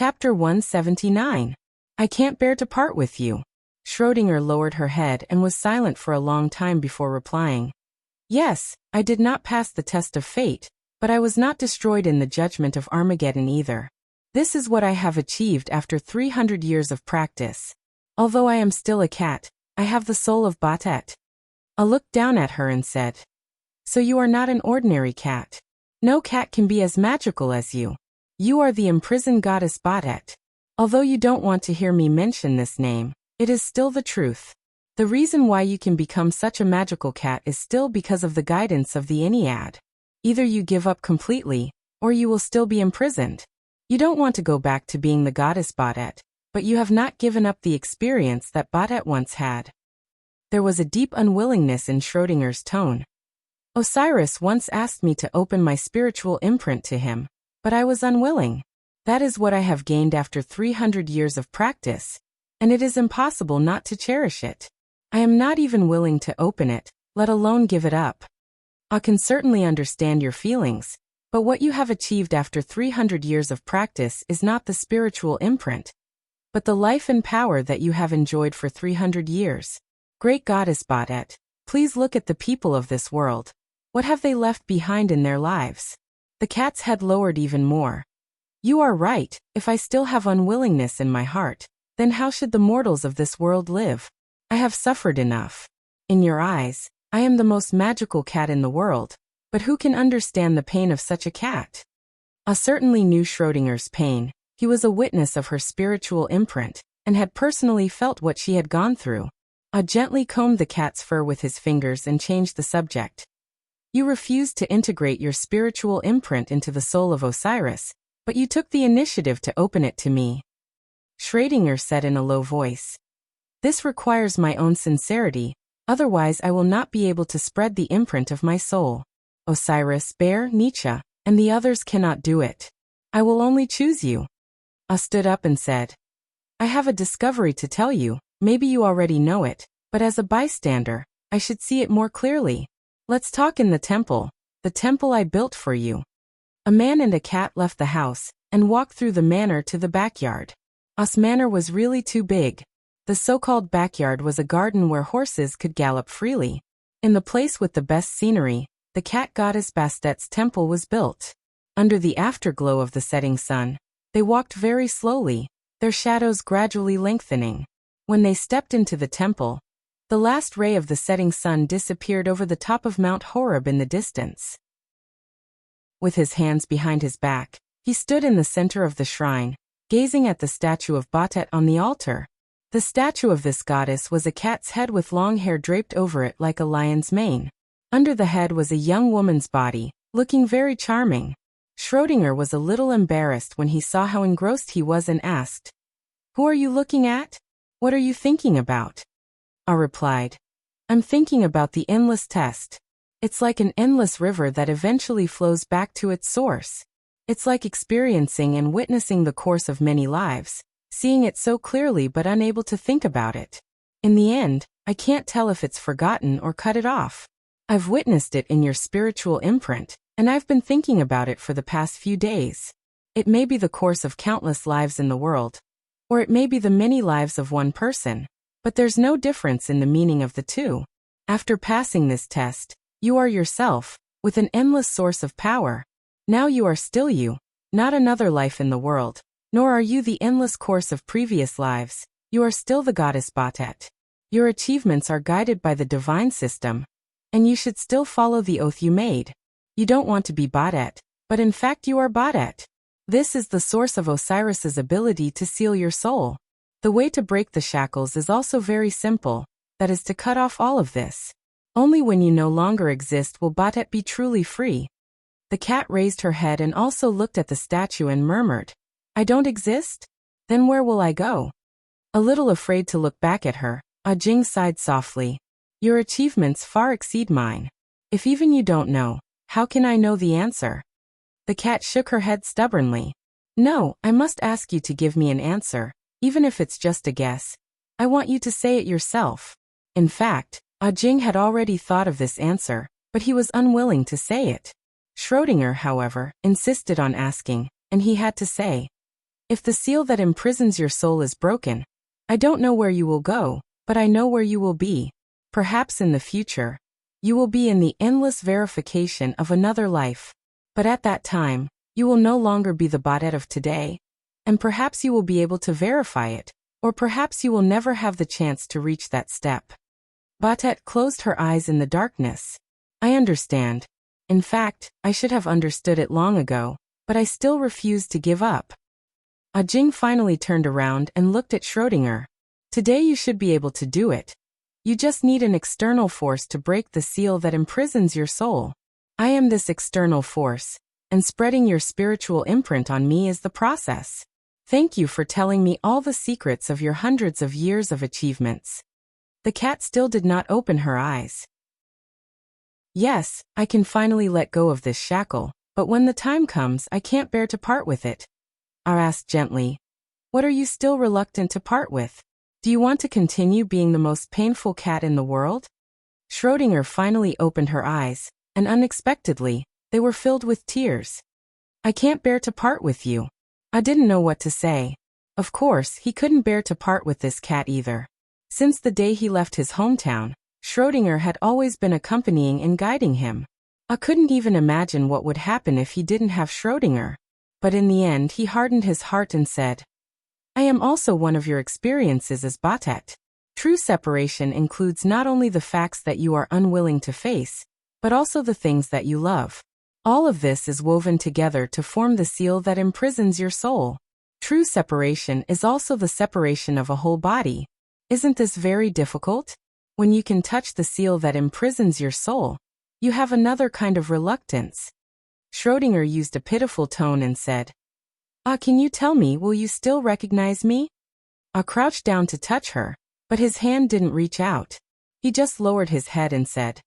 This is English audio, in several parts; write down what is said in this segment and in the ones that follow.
Chapter 179. I can't bear to part with you. Schrödinger lowered her head and was silent for a long time before replying. Yes, I did not pass the test of fate, but I was not destroyed in the judgment of Armageddon either. This is what I have achieved after 300 years of practice. Although I am still a cat, I have the soul of Batet. I looked down at her and said, So you are not an ordinary cat. No cat can be as magical as you. You are the imprisoned goddess Batet. Although you don't want to hear me mention this name, it is still the truth. The reason why you can become such a magical cat is still because of the guidance of the Ennead. Either you give up completely, or you will still be imprisoned. You don't want to go back to being the goddess Batet, but you have not given up the experience that Batet once had. There was a deep unwillingness in Schrödinger's tone. Osiris once asked me to open my spiritual imprint to him, but I was unwilling. That is what I have gained after 300 years of practice, and it is impossible not to cherish it. I am not even willing to open it, let alone give it up. I can certainly understand your feelings, but what you have achieved after 300 years of practice is not the spiritual imprint, but the life and power that you have enjoyed for 300 years. Great Goddess Batet, please look at the people of this world. What have they left behind in their lives? The cat's head lowered even more. You are right, if I still have unwillingness in my heart, then how should the mortals of this world live? I have suffered enough. In your eyes, I am the most magical cat in the world, but who can understand the pain of such a cat? I certainly knew Schrödinger's pain. He was a witness of her spiritual imprint, and had personally felt what she had gone through. I gently combed the cat's fur with his fingers and changed the subject. You refused to integrate your spiritual imprint into the soul of Osiris, but you took the initiative to open it to me. Schrödinger said in a low voice. This requires my own sincerity, otherwise I will not be able to spread the imprint of my soul. Osiris, Bear, Nietzsche, and the others cannot do it. I will only choose you. I stood up and said, I have a discovery to tell you, maybe you already know it, but as a bystander, I should see it more clearly. Let's talk in the temple I built for you. A man and a cat left the house, and walked through the manor to the backyard. Us manor was really too big. The so-called backyard was a garden where horses could gallop freely. In the place with the best scenery, the cat goddess Bastet's temple was built. Under the afterglow of the setting sun, they walked very slowly, their shadows gradually lengthening. When they stepped into the temple, the last ray of the setting sun disappeared over the top of Mount Horeb in the distance. With his hands behind his back, he stood in the center of the shrine, gazing at the statue of Batet on the altar. The statue of this goddess was a cat's head with long hair draped over it like a lion's mane. Under the head was a young woman's body, looking very charming. Schrödinger was a little embarrassed when he saw how engrossed he was and asked, Who are you looking at? What are you thinking about? I replied, I'm thinking about the endless test. It's like an endless river that eventually flows back to its source. It's like experiencing and witnessing the course of many lives, seeing it so clearly but unable to think about it. In the end, I can't tell if it's forgotten or cut it off. I've witnessed it in your spiritual imprint, and I've been thinking about it for the past few days. It may be the course of countless lives in the world, or it may be the many lives of one person, but there's no difference in the meaning of the two. After passing this test, you are yourself, with an endless source of power. Now you are still you, not another life in the world, nor are you the endless course of previous lives. You are still the goddess Batet. Your achievements are guided by the divine system, and you should still follow the oath you made. You don't want to be Batet, but in fact you are Batet. This is the source of Osiris's ability to seal your soul. The way to break the shackles is also very simple, that is to cut off all of this. Only when you no longer exist will Batet be truly free. The cat raised her head and also looked at the statue and murmured, I don't exist? Then where will I go? A little afraid to look back at her, Jing sighed softly. Your achievements far exceed mine. If even you don't know, how can I know the answer? The cat shook her head stubbornly. No, I must ask you to give me an answer. Even if it's just a guess, I want you to say it yourself. In fact, Jing had already thought of this answer, but he was unwilling to say it. Schrödinger, however, insisted on asking, and he had to say, If the seal that imprisons your soul is broken, I don't know where you will go, but I know where you will be. Perhaps in the future, you will be in the endless verification of another life. But at that time, you will no longer be the Baudet of today, and perhaps you will be able to verify it, or perhaps you will never have the chance to reach that step. Baudet closed her eyes in the darkness. I understand. In fact, I should have understood it long ago, but I still refuse to give up. Jing finally turned around and looked at Schrödinger. Today you should be able to do it. You just need an external force to break the seal that imprisons your soul. I am this external force, and spreading your spiritual imprint on me is the process. Thank you for telling me all the secrets of your hundreds of years of achievements. The cat still did not open her eyes. Yes, I can finally let go of this shackle, but when the time comes I can't bear to part with it. I asked gently. What are you still reluctant to part with? Do you want to continue being the most painful cat in the world? Schrödinger finally opened her eyes, and unexpectedly, they were filled with tears. I can't bear to part with you. I didn't know what to say. Of course, he couldn't bear to part with this cat either. Since the day he left his hometown, Schrödinger had always been accompanying and guiding him. I couldn't even imagine what would happen if he didn't have Schrödinger. But in the end he hardened his heart and said, I am also one of your experiences as Baudet. True separation includes not only the facts that you are unwilling to face, but also the things that you love. All of this is woven together to form the seal that imprisons your soul. True separation is also the separation of a whole body. Isn't this very difficult? When you can touch the seal that imprisons your soul, you have another kind of reluctance. Schrödinger used a pitiful tone and said, can you tell me, will you still recognize me? I crouched down to touch her, but his hand didn't reach out. He just lowered his head and said,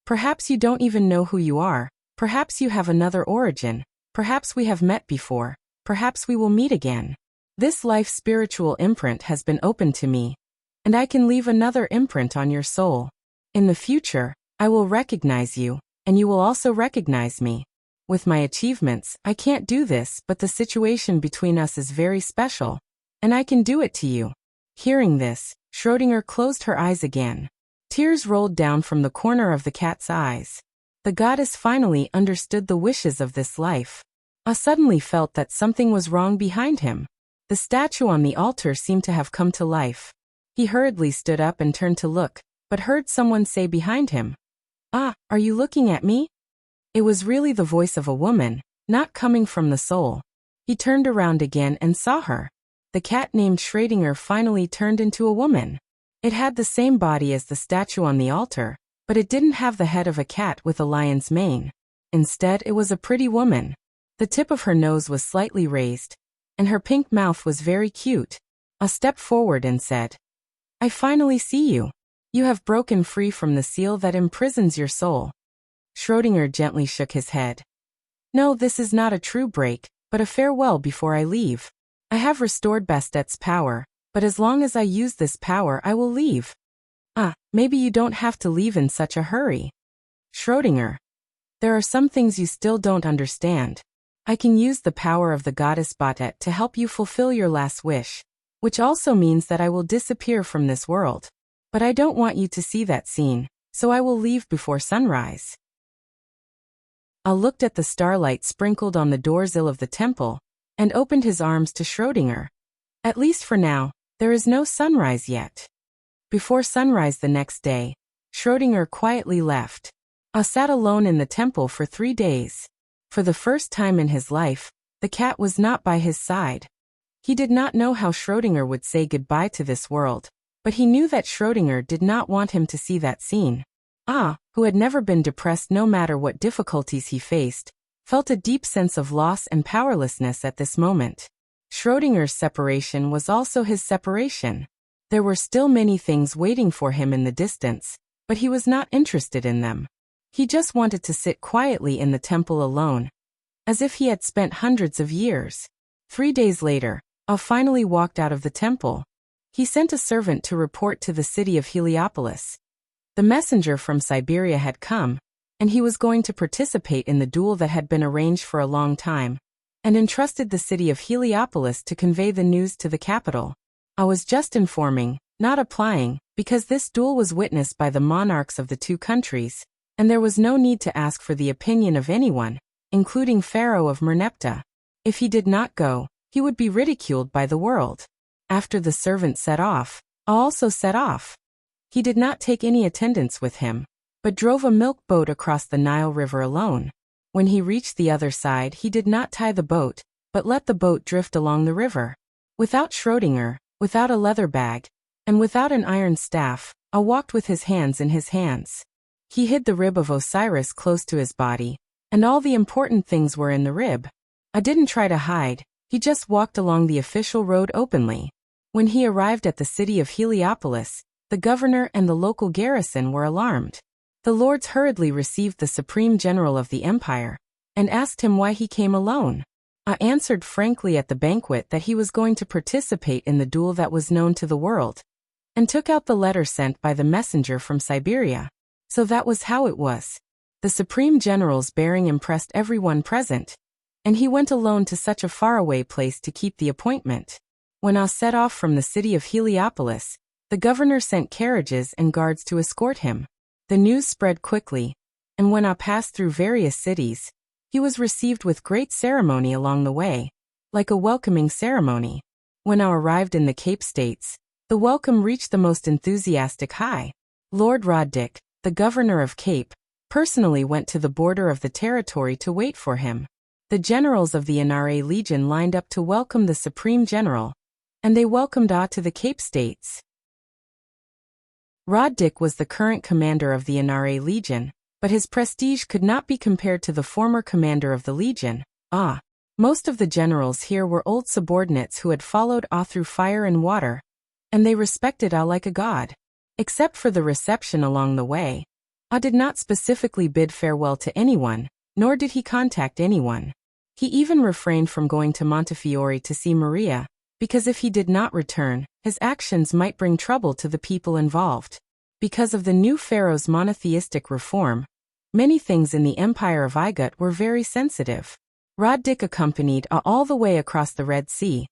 perhaps you don't even know who you are, perhaps you have another origin, perhaps we have met before, perhaps we will meet again. This life's spiritual imprint has been opened to me, and I can leave another imprint on your soul. In the future, I will recognize you, and you will also recognize me. With my achievements, I can't do this, but the situation between us is very special, and I can do it to you. Hearing this, Schrödinger closed her eyes again. Tears rolled down from the corner of the cat's eyes. The goddess finally understood the wishes of this life. I suddenly felt that something was wrong behind him. The statue on the altar seemed to have come to life. He hurriedly stood up and turned to look, but heard someone say behind him, are you looking at me? It was really the voice of a woman, not coming from the soul. He turned around again and saw her. The cat named Schrödinger finally turned into a woman. It had the same body as the statue on the altar, but it didn't have the head of a cat with a lion's mane. Instead, it was a pretty woman. The tip of her nose was slightly raised, and her pink mouth was very cute. I stepped forward and said, I finally see you. You have broken free from the seal that imprisons your soul. Schrödinger gently shook his head. No, this is not a true break, but a farewell before I leave. I have restored Baudet's power, but as long as I use this power I will leave. Maybe you don't have to leave in such a hurry. Schrödinger, there are some things you still don't understand. I can use the power of the goddess Baudet to help you fulfill your last wish, which also means that I will disappear from this world. But I don't want you to see that scene, so I will leave before sunrise. I looked at the starlight sprinkled on the doorsill of the temple, and opened his arms to Schrödinger. At least for now, there is no sunrise yet. Before sunrise the next day, Schrödinger quietly left. I sat alone in the temple for 3 days. For the first time in his life, the cat was not by his side. He did not know how Schrödinger would say goodbye to this world, but he knew that Schrödinger did not want him to see that scene. Who had never been depressed no matter what difficulties he faced, felt a deep sense of loss and powerlessness at this moment. Schrödinger's separation was also his separation. There were still many things waiting for him in the distance, but he was not interested in them. He just wanted to sit quietly in the temple alone, as if he had spent hundreds of years. 3 days later, I finally walked out of the temple. He sent a servant to report to the city of Heliopolis. The messenger from Siberia had come, and he was going to participate in the duel that had been arranged for a long time. and entrusted the city of Heliopolis to convey the news to the capital. I was just informing, not applying, because this duel was witnessed by the monarchs of the two countries, and there was no need to ask for the opinion of anyone, including Pharaoh of Merneptah. If he did not go, he would be ridiculed by the world. After the servant set off, I also set off. He did not take any attendants with him, but drove a milk boat across the Nile River alone. When he reached the other side, he did not tie the boat, but let the boat drift along the river. Without Schrödinger, without a leather bag, and without an iron staff, I walked with his hands in his hands. He hid the rib of Osiris close to his body, and all the important things were in the rib. I didn't try to hide, he just walked along the official road openly. When he arrived at the city of Heliopolis, the governor and the local garrison were alarmed. The lords hurriedly received the supreme general of the empire, and asked him why he came alone. I answered frankly at the banquet that he was going to participate in the duel that was known to the world, and took out the letter sent by the messenger from Siberia. So that was how it was. The supreme general's bearing impressed everyone present, and he went alone to such a faraway place to keep the appointment. When I set off from the city of Heliopolis, the governor sent carriages and guards to escort him. The news spread quickly, and when I passed through various cities, he was received with great ceremony along the way, like a welcoming ceremony. When I arrived in the Cape States, the welcome reached the most enthusiastic high. Lord Roddick, the governor of Cape, personally went to the border of the territory to wait for him. The generals of the NRA Legion lined up to welcome the Supreme General, and they welcomed Ah to the Cape States. Roddick was the current commander of the NRA Legion, but his prestige could not be compared to the former commander of the Legion, Ah. Most of the generals here were old subordinates who had followed Ah through fire and water, and they respected Ah like a god. Except for the reception along the way, Ah did not specifically bid farewell to anyone, nor did he contact anyone. He even refrained from going to Montefiore to see Maria, because if he did not return, his actions might bring trouble to the people involved. Because of the new pharaoh's monotheistic reform, many things in the empire of Igut were very sensitive. Roddick accompanied Ah all the way across the Red Sea,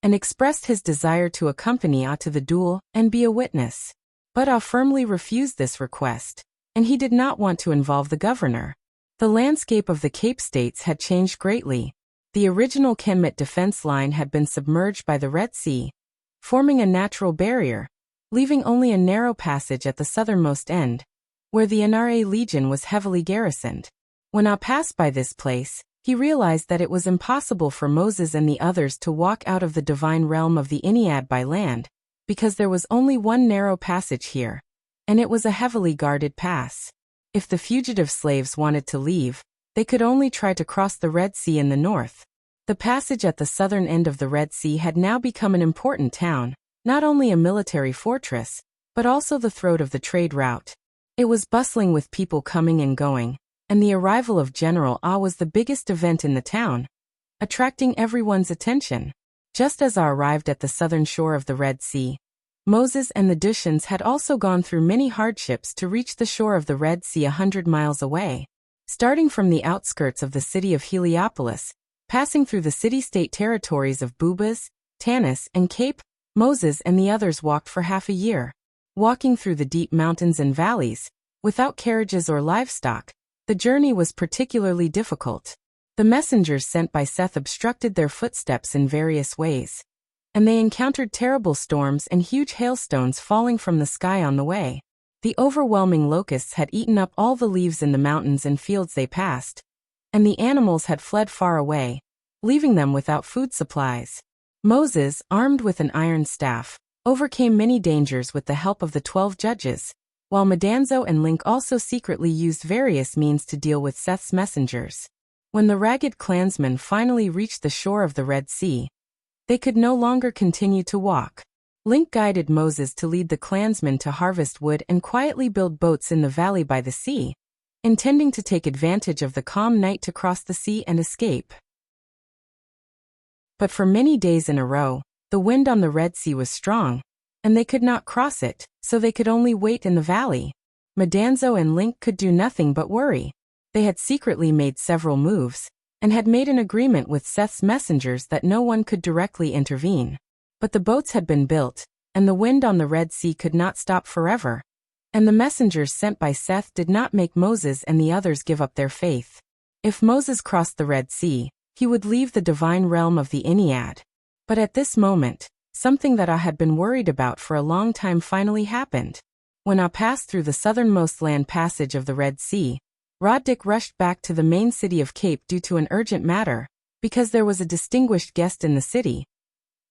and expressed his desire to accompany Ah to the duel and be a witness. But Ah firmly refused this request, and he did not want to involve the governor. The landscape of the Cape States had changed greatly. The original Kenmet defense line had been submerged by the Red Sea, forming a natural barrier, leaving only a narrow passage at the southernmost end, where the NRA Legion was heavily garrisoned. When Ah passed by this place, he realized that it was impossible for Moses and the others to walk out of the divine realm of the Ennead by land, because there was only one narrow passage here, and it was a heavily guarded pass. If the fugitive slaves wanted to leave, they could only try to cross the Red Sea in the north. The passage at the southern end of the Red Sea had now become an important town, not only a military fortress, but also the throat of the trade route. It was bustling with people coming and going, and the arrival of General Ah was the biggest event in the town, attracting everyone's attention. Just as Ah arrived at the southern shore of the Red Sea, Moses and the Dishans had also gone through many hardships to reach the shore of the Red Sea 100 miles away. Starting from the outskirts of the city of Heliopolis, passing through the city-state territories of Bubas, Tanis, and Cape, Moses and the others walked for half a year. Walking through the deep mountains and valleys, without carriages or livestock, the journey was particularly difficult. The messengers sent by Seth obstructed their footsteps in various ways, and they encountered terrible storms and huge hailstones falling from the sky on the way. The overwhelming locusts had eaten up all the leaves in the mountains and fields they passed, and the animals had fled far away, leaving them without food supplies. Moses, armed with an iron staff, overcame many dangers with the help of the 12 judges, while Medanzo and Link also secretly used various means to deal with Seth's messengers. When the ragged clansmen finally reached the shore of the Red Sea, they could no longer continue to walk. Link guided Moses to lead the clansmen to harvest wood and quietly build boats in the valley by the sea, intending to take advantage of the calm night to cross the sea and escape. But for many days in a row, the wind on the Red Sea was strong, and they could not cross it, so they could only wait in the valley. Medanzo and Link could do nothing but worry. They had secretly made several moves, and had made an agreement with Seth's messengers that no one could directly intervene. But the boats had been built, and the wind on the Red Sea could not stop forever. And the messengers sent by Seth did not make Moses and the others give up their faith. If Moses crossed the Red Sea, he would leave the divine realm of the Ennead. But at this moment, something that I had been worried about for a long time finally happened. When I passed through the southernmost land passage of the Red Sea, Roddick rushed back to the main city of Cape due to an urgent matter, because there was a distinguished guest in the city,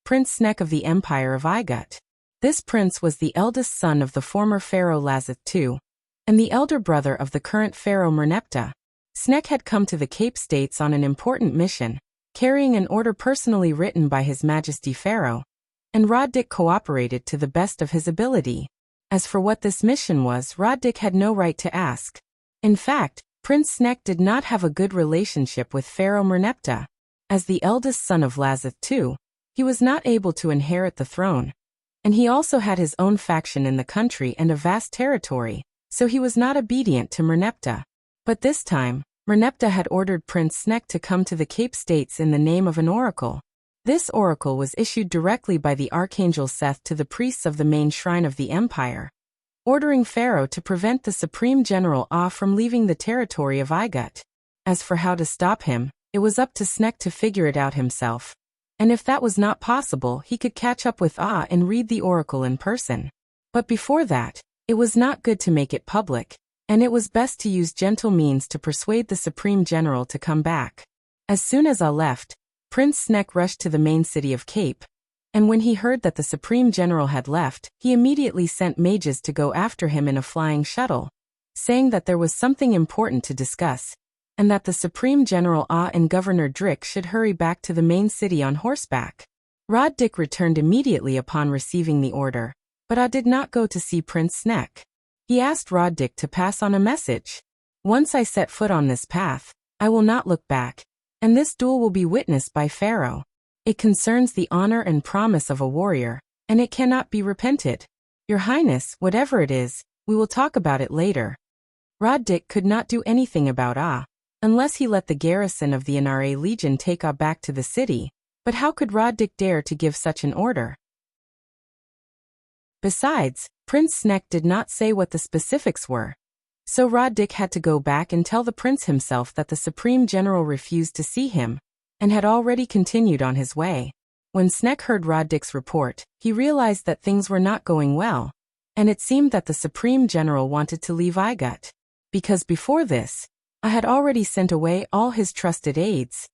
Prince Snek of the Empire of Igut. This prince was the eldest son of the former pharaoh Lazith II, and the elder brother of the current pharaoh Merneptah. Snek had come to the Cape States on an important mission, carrying an order personally written by His Majesty Pharaoh, and Roddick cooperated to the best of his ability. As for what this mission was, Roddick had no right to ask. In fact, Prince Snek did not have a good relationship with Pharaoh Merneptah. As the eldest son of Lazith II, he was not able to inherit the throne, and he also had his own faction in the country and a vast territory, so he was not obedient to Merneptah. But this time, Merneptah had ordered Prince Snek to come to the Cape States in the name of an oracle. This oracle was issued directly by the archangel Seth to the priests of the main shrine of the empire, ordering Pharaoh to prevent the Supreme General Ah from leaving the territory of Igut. As for how to stop him, it was up to Snek to figure it out himself. And if that was not possible, he could catch up with Ah and read the oracle in person. But before that, it was not good to make it public, and it was best to use gentle means to persuade the Supreme General to come back. As soon as Ah left, Prince Snek rushed to the main city of Cape, and when he heard that the Supreme General had left, he immediately sent mages to go after him in a flying shuttle, saying that there was something important to discuss, and that the Supreme General Ah and Governor Drick should hurry back to the main city on horseback. Roddick returned immediately upon receiving the order, but Ah did not go to see Prince Snek. He asked Roddick to pass on a message. Once I set foot on this path, I will not look back, and this duel will be witnessed by Pharaoh. It concerns the honor and promise of a warrior, and it cannot be repented. Your Highness, whatever it is, we will talk about it later. Roddick could not do anything about Ah, unless he let the garrison of the Nra Legion take Ah back to the city, but how could Roddick dare to give such an order? Besides, Prince Snek did not say what the specifics were, so Roddick had to go back and tell the prince himself that the Supreme General refused to see him, and had already continued on his way. When Snek heard Roddick's report, he realized that things were not going well, and it seemed that the Supreme General wanted to leave Igut, because before this, I had already sent away all his trusted aides,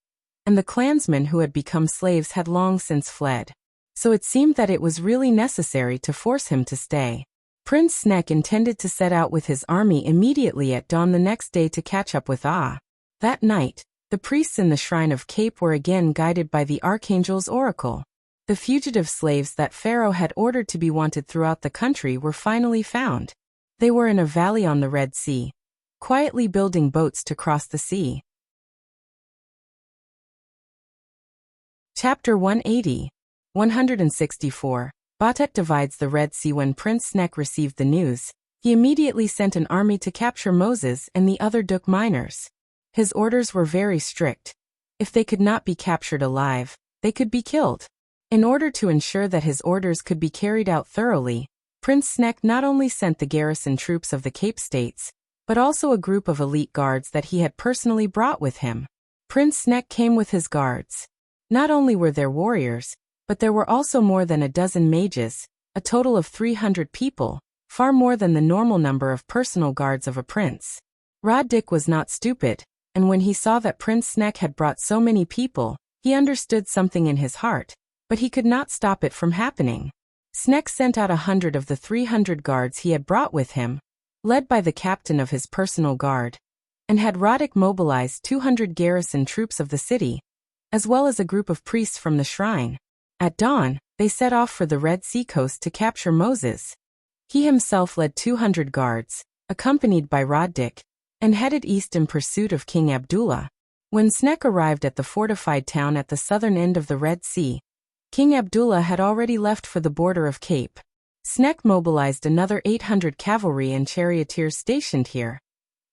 and the clansmen who had become slaves had long since fled. So it seemed that it was really necessary to force him to stay. Prince Snek intended to set out with his army immediately at dawn the next day to catch up with Ah. That night, the priests in the shrine of Cape were again guided by the archangel's oracle. The fugitive slaves that Pharaoh had ordered to be wanted throughout the country were finally found. They were in a valley on the Red Sea, quietly building boats to cross the sea. Chapter 180. 164. Batek divides the Red Sea. When Prince Snek received the news, he immediately sent an army to capture Moses and the other Duk miners. His orders were very strict. If they could not be captured alive, they could be killed. In order to ensure that his orders could be carried out thoroughly, Prince Snek not only sent the garrison troops of the Cape States, but also a group of elite guards that he had personally brought with him. Prince Snek came with his guards. Not only were there warriors, but there were also more than a dozen mages, a total of 300 people, far more than the normal number of personal guards of a prince. Roddick was not stupid, and when he saw that Prince Snek had brought so many people, he understood something in his heart, but he could not stop it from happening. Snek sent out 100 of the 300 guards he had brought with him, led by the captain of his personal guard, and had Roddick mobilize 200 garrison troops of the city, as well as a group of priests from the shrine. At dawn, they set off for the Red Sea coast to capture Moses. He himself led 200 guards, accompanied by Roddick, and headed east in pursuit of King Abdullah. When Snek arrived at the fortified town at the southern end of the Red Sea, King Abdullah had already left for the border of Cape. Snek mobilized another 800 cavalry and charioteers stationed here,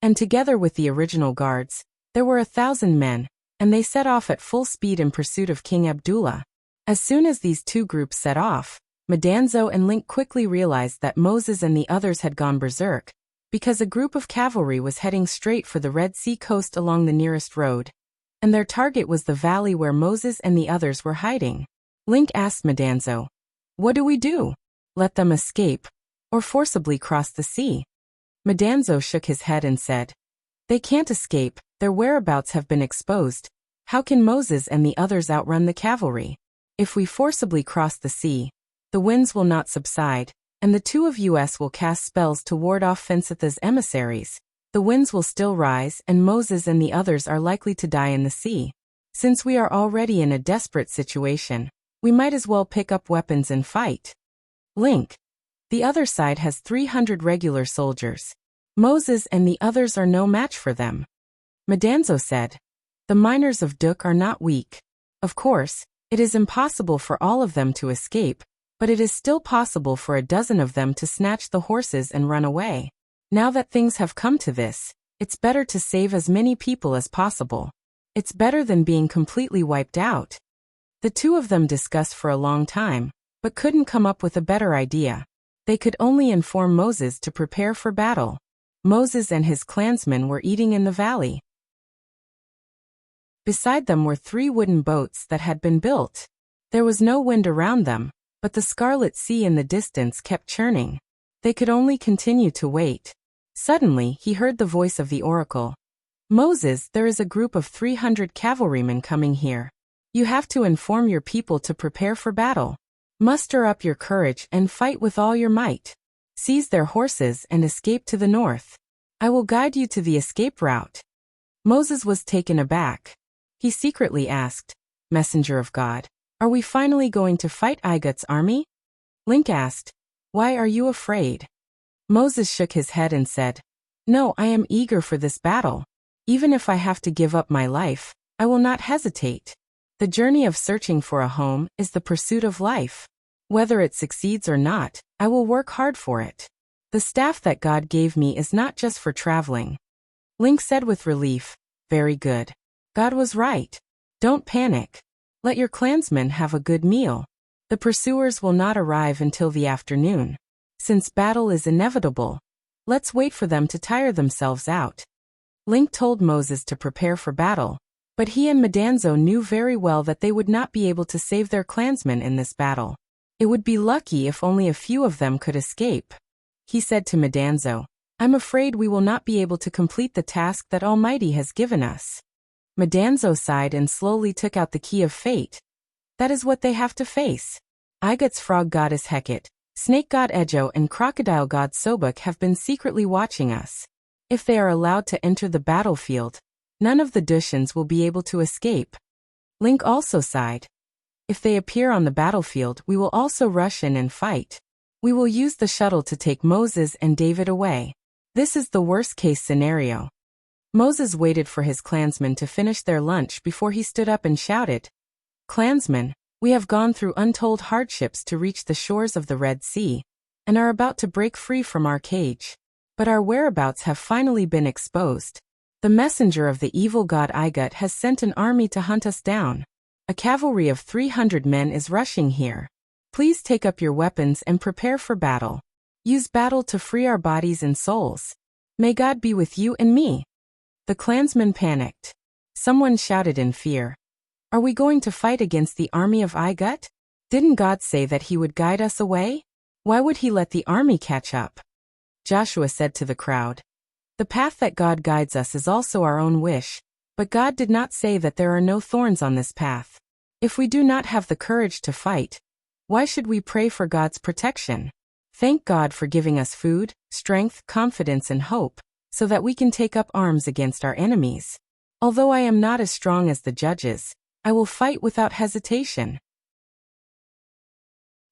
and together with the original guards, there were 1,000 men, and they set off at full speed in pursuit of King Abdullah. As soon as these two groups set off, Madanzo and Link quickly realized that Moses and the others had gone berserk, because a group of cavalry was heading straight for the Red Sea coast along the nearest road, and their target was the valley where Moses and the others were hiding. Link asked Madanzo, "What do we do? Let them escape, or forcibly cross the sea?" Madanzo shook his head and said, "They can't escape, their whereabouts have been exposed. How can Moses and the others outrun the cavalry? If we forcibly cross the sea, the winds will not subside, and the two of us will cast spells to ward off Fensitha's emissaries. The winds will still rise, and Moses and the others are likely to die in the sea. Since we are already in a desperate situation, we might as well pick up weapons and fight." Link, the other side has 300 regular soldiers. Moses and the others are no match for them. Madanzo said, "The miners of Duk are not weak. Of course, it is impossible for all of them to escape, but it is still possible for a dozen of them to snatch the horses and run away. Now that things have come to this, it's better to save as many people as possible. It's better than being completely wiped out." The two of them discussed for a long time, but couldn't come up with a better idea. They could only inform Moses to prepare for battle. Moses and his clansmen were eating in the valley. Beside them were 3 wooden boats that had been built. There was no wind around them, but the Scarlet Sea in the distance kept churning. They could only continue to wait. Suddenly, he heard the voice of the oracle. "Moses, there is a group of 300 cavalrymen coming here. You have to inform your people to prepare for battle. Muster up your courage and fight with all your might. Seize their horses and escape to the north. I will guide you to the escape route." Moses was taken aback. He secretly asked, "Messenger of God, are we finally going to fight Igut's army?" Link asked, "Why are you afraid?" Moses shook his head and said, "No, I am eager for this battle. Even if I have to give up my life, I will not hesitate. The journey of searching for a home is the pursuit of life. Whether it succeeds or not, I will work hard for it. The staff that God gave me is not just for traveling." Link said with relief, "Very good. God was right. Don't panic. Let your clansmen have a good meal. The pursuers will not arrive until the afternoon. Since battle is inevitable, let's wait for them to tire themselves out." Link told Moses to prepare for battle, but he and Madanzo knew very well that they would not be able to save their clansmen in this battle. It would be lucky if only a few of them could escape. He said to Madanzo, "I'm afraid we will not be able to complete the task that Almighty has given us." Madanzo sighed and slowly took out the key of fate. That is what they have to face. Igut's frog goddess Hecate, snake god Ejo and crocodile god Sobuk have been secretly watching us. If they are allowed to enter the battlefield, none of the Dushans will be able to escape. Link also sighed. If they appear on the battlefield, we will also rush in and fight. We will use the shuttle to take Moses and David away. This is the worst-case scenario. Moses waited for his clansmen to finish their lunch before he stood up and shouted, "Clansmen, we have gone through untold hardships to reach the shores of the Red Sea, and are about to break free from our cage. But our whereabouts have finally been exposed. The messenger of the evil god Igut has sent an army to hunt us down. A cavalry of 300 men is rushing here. Please take up your weapons and prepare for battle. Use battle to free our bodies and souls. May God be with you and me." The clansmen panicked. Someone shouted in fear, "Are we going to fight against the army of Igut? Didn't God say that he would guide us away? Why would he let the army catch up?" Joshua said to the crowd, "The path that God guides us is also our own wish, but God did not say that there are no thorns on this path. If we do not have the courage to fight, why should we pray for God's protection? Thank God for giving us food, strength, confidence, and hope, so that we can take up arms against our enemies. Although I am not as strong as the judges, I will fight without hesitation."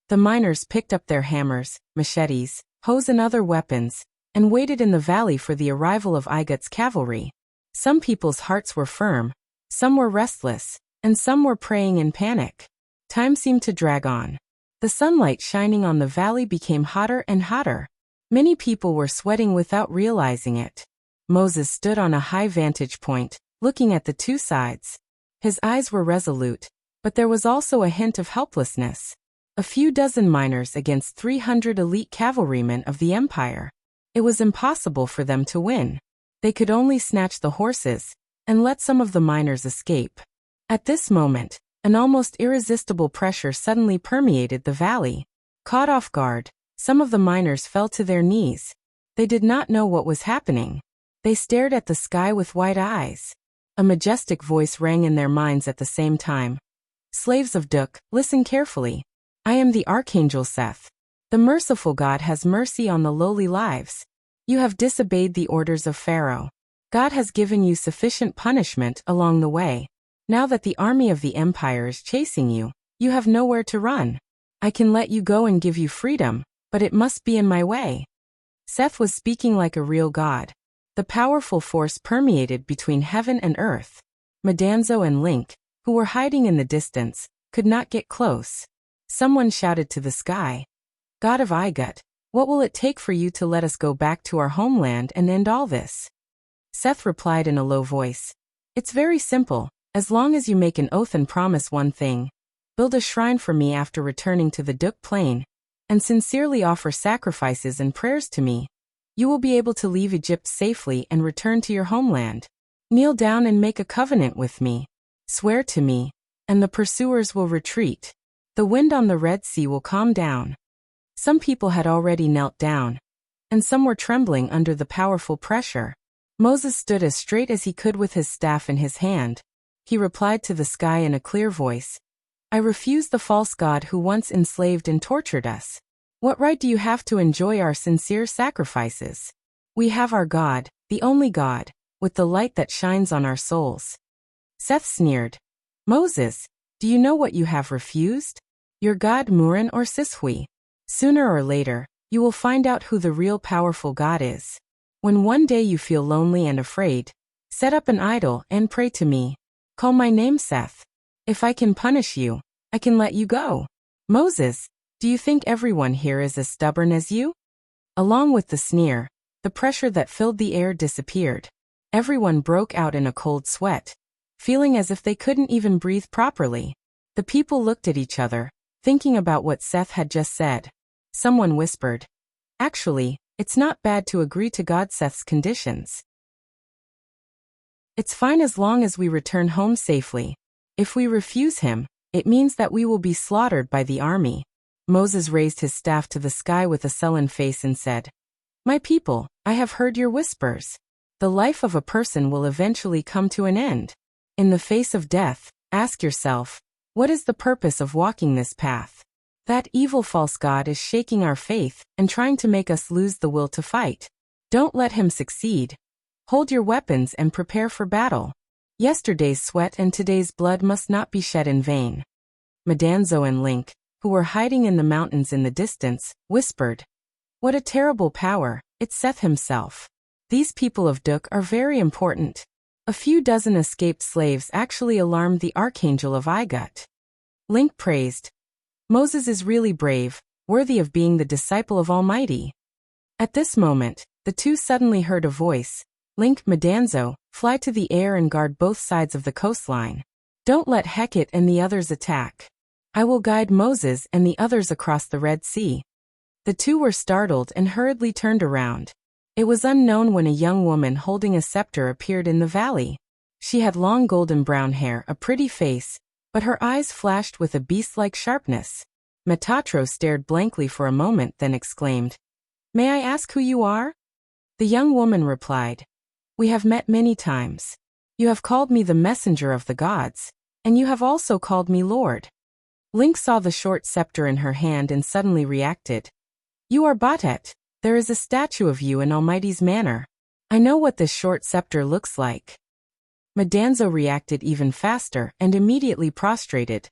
The miners picked up their hammers, machetes, hoes and other weapons, and waited in the valley for the arrival of Igut's cavalry. Some people's hearts were firm, some were restless, and some were praying in panic. Time seemed to drag on. The sunlight shining on the valley became hotter and hotter. Many people were sweating without realizing it. Moses stood on a high vantage point, looking at the two sides. His eyes were resolute, but there was also a hint of helplessness. A few dozen miners against 300 elite cavalrymen of the Empire. It was impossible for them to win. They could only snatch the horses and let some of the miners escape. At this moment, an almost irresistible pressure suddenly permeated the valley. Caught off guard, some of the miners fell to their knees. They did not know what was happening. They stared at the sky with wide eyes. A majestic voice rang in their minds at the same time. Slaves of Duk, listen carefully. I am the Archangel Seth. The merciful God has mercy on the lowly lives. You have disobeyed the orders of Pharaoh. God has given you sufficient punishment along the way. Now that the army of the Empire is chasing you, you have nowhere to run. I can let you go and give you freedom, but it must be in my way. Seth was speaking like a real god. The powerful force permeated between heaven and earth. Madanzo and Link, who were hiding in the distance, could not get close. Someone shouted to the sky, God of Igut, what will it take for you to let us go back to our homeland and end all this? Seth replied in a low voice, It's very simple, as long as you make an oath and promise one thing. Build a shrine for me after returning to the Duk Plain, and sincerely offer sacrifices and prayers to me. You will be able to leave Egypt safely and return to your homeland. Kneel down and make a covenant with me. Swear to me, and the pursuers will retreat. The wind on the Red Sea will calm down. Some people had already knelt down, and some were trembling under the powerful pressure. Moses stood as straight as he could with his staff in his hand. He replied to the sky in a clear voice, I refuse the false god who once enslaved and tortured us. What right do you have to enjoy our sincere sacrifices? We have our God, the only God, with the light that shines on our souls. Seth sneered. Moses, do you know what you have refused? Your God Murin or Sishui? Sooner or later, you will find out who the real powerful God is. When one day you feel lonely and afraid, set up an idol and pray to me. Call my name Seth. If I can punish you, I can let you go. Moses, do you think everyone here is as stubborn as you? Along with the sneer, the pressure that filled the air disappeared. Everyone broke out in a cold sweat, feeling as if they couldn't even breathe properly. The people looked at each other, thinking about what Seth had just said. Someone whispered, Actually, it's not bad to agree to God Seth's conditions. It's fine as long as we return home safely. If we refuse him, it means that we will be slaughtered by the army. Moses raised his staff to the sky with a sullen face and said, My people, I have heard your whispers. The life of a person will eventually come to an end. In the face of death, ask yourself, what is the purpose of walking this path? That evil false god is shaking our faith and trying to make us lose the will to fight. Don't let him succeed. Hold your weapons and prepare for battle. Yesterday's sweat and today's blood must not be shed in vain. Madanzo and Link, who were hiding in the mountains in the distance, whispered, What a terrible power, it's Seth himself. These people of Duk are very important. A few dozen escaped slaves actually alarmed the Archangel of Igut. Link praised, Moses is really brave, worthy of being the disciple of Almighty. At this moment, the two suddenly heard a voice, Link, Madanzo, fly to the air and guard both sides of the coastline. Don't let Heket and the others attack. I will guide Moses and the others across the Red Sea. The two were startled and hurriedly turned around. It was unknown when a young woman holding a scepter appeared in the valley. She had long golden brown hair, a pretty face, but her eyes flashed with a beast-like sharpness. Metatro stared blankly for a moment, then exclaimed, May I ask who you are? The young woman replied, We have met many times. You have called me the messenger of the gods, and you have also called me Lord. Link saw the short scepter in her hand and suddenly reacted. You are Batet. There is a statue of you in Almighty's manor. I know what this short scepter looks like. Madanzo reacted even faster and immediately prostrated.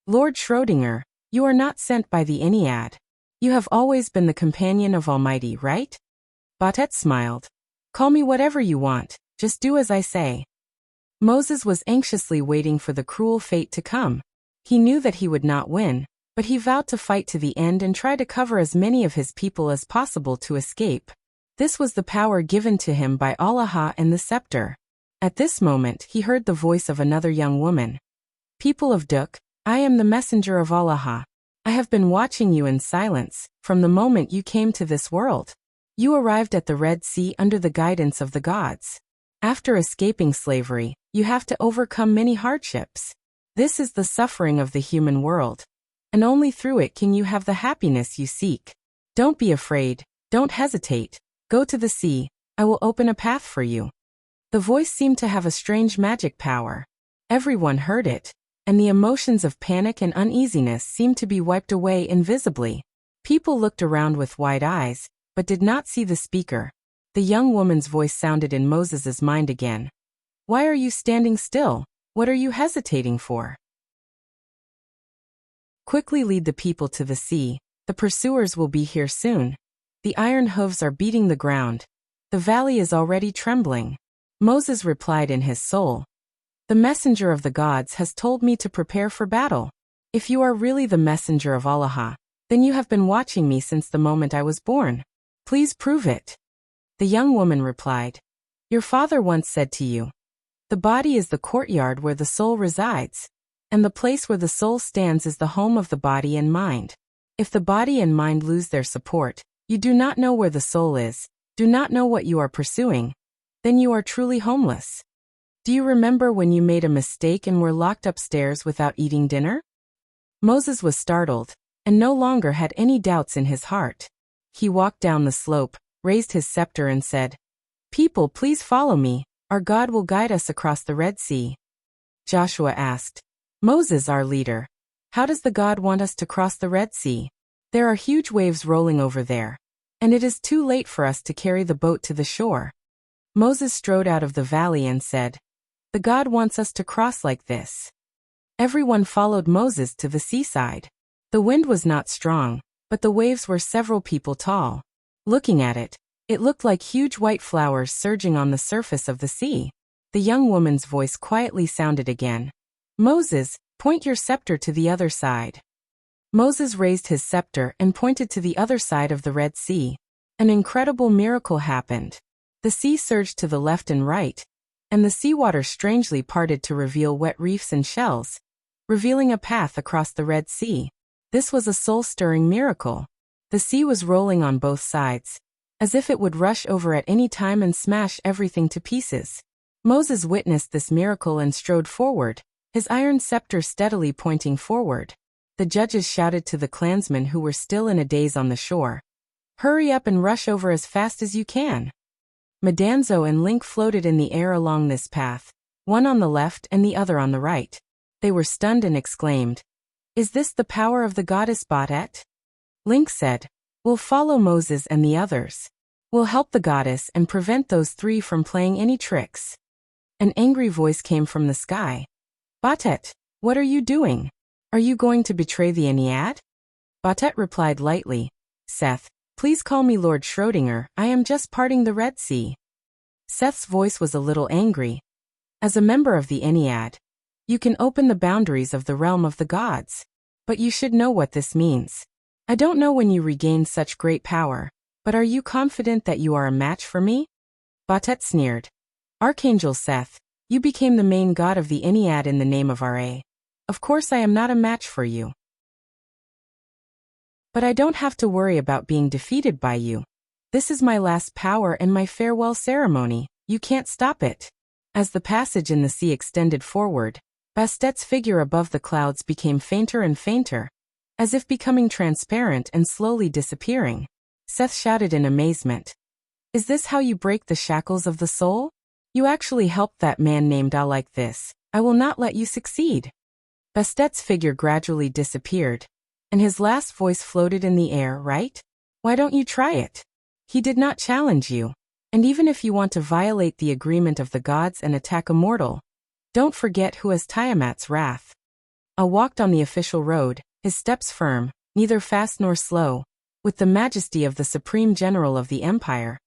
Lord Schrödinger, you are not sent by the Ennead. You have always been the companion of Almighty, right? Batet smiled. Call me whatever you want, just do as I say. Moses was anxiously waiting for the cruel fate to come. He knew that he would not win, but he vowed to fight to the end and try to cover as many of his people as possible to escape. This was the power given to him by Allah and the scepter. At this moment, he heard the voice of another young woman. People of Duk, I am the messenger of Allah. I have been watching you in silence, from the moment you came to this world. You arrived at the Red Sea under the guidance of the gods. After escaping slavery, you have to overcome many hardships. This is the suffering of the human world. And only through it can you have the happiness you seek. Don't be afraid, don't hesitate, go to the sea, I will open a path for you. The voice seemed to have a strange magic power. Everyone heard it, and the emotions of panic and uneasiness seemed to be wiped away invisibly. People looked around with wide eyes, but did not see the speaker. The young woman's voice sounded in Moses's mind again. Why are you standing still? What are you hesitating for? Quickly lead the people to the sea. The pursuers will be here soon. The iron hooves are beating the ground. The valley is already trembling. Moses replied in his soul. The messenger of the gods has told me to prepare for battle. If you are really the messenger of Allah, then you have been watching me since the moment I was born. Please prove it. The young woman replied. Your father once said to you, the body is the courtyard where the soul resides, and the place where the soul stands is the home of the body and mind. If the body and mind lose their support, you do not know where the soul is, do not know what you are pursuing, then you are truly homeless. Do you remember when you made a mistake and were locked upstairs without eating dinner? Moses was startled, and no longer had any doubts in his heart. He walked down the slope, raised his scepter and said, People, please follow me, our God will guide us across the Red Sea. Joshua asked, Moses, our leader, how does the God want us to cross the Red Sea? There are huge waves rolling over there, and it is too late for us to carry the boat to the shore. Moses strode out of the valley and said, The God wants us to cross like this. Everyone followed Moses to the seaside. The wind was not strong, but the waves were several people tall. Looking at it, it looked like huge white flowers surging on the surface of the sea. The young woman's voice quietly sounded again. Moses, point your scepter to the other side. Moses raised his scepter and pointed to the other side of the Red Sea. An incredible miracle happened. The sea surged to the left and right, and the seawater strangely parted to reveal wet reefs and shells, revealing a path across the Red Sea. This was a soul-stirring miracle. The sea was rolling on both sides, as if it would rush over at any time and smash everything to pieces. Moses witnessed this miracle and strode forward, his iron scepter steadily pointing forward. The judges shouted to the clansmen who were still in a daze on the shore, Hurry up and rush over as fast as you can. Madanzo and Link floated in the air along this path, one on the left and the other on the right. They were stunned and exclaimed, Is this the power of the goddess Batet? Link said, We'll follow Moses and the others. We'll help the goddess and prevent those three from playing any tricks. An angry voice came from the sky. Batet, what are you doing? Are you going to betray the Ennead? Batet replied lightly, Seth, please call me Lord Schrödinger, I am just parting the Red Sea. Seth's voice was a little angry. As a member of the Ennead, you can open the boundaries of the realm of the gods. But you should know what this means. I don't know when you regained such great power, but are you confident that you are a match for me? Batet sneered. Archangel Seth, you became the main god of the Ennead in the name of Ra. Of course I am not a match for you. But I don't have to worry about being defeated by you. This is my last power and my farewell ceremony, you can't stop it. As the passage in the sea extended forward, Bastet's figure above the clouds became fainter and fainter, as if becoming transparent and slowly disappearing. Seth shouted in amazement. Is this how you break the shackles of the soul? You actually helped that man named Allah like this. I will not let you succeed. Bastet's figure gradually disappeared, and his last voice floated in the air, right? Why don't you try it? He did not challenge you, and even if you want to violate the agreement of the gods and attack a mortal, don't forget who has Tiamat's wrath. Allah walked on the official road, his steps firm, neither fast nor slow, with the majesty of the supreme general of the empire.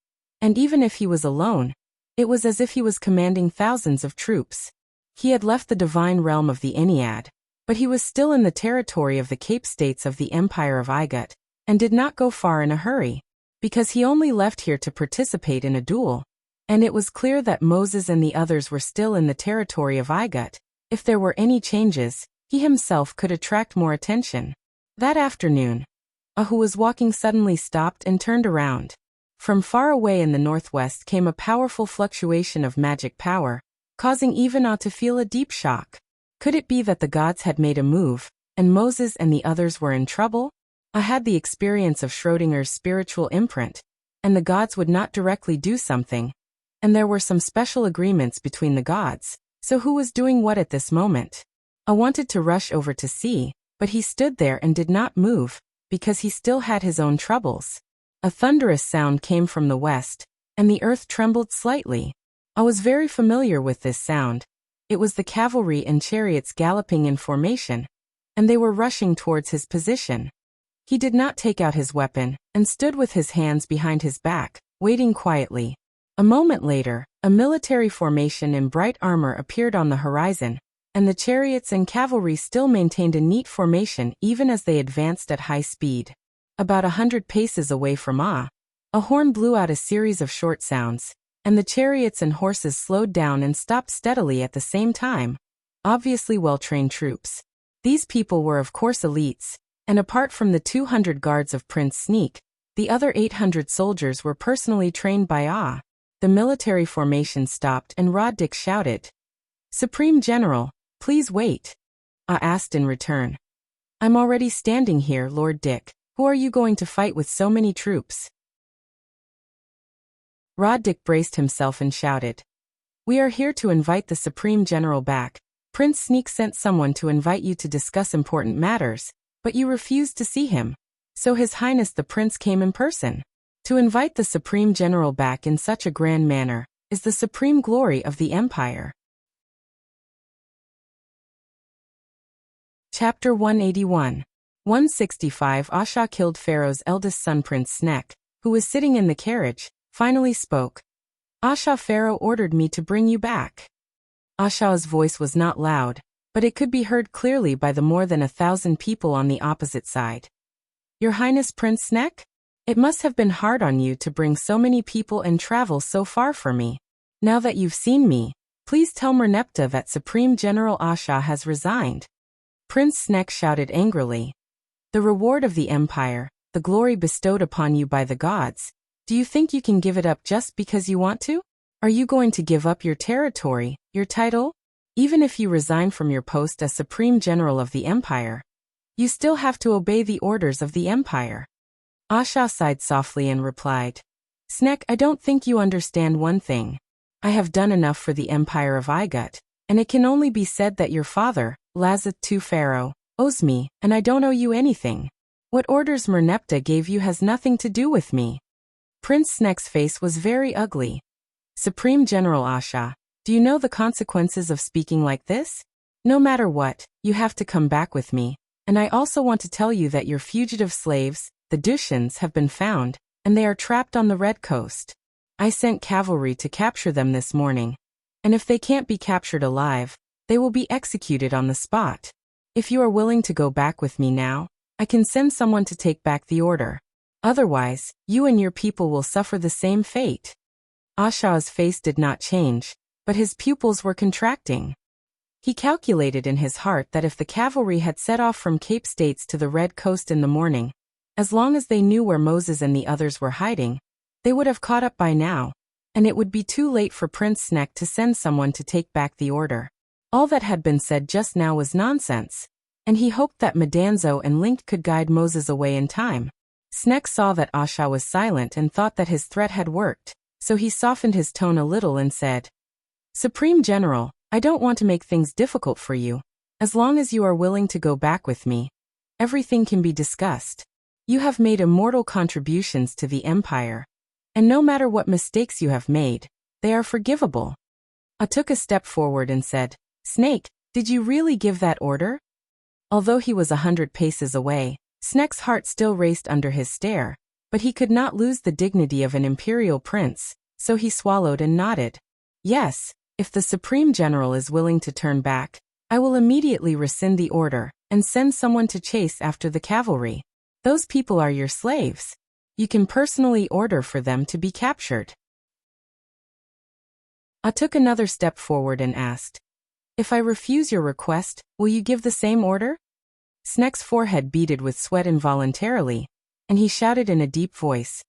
And even if he was alone, it was as if he was commanding thousands of troops. He had left the divine realm of the Ennead, but he was still in the territory of the Cape States of the Empire of Igut, and did not go far in a hurry, because he only left here to participate in a duel. And it was clear that Moses and the others were still in the territory of Igut. If there were any changes, he himself could attract more attention. That afternoon, who was walking suddenly stopped and turned around. From far away in the northwest came a powerful fluctuation of magic power, causing even to feel a deep shock. Could it be that the gods had made a move, and Moses and the others were in trouble? Had the experience of Schrodinger's spiritual imprint, and the gods would not directly do something, and there were some special agreements between the gods, so who was doing what at this moment? I wanted to rush over to see, but he stood there and did not move, because he still had his own troubles. A thunderous sound came from the west, and the earth trembled slightly. I was very familiar with this sound. It was the cavalry and chariots galloping in formation, and they were rushing towards his position. He did not take out his weapon, and stood with his hands behind his back, waiting quietly. A moment later, a military formation in bright armor appeared on the horizon, and the chariots and cavalry still maintained a neat formation even as they advanced at high speed. About 100 paces away from a horn blew out a series of short sounds, and the chariots and horses slowed down and stopped steadily at the same time. Obviously well-trained troops. These people were of course elites, and apart from the 200 guards of Prince Sneak, the other 800 soldiers were personally trained by A. The military formation stopped and Roddick shouted, "Supreme General, please wait." A asked in return, "I'm already standing here, Lord Dick. Who are you going to fight with so many troops?" Roddick braced himself and shouted, "We are here to invite the Supreme General back. Prince Sneak sent someone to invite you to discuss important matters, but you refused to see him. So His Highness the Prince came in person. To invite the Supreme General back in such a grand manner is the supreme glory of the Empire." Chapter 181. 165 Asha killed Pharaoh's eldest son Prince Sneck, who was sitting in the carriage, finally spoke. "Asha, Pharaoh ordered me to bring you back." Asha's voice was not loud, but it could be heard clearly by the more than 1,000 people on the opposite side. "Your Highness Prince Sneck? It must have been hard on you to bring so many people and travel so far for me. Now that you've seen me, please tell Merneptah that Supreme General Asha has resigned." Prince Sneck shouted angrily. "The reward of the Empire, the glory bestowed upon you by the gods, do you think you can give it up just because you want to? Are you going to give up your territory, your title? Even if you resign from your post as Supreme General of the Empire, you still have to obey the orders of the Empire." Asha sighed softly and replied, "Sneck, I don't think you understand one thing. I have done enough for the Empire of Igut, and it can only be said that your father, Lazith II Pharaoh, owes me, and I don't owe you anything. What orders Merneptah gave you has nothing to do with me." Prince Sneck's face was very ugly. "Supreme General Asha, do you know the consequences of speaking like this? No matter what, you have to come back with me, and I also want to tell you that your fugitive slaves, the Dushians, have been found, and they are trapped on the Red Coast. I sent cavalry to capture them this morning, and if they can't be captured alive, they will be executed on the spot. If you are willing to go back with me now, I can send someone to take back the order. Otherwise, you and your people will suffer the same fate." Asha's face did not change, but his pupils were contracting. He calculated in his heart that if the cavalry had set off from Cape States to the Red Coast in the morning, as long as they knew where Moses and the others were hiding, they would have caught up by now, and it would be too late for Prince Sneck to send someone to take back the order. All that had been said just now was nonsense, and he hoped that Madanzo and Link could guide Moses away in time. Sneck saw that Asha was silent and thought that his threat had worked, so he softened his tone a little and said, "Supreme General, I don't want to make things difficult for you. As long as you are willing to go back with me, everything can be discussed. You have made immortal contributions to the Empire, and no matter what mistakes you have made, they are forgivable." I took a step forward and said, "Snake, did you really give that order?" Although he was 100 paces away, Sneck's heart still raced under his stare, but he could not lose the dignity of an imperial prince, so he swallowed and nodded. "Yes, if the Supreme General is willing to turn back, I will immediately rescind the order and send someone to chase after the cavalry. Those people are your slaves. You can personally order for them to be captured." I took another step forward and asked, "If I refuse your request, will you give the same order?" Sneck's forehead beaded with sweat involuntarily, and he shouted in a deep voice,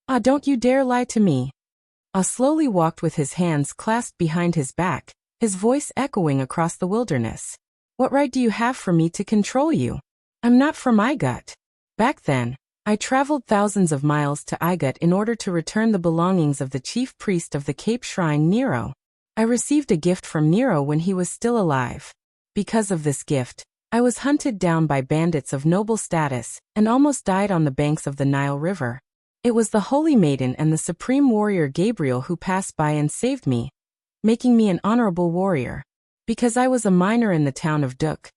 "Ah, don't you dare lie to me." Ah slowly walked with his hands clasped behind his back, his voice echoing across the wilderness. "What right do you have for me to control you? I'm not from Igut." Back then, I traveled thousands of miles to Igut in order to return the belongings of the chief priest of the Cape Shrine, Nero. I received a gift from Nero when he was still alive. Because of this gift, I was hunted down by bandits of noble status and almost died on the banks of the Nile River. It was the Holy Maiden and the Supreme Warrior Gabriel who passed by and saved me, making me an honorable warrior. Because I was a miner in the town of Duk,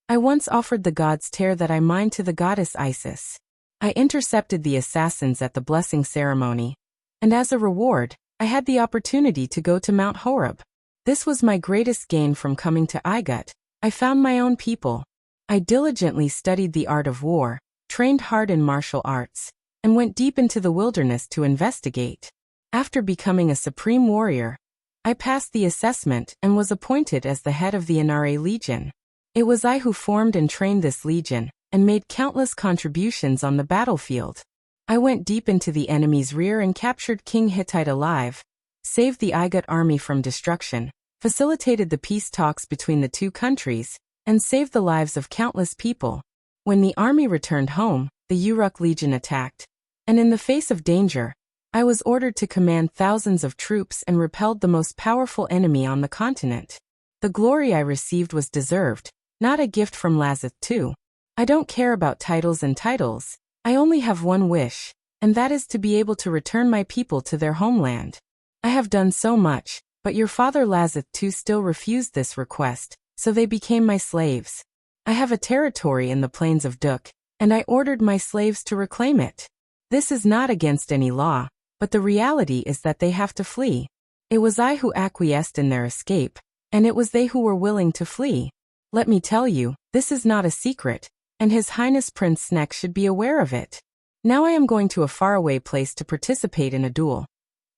I once offered the god's tear that I mined to the goddess Isis. I intercepted the assassins at the blessing ceremony, and as a reward, I had the opportunity to go to Mount Horeb. This was my greatest gain from coming to Igut. I found my own people. I diligently studied the art of war, trained hard in martial arts, and went deep into the wilderness to investigate. After becoming a supreme warrior, I passed the assessment and was appointed as the head of the Inare Legion. It was I who formed and trained this legion, and made countless contributions on the battlefield. I went deep into the enemy's rear and captured King Hittite alive, saved the Igut army from destruction, facilitated the peace talks between the two countries, and saved the lives of countless people. When the army returned home, the Uruk Legion attacked, and in the face of danger, I was ordered to command thousands of troops and repelled the most powerful enemy on the continent. The glory I received was deserved, not a gift from Lazith II. I don't care about titles and titles. I only have one wish, and that is to be able to return my people to their homeland. I have done so much, but your father Lazith II still refused this request, so they became my slaves. I have a territory in the plains of Duk, and I ordered my slaves to reclaim it. This is not against any law, but the reality is that they have to flee. It was I who acquiesced in their escape, and it was they who were willing to flee. Let me tell you, this is not a secret, and His Highness Prince Sneck should be aware of it. Now I am going to a faraway place to participate in a duel.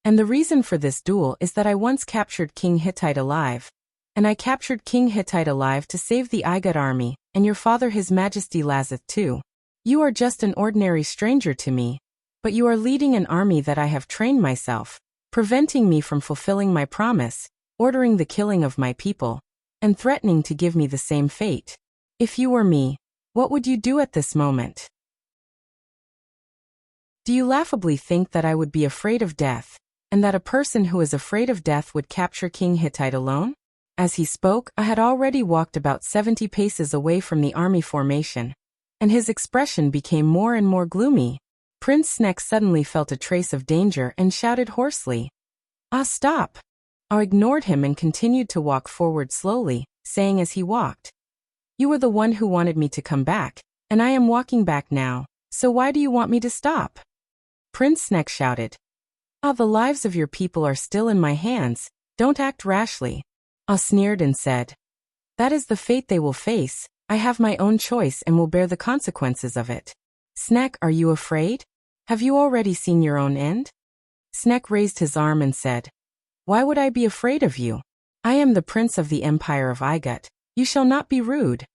And the reason for this duel is that I once captured King Hittite alive. And I captured King Hittite alive to save the Igut army, and your father His Majesty Lazith II. You are just an ordinary stranger to me, but you are leading an army that I have trained myself, preventing me from fulfilling my promise, ordering the killing of my people, and threatening to give me the same fate. If you were me, what would you do at this moment? Do you laughably think that I would be afraid of death, and that a person who is afraid of death would capture King Hittite alone? As he spoke, I had already walked about 70 paces away from the army formation, and his expression became more and more gloomy. Prince Sneck suddenly felt a trace of danger and shouted hoarsely, "Ah, stop!" I ignored him and continued to walk forward slowly, saying as he walked, "You were the one who wanted me to come back, and I am walking back now, so why do you want me to stop?" Prince Sneck shouted, "Ah, the lives of your people are still in my hands, don't act rashly." I sneered and said, "That is the fate they will face. I have my own choice and will bear the consequences of it." "Sneck, are you afraid? Have you already seen your own end?" Sneck raised his arm and said, "Why would I be afraid of you? I am the prince of the Empire of Igut. You shall not be rude."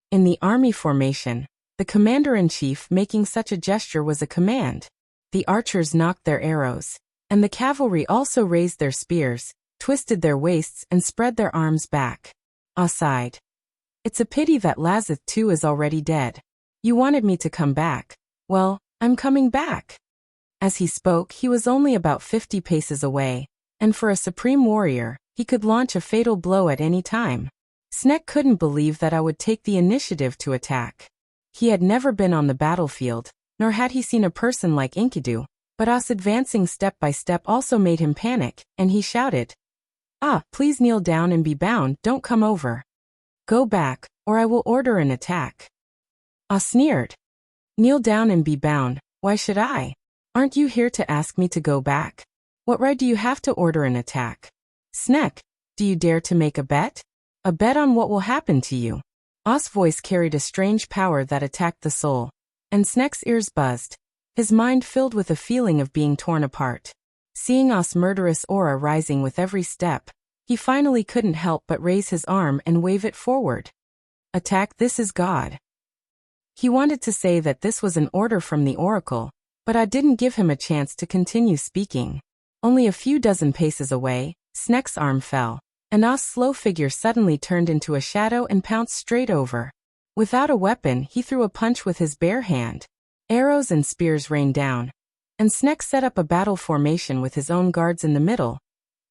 In the army formation, the commander-in-chief making such a gesture was a command. The archers knocked their arrows, and the cavalry also raised their spears, twisted their waists and spread their arms back. I sighed. It's a pity that Lazith II is already dead. You wanted me to come back. Well, I'm coming back. As he spoke, he was only about 50 paces away, and for a supreme warrior, he could launch a fatal blow at any time. Sneck couldn't believe that I would take the initiative to attack. He had never been on the battlefield, nor had he seen a person like Enkidu, but us advancing step by step also made him panic, and he shouted, "Ah, please kneel down and be bound, don't come over. Go back, or I will order an attack." I sneered. "Kneel down and be bound, why should I? Aren't you here to ask me to go back? What right do you have to order an attack? Sneck, do you dare to make a bet? A bet on what will happen to you?" O's voice carried a strange power that attacked the soul, and Sneck's ears buzzed, his mind filled with a feeling of being torn apart. Seeing O's murderous aura rising with every step, he finally couldn't help but raise his arm and wave it forward. Attack, this is God. He wanted to say that this was an order from the oracle, but I didn't give him a chance to continue speaking. Only a few dozen paces away, Sneck's arm fell, and O's slow figure suddenly turned into a shadow and pounced straight over. Without a weapon, he threw a punch with his bare hand. Arrows and spears rained down, and Sneck set up a battle formation with his own guards in the middle,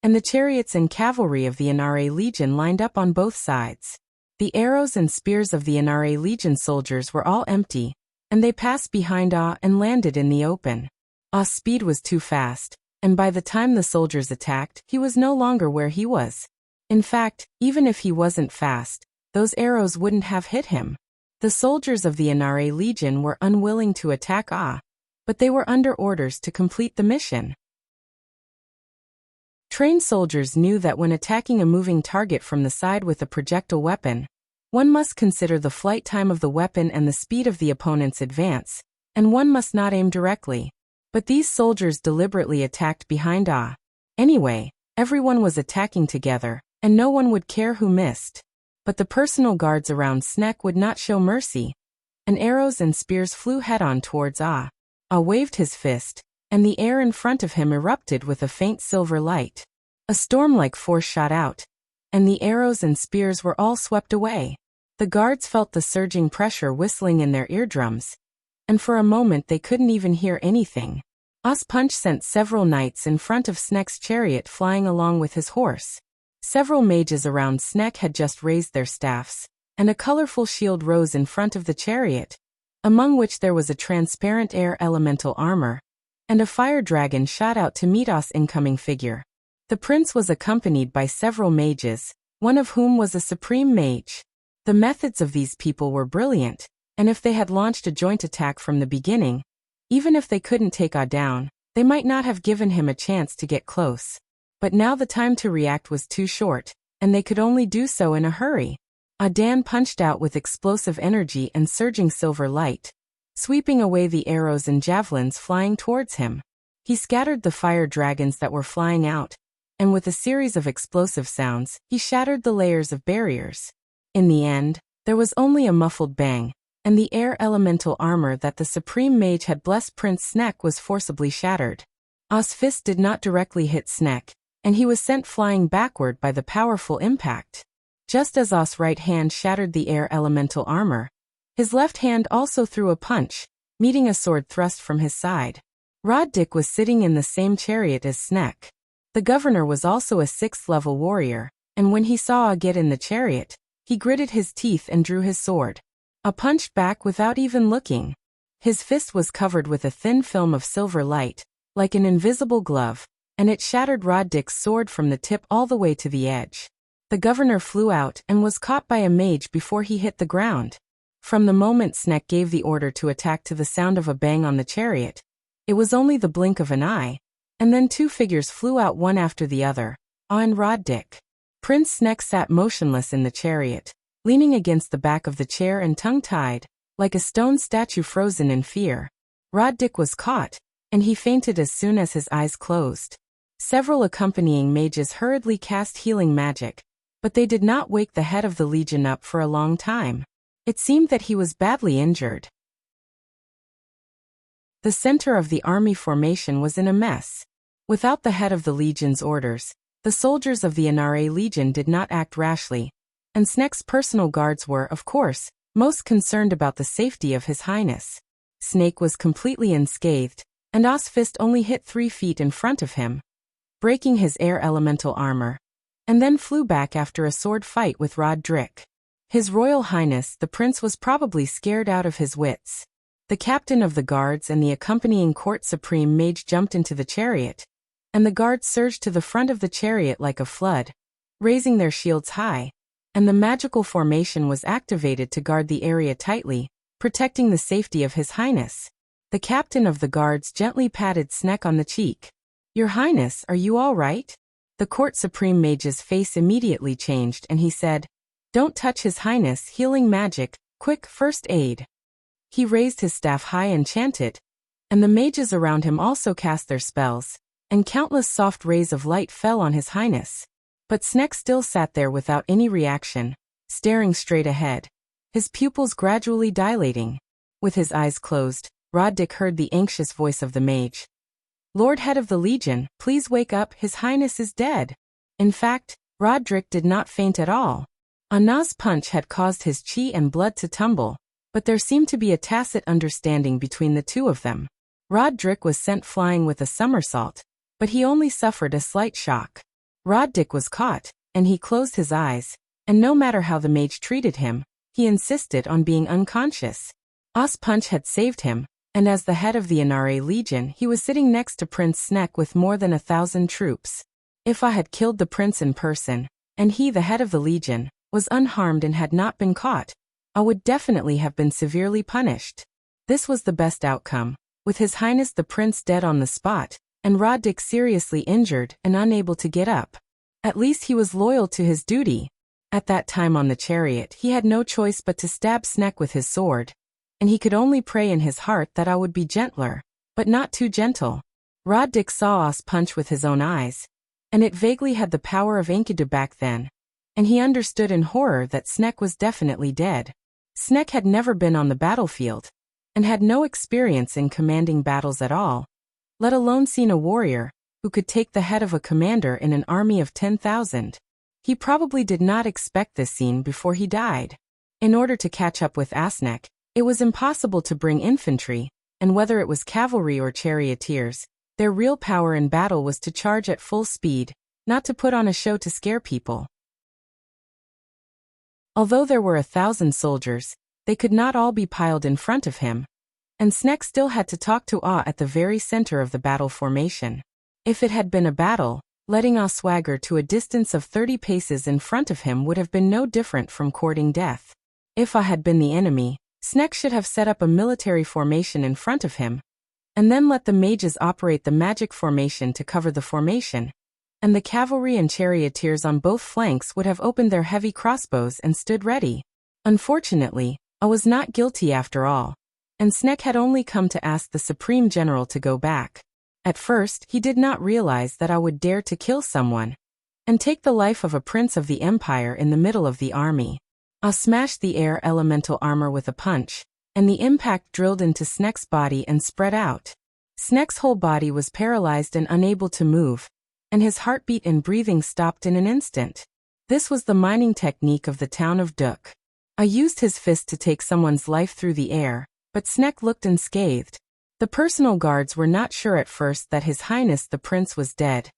and the chariots and cavalry of the Inare Legion lined up on both sides. The arrows and spears of the Inare Legion soldiers were all empty, and they passed behind Ah and landed in the open. Ah's speed was too fast, and by the time the soldiers attacked, he was no longer where he was. In fact, even if he wasn't fast, those arrows wouldn't have hit him. The soldiers of the Inare Legion were unwilling to attack Ah, but they were under orders to complete the mission. Trained soldiers knew that when attacking a moving target from the side with a projectile weapon, one must consider the flight time of the weapon and the speed of the opponent's advance, and one must not aim directly. But these soldiers deliberately attacked behind Ah. Anyway, everyone was attacking together, and no one would care who missed. But the personal guards around Sneck would not show mercy, and arrows and spears flew head-on towards Ah. Ah waved his fist, and the air in front of him erupted with a faint silver light. A storm-like force shot out, and the arrows and spears were all swept away. The guards felt the surging pressure whistling in their eardrums, and for a moment they couldn't even hear anything. Ah's punch sent several knights in front of Sneck's chariot flying along with his horse. Several mages around Sneck had just raised their staffs, and a colorful shield rose in front of the chariot, among which there was a transparent air elemental armor, and a fire dragon shot out to meet Ah's incoming figure. The prince was accompanied by several mages, one of whom was a supreme mage. The methods of these people were brilliant, and if they had launched a joint attack from the beginning, even if they couldn't take Ah down, they might not have given him a chance to get close. But now the time to react was too short, and they could only do so in a hurry. Dan punched out with explosive energy and surging silver light, sweeping away the arrows and javelins flying towards him. He scattered the fire dragons that were flying out, and with a series of explosive sounds, he shattered the layers of barriers. In the end, there was only a muffled bang, and the air elemental armor that the supreme mage had blessed Prince Sneck was forcibly shattered. Ah's fist did not directly hit Sneck, and he was sent flying backward by the powerful impact. Just as Ah's right hand shattered the air elemental armor, his left hand also threw a punch, meeting a sword thrust from his side. Roddick was sitting in the same chariot as Sneck. The governor was also a 6th-level warrior, and when he saw Ah get in the chariot, he gritted his teeth and drew his sword. Ah punched back without even looking. His fist was covered with a thin film of silver light, like an invisible glove, and it shattered Roddick's sword from the tip all the way to the edge. The governor flew out and was caught by a mage before he hit the ground. From the moment Sneck gave the order to attack to the sound of a bang on the chariot, it was only the blink of an eye, and then two figures flew out one after the other, Ah and Roddick. Prince Sneck sat motionless in the chariot, leaning against the back of the chair and tongue-tied, like a stone statue frozen in fear. Roddick was caught, and he fainted as soon as his eyes closed. Several accompanying mages hurriedly cast healing magic, but they did not wake the head of the legion up for a long time. It seemed that he was badly injured. The center of the army formation was in a mess. Without the head of the legion's orders, the soldiers of the Inare Legion did not act rashly, and Sneck's personal guards were, of course, most concerned about the safety of His Highness. Snake was completely unscathed, and Ah's fist only hit 3 feet in front of him, breaking his air elemental armor, and then flew back after a sword fight with Roddick. His Royal Highness the Prince was probably scared out of his wits. The captain of the guards and the accompanying court supreme mage jumped into the chariot, and the guards surged to the front of the chariot like a flood, raising their shields high, and the magical formation was activated to guard the area tightly, protecting the safety of His Highness. The captain of the guards gently patted Sneck on the cheek. "Your Highness, are you all right?" The court supreme mage's face immediately changed and he said, "Don't touch His Highness, healing magic, quick first aid." He raised his staff high and chanted, and the mages around him also cast their spells, and countless soft rays of light fell on His Highness. But Snek still sat there without any reaction, staring straight ahead, his pupils gradually dilating. With his eyes closed, Roddick heard the anxious voice of the mage. "Lord Head of the Legion, please wake up, His Highness is dead." In fact, Roderick did not faint at all. Anna's punch had caused his chi and blood to tumble, but there seemed to be a tacit understanding between the two of them. Roderick was sent flying with a somersault, but he only suffered a slight shock. Roddick was caught, and he closed his eyes, and no matter how the mage treated him, he insisted on being unconscious. Ah's punch had saved him, and as the head of the Inare Legion he was sitting next to Prince Snek with more than 1,000 troops. If I had killed the prince in person, and he, the head of the Legion, was unharmed and had not been caught, I would definitely have been severely punished. This was the best outcome, with His Highness the Prince dead on the spot, and Roddick seriously injured and unable to get up. At least he was loyal to his duty. At that time on the chariot he had no choice but to stab Snek with his sword, and he could only pray in his heart that I would be gentler, but not too gentle. Roddick saw Ah's punch with his own eyes, and it vaguely had the power of Enkidu back then, and he understood in horror that Snek was definitely dead. Snek had never been on the battlefield, and had no experience in commanding battles at all, let alone seen a warrior who could take the head of a commander in an army of 10,000. He probably did not expect this scene before he died. In order to catch up with Asnek, it was impossible to bring infantry, and whether it was cavalry or charioteers, their real power in battle was to charge at full speed, not to put on a show to scare people. Although there were 1,000 soldiers, they could not all be piled in front of him, and Snek still had to talk to Ah at the very center of the battle formation. If it had been a battle, letting Ah swagger to a distance of 30 paces in front of him would have been no different from courting death. If Ah had been the enemy, Snek should have set up a military formation in front of him, and then let the mages operate the magic formation to cover the formation, and the cavalry and charioteers on both flanks would have opened their heavy crossbows and stood ready. Unfortunately, I was not guilty after all, and Snek had only come to ask the Supreme General to go back. At first, he did not realize that I would dare to kill someone and take the life of a prince of the empire in the middle of the army. I smashed the air elemental armor with a punch, and the impact drilled into Snek's body and spread out. Snek's whole body was paralyzed and unable to move, and his heartbeat and breathing stopped in an instant. This was the mining technique of the town of Duk. I used his fist to take someone's life through the air, but Snek looked unscathed. The personal guards were not sure at first that His Highness the Prince was dead,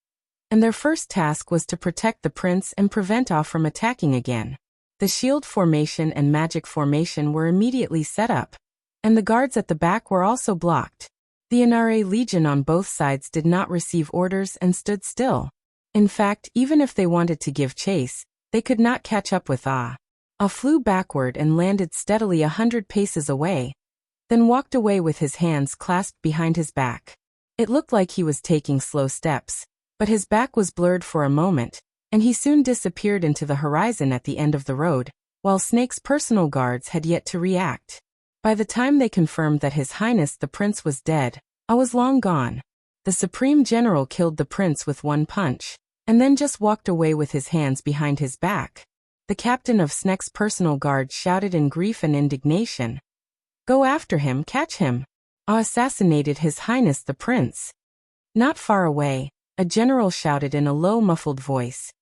and their first task was to protect the prince and prevent Ah from attacking again. The shield formation and magic formation were immediately set up, and the guards at the back were also blocked. The Inare Legion on both sides did not receive orders and stood still. In fact, even if they wanted to give chase, they could not catch up with Ah. Ah flew backward and landed steadily 100 paces away, then walked away with his hands clasped behind his back. It looked like he was taking slow steps, but his back was blurred for a moment, and he soon disappeared into the horizon at the end of the road, while Snake's personal guards had yet to react. By the time they confirmed that His Highness the Prince was dead, I was long gone. The Supreme General killed the prince with one punch, and then just walked away with his hands behind his back. The captain of Snek's personal guard shouted in grief and indignation, "Go after him, catch him! I assassinated His Highness the Prince." Not far away, a general shouted in a low muffled voice,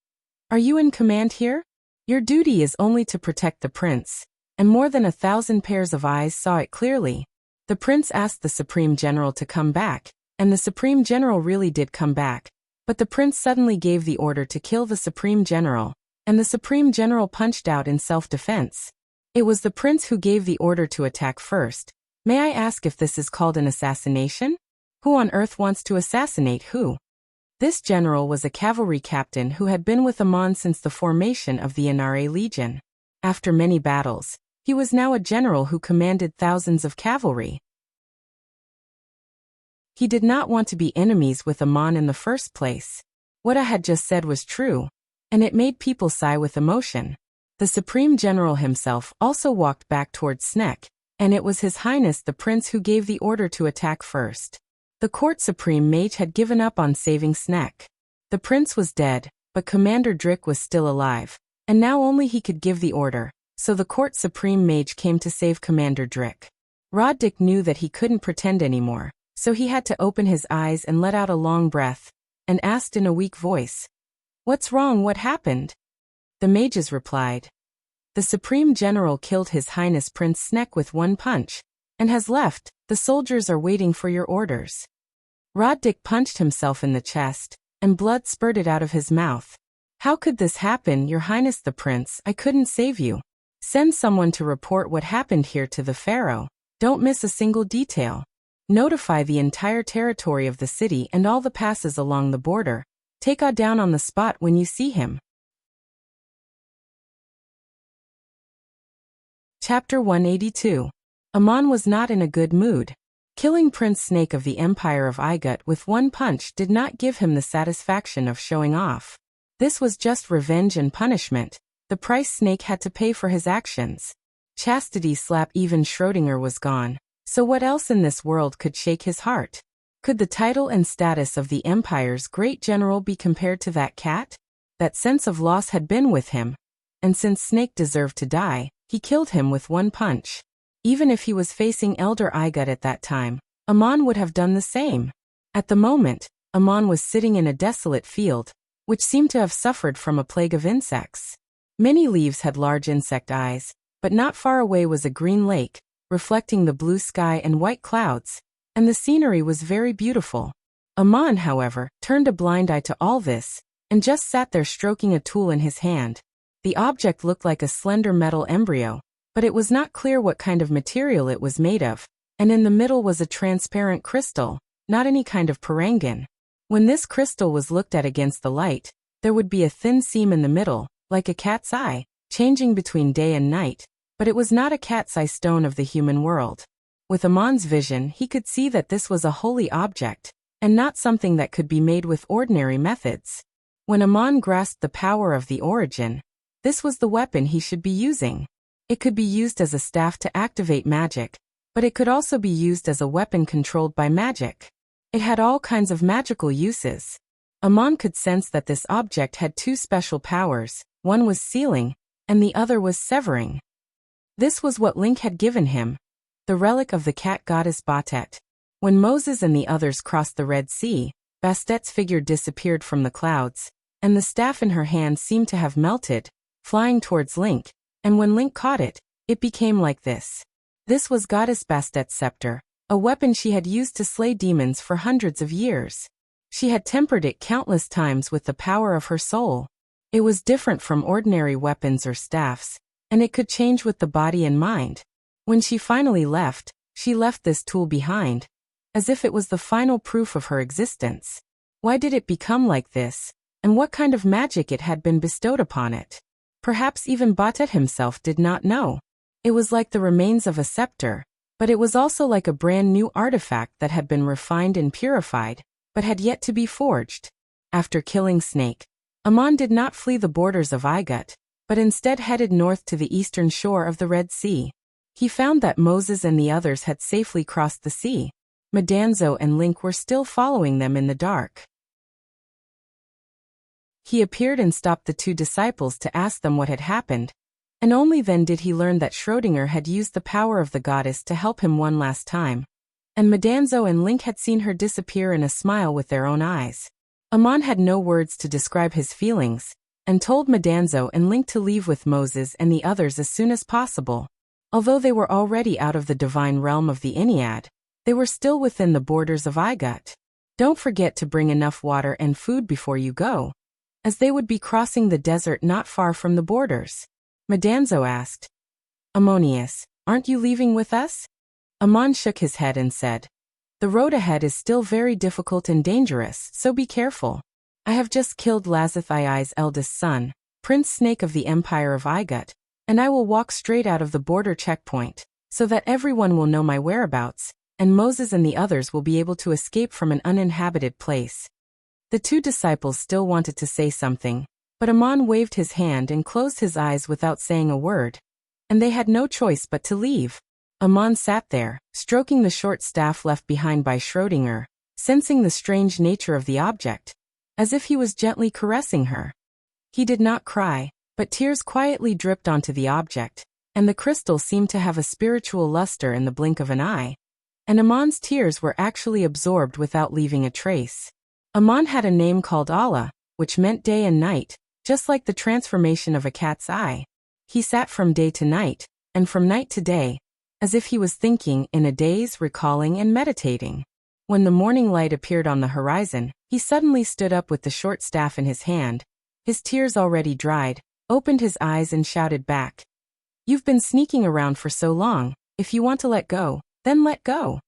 "Are you in command here? Your duty is only to protect the prince," and more than 1,000 pairs of eyes saw it clearly. The prince asked the Supreme General to come back, and the Supreme General really did come back, but the prince suddenly gave the order to kill the Supreme General, and the Supreme General punched out in self-defense. It was the prince who gave the order to attack first. May I ask if this is called an assassination? Who on earth wants to assassinate who? This general was a cavalry captain who had been with Amon since the formation of the Inare Legion. After many battles, he was now a general who commanded thousands of cavalry. He did not want to be enemies with Amon in the first place. What I had just said was true, and it made people sigh with emotion. The Supreme General himself also walked back towards Snek, and it was His Highness the Prince who gave the order to attack first. The court supreme mage had given up on saving Sneck. The prince was dead, but Commander Drick was still alive, and now only he could give the order, so the court supreme mage came to save Commander Drick. Roddick knew that he couldn't pretend anymore, so he had to open his eyes and let out a long breath, and asked in a weak voice, "What's wrong? What happened?" The mages replied, "The Supreme General killed His Highness Prince Sneck with one punch, and has left. The soldiers are waiting for your orders." Roddick punched himself in the chest, and blood spurted out of his mouth. "How could this happen, Your Highness the Prince? I couldn't save you. Send someone to report what happened here to the Pharaoh. Don't miss a single detail. Notify the entire territory of the city and all the passes along the border. Take Aud down on the spot when you see him." Chapter 182. Amon was not in a good mood. Killing Prince Snake of the Empire of Igut with one punch did not give him the satisfaction of showing off. This was just revenge and punishment, the price Snake had to pay for his actions. Chastity slap even Schrödinger was gone, so what else in this world could shake his heart? Could the title and status of the Empire's great general be compared to that cat? That sense of loss had been with him, and since Snake deserved to die, he killed him with one punch. Even if he was facing Elder Igut at that time, Amon would have done the same. At the moment, Amon was sitting in a desolate field, which seemed to have suffered from a plague of insects. Many leaves had large insect eyes, but not far away was a green lake, reflecting the blue sky and white clouds, and the scenery was very beautiful. Amon, however, turned a blind eye to all this, and just sat there stroking a tool in his hand. The object looked like a slender metal embryo, but it was not clear what kind of material it was made of, and in the middle was a transparent crystal, not any kind of parangan. When this crystal was looked at against the light, there would be a thin seam in the middle, like a cat's eye, changing between day and night, but it was not a cat's eye stone of the human world. With Amon's vision, he could see that this was a holy object, and not something that could be made with ordinary methods. When Amon grasped the power of the origin, this was the weapon he should be using. It could be used as a staff to activate magic, but it could also be used as a weapon controlled by magic. It had all kinds of magical uses. Amon could sense that this object had two special powers, one was sealing, and the other was severing. This was what Link had given him, the relic of the cat goddess Bastet. When Moses and the others crossed the Red Sea, Bastet's figure disappeared from the clouds, and the staff in her hand seemed to have melted, flying towards Link, and when Link caught it, it became like this. This was Goddess Bastet's scepter, a weapon she had used to slay demons for hundreds of years. She had tempered it countless times with the power of her soul. It was different from ordinary weapons or staffs, and it could change with the body and mind. When she finally left, she left this tool behind, as if it was the final proof of her existence. Why did it become like this, and what kind of magic it had been bestowed upon it? Perhaps even Bastet himself did not know. It was like the remains of a scepter, but it was also like a brand new artifact that had been refined and purified, but had yet to be forged. After killing Snake, Amon did not flee the borders of Igut, but instead headed north to the eastern shore of the Red Sea. He found that Moses and the others had safely crossed the sea. Madanzo and Link were still following them in the dark. He appeared and stopped the two disciples to ask them what had happened, and only then did he learn that Schrödinger had used the power of the goddess to help him one last time. And Madanzo and Link had seen her disappear in a smile with their own eyes. Amon had no words to describe his feelings, and told Madanzo and Link to leave with Moses and the others as soon as possible. Although they were already out of the divine realm of the Ennead, they were still within the borders of Igut. Don't forget to bring enough water and food before you go, as they would be crossing the desert not far from the borders. Madanzo asked, "Ammonius, aren't you leaving with us?" Amon shook his head and said, "The road ahead is still very difficult and dangerous, so be careful. I have just killed Lazithai's eldest son, Prince Snake of the Empire of Igut, and I will walk straight out of the border checkpoint, so that everyone will know my whereabouts, and Moses and the others will be able to escape from an uninhabited place." The two disciples still wanted to say something, but Amon waved his hand and closed his eyes without saying a word, and they had no choice but to leave. Amon sat there, stroking the short staff left behind by Schrödinger, sensing the strange nature of the object, as if he was gently caressing her. He did not cry, but tears quietly dripped onto the object, and the crystal seemed to have a spiritual luster in the blink of an eye. And Amon's tears were actually absorbed without leaving a trace. Amon had a name called Allah, which meant day and night, just like the transformation of a cat's eye. He sat from day to night, and from night to day, as if he was thinking in a daze, recalling and meditating. When the morning light appeared on the horizon, he suddenly stood up with the short staff in his hand, his tears already dried, opened his eyes and shouted back, "You've been sneaking around for so long, if you want to let go, then let go."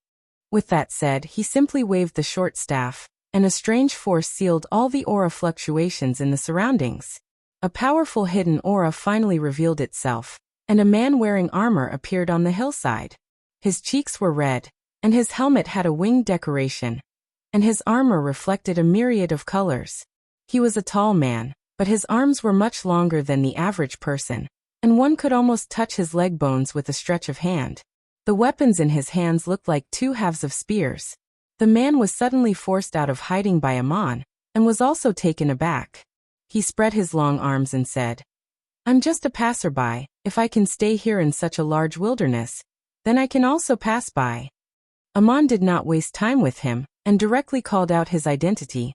With that said, he simply waved the short staff, and a strange force sealed all the aura fluctuations in the surroundings. A powerful hidden aura finally revealed itself, and a man wearing armor appeared on the hillside. His cheeks were red, and his helmet had a winged decoration, and his armor reflected a myriad of colors. He was a tall man, but his arms were much longer than the average person, and one could almost touch his leg bones with a stretch of hand. The weapons in his hands looked like two halves of spears. The man was suddenly forced out of hiding by Amon, and was also taken aback. He spread his long arms and said, "I'm just a passerby. If I can stay here in such a large wilderness, then I can also pass by." Amon did not waste time with him, and directly called out his identity.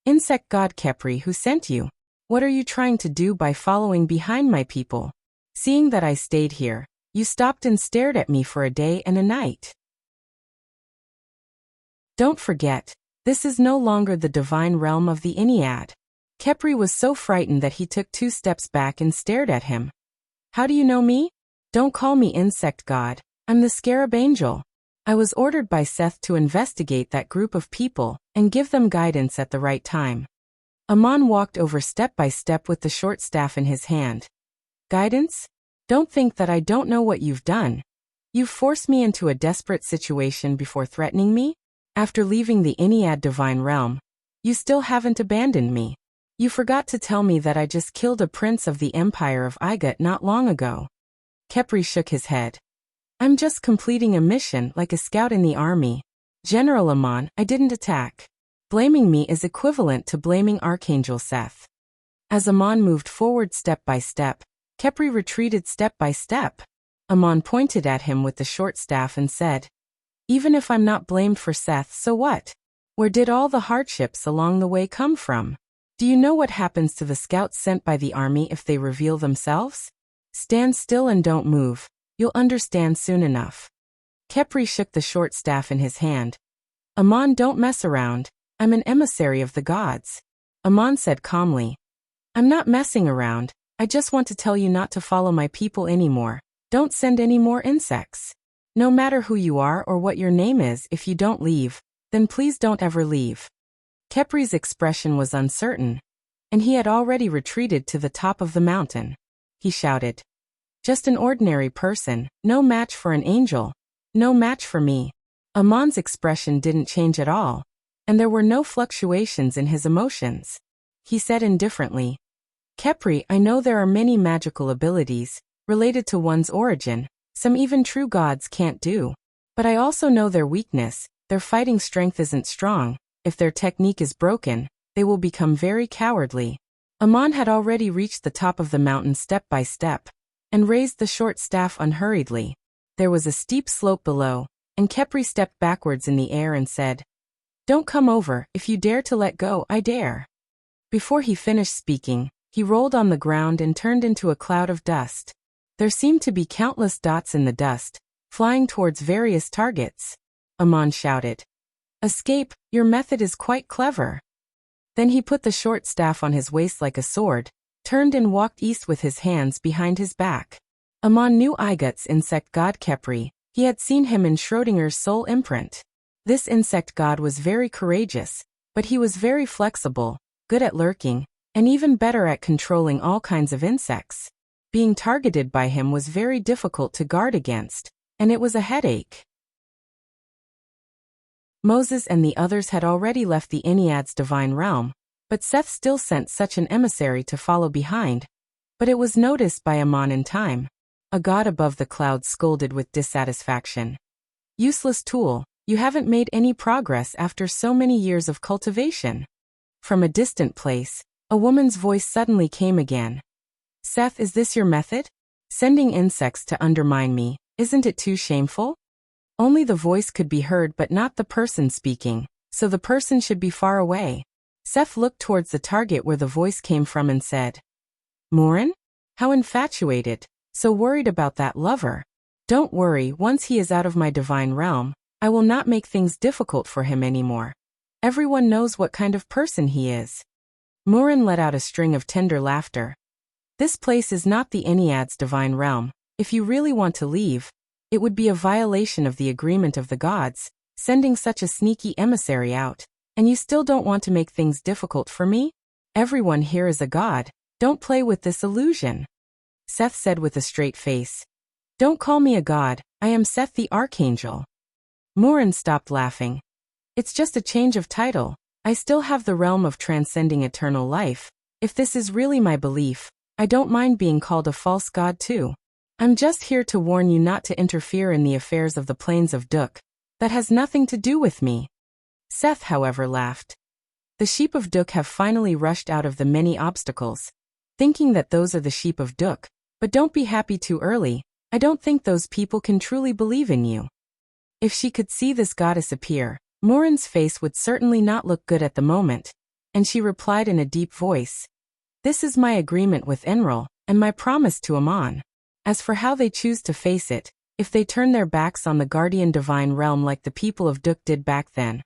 "Insect god Khepri, who sent you? What are you trying to do by following behind my people? Seeing that I stayed here, you stopped and stared at me for a day and a night. Don't forget, this is no longer the divine realm of the Ennead." Khepri was so frightened that he took 2 steps back and stared at him. "How do you know me? Don't call me insect god, I'm the scarab angel. I was ordered by Seth to investigate that group of people and give them guidance at the right time." Amon walked over step by step with the short staff in his hand. "Guidance? Don't think that I don't know what you've done. You've forced me into a desperate situation before threatening me. After leaving the Ennead divine realm, you still haven't abandoned me. You forgot to tell me that I just killed a prince of the Empire of Igut not long ago." Khepri shook his head. "I'm just completing a mission like a scout in the army. General Amon, I didn't attack. Blaming me is equivalent to blaming Archangel Seth." As Amon moved forward step by step, Khepri retreated step by step. Amon pointed at him with the short staff and said, "Even if I'm not blamed for Seth, so what? Where did all the hardships along the way come from? Do you know what happens to the scouts sent by the army if they reveal themselves? Stand still and don't move. You'll understand soon enough." Khepri shook the short staff in his hand. "Amon, don't mess around. I'm an emissary of the gods." Amon said calmly, "I'm not messing around. I just want to tell you not to follow my people anymore. Don't send any more insects. No matter who you are or what your name is, if you don't leave, then please don't ever leave." Khepri's expression was uncertain, and he had already retreated to the top of the mountain. He shouted, "Just an ordinary person, no match for an angel, no match for me." Amon's expression didn't change at all, and there were no fluctuations in his emotions. He said indifferently, "Khepri, I know there are many magical abilities related to one's origin, some even true gods can't do. But I also know their weakness. Their fighting strength isn't strong. If their technique is broken, they will become very cowardly." Amon had already reached the top of the mountain step by step, and raised the short staff unhurriedly. There was a steep slope below, and Khepri stepped backwards in the air and said, "Don't come over. If you dare to let go, I dare." Before he finished speaking, he rolled on the ground and turned into a cloud of dust. There seemed to be countless dots in the dust, flying towards various targets. Amon shouted, "Escape, your method is quite clever." Then he put the short staff on his waist like a sword, turned and walked east with his hands behind his back. Amon knew Igut's insect god Khepri. He had seen him in Schrodinger's soul imprint. This insect god was very courageous, but he was very flexible, good at lurking, and even better at controlling all kinds of insects. Being targeted by him was very difficult to guard against, and it was a headache. Moses and the others had already left the Ennead's divine realm, but Seth still sent such an emissary to follow behind. But it was noticed by Amon in time. A god above the clouds scolded with dissatisfaction. "Useless tool, You haven't made any progress after so many years of cultivation. From a distant place, a woman's voice suddenly came again. Seth, is this your method? Sending insects to undermine me, isn't it too shameful? Only the voice could be heard but not the person speaking, so the person should be far away. Seth looked towards the target where the voice came from and said, Morin? How infatuated, so worried about that lover. Don't worry, once he is out of my divine realm, I will not make things difficult for him anymore. Everyone knows what kind of person he is. Morin let out a string of tender laughter. This place is not the Ennead's divine realm. If you really want to leave, it would be a violation of the agreement of the gods, sending such a sneaky emissary out, and you still don't want to make things difficult for me? Everyone here is a god, don't play with this illusion. Seth said with a straight face. Don't call me a god, I am Seth the Archangel. Morin stopped laughing. It's just a change of title. I still have the realm of transcending eternal life. If this is really my belief, I don't mind being called a false god too. I'm just here to warn you not to interfere in the affairs of the plains of Duk. That has nothing to do with me. Seth, however, laughed. The sheep of Duk have finally rushed out of the many obstacles, thinking that those are the sheep of Duk. But don't be happy too early. I don't think those people can truly believe in you. If she could see this goddess appear, Morin's face would certainly not look good at the moment, and she replied in a deep voice. This is my agreement with Enril, and my promise to Amon. As for how they choose to face it, if they turn their backs on the guardian divine realm like the people of Duk did back then,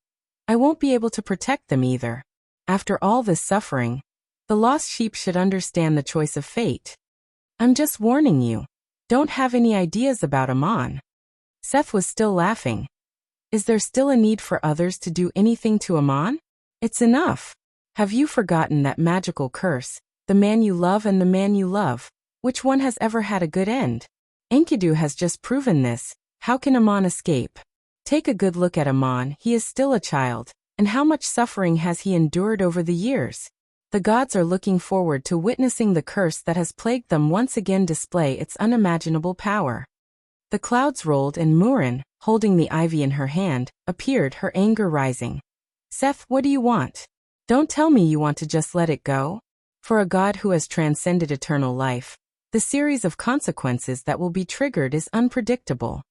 I won't be able to protect them either. After all this suffering, the lost sheep should understand the choice of fate. I'm just warning you. Don't have any ideas about Amon. Seth was still laughing. Is there still a need for others to do anything to Amon? It's enough. Have you forgotten that magical curse, the man you love and the man you love? Which one has ever had a good end? Enkidu has just proven this. How can Amon escape? Take a good look at Amon, he is still a child, and how much suffering has he endured over the years? The gods are looking forward to witnessing the curse that has plagued them once again display its unimaginable power. The clouds rolled and Morin, holding the ivy in her hand, appeared, her anger rising. Seth, what do you want? Don't tell me you want to just let it go? For a god who has transcended eternal life, the series of consequences that will be triggered is unpredictable.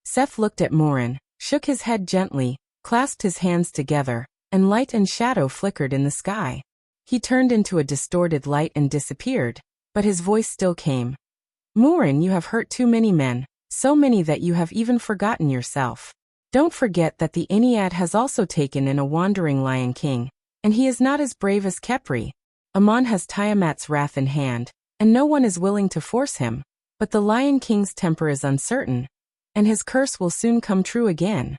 Seth looked at Morin, shook his head gently, clasped his hands together, and light and shadow flickered in the sky. He turned into a distorted light and disappeared, but his voice still came. Morin, you have hurt too many men, so many that you have even forgotten yourself. Don't forget that the Ennead has also taken in a wandering Lion King, and he is not as brave as Khepri. Amon has Tiamat's wrath in hand, and no one is willing to force him, but the Lion King's temper is uncertain, and his curse will soon come true again.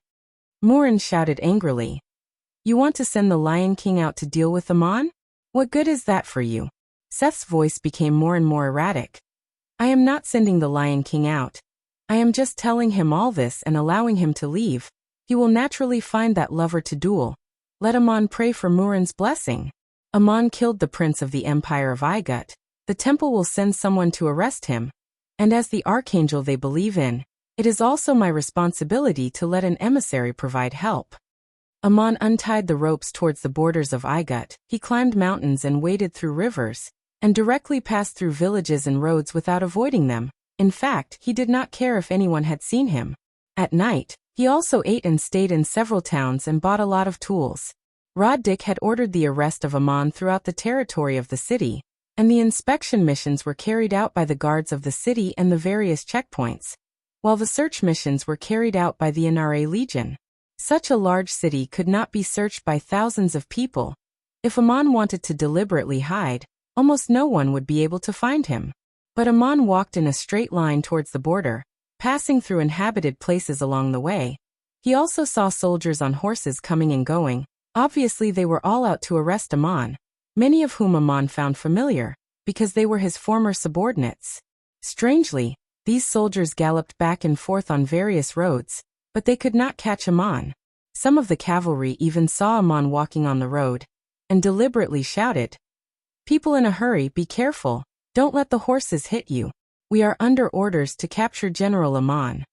Morin shouted angrily. You want to send the Lion King out to deal with Amon? What good is that for you? Seth's voice became more and more erratic. I am not sending the Lion King out. I am just telling him all this and allowing him to leave. He will naturally find that lover to duel. Let Amon pray for Morin's blessing. Amon killed the prince of the Empire of Igut. The temple will send someone to arrest him. And as the archangel they believe in, it is also my responsibility to let an emissary provide help. Amon untied the ropes towards the borders of Igut. He climbed mountains and waded through rivers, and directly passed through villages and roads without avoiding them. In fact, he did not care if anyone had seen him. At night, he also ate and stayed in several towns and bought a lot of tools. Roddick had ordered the arrest of Amon throughout the territory of the city, and the inspection missions were carried out by the guards of the city and the various checkpoints, while the search missions were carried out by the NRA Legion. Such a large city could not be searched by thousands of people. If Amon wanted to deliberately hide, almost no one would be able to find him. But Amon walked in a straight line towards the border, passing through inhabited places along the way. He also saw soldiers on horses coming and going. Obviously they were all out to arrest Amon, many of whom Amon found familiar, because they were his former subordinates. Strangely, these soldiers galloped back and forth on various roads, but they could not catch Amon. Some of the cavalry even saw Amon walking on the road, and deliberately shouted, "People in a hurry, be careful, don't let the horses hit you. We are under orders to capture General Amon."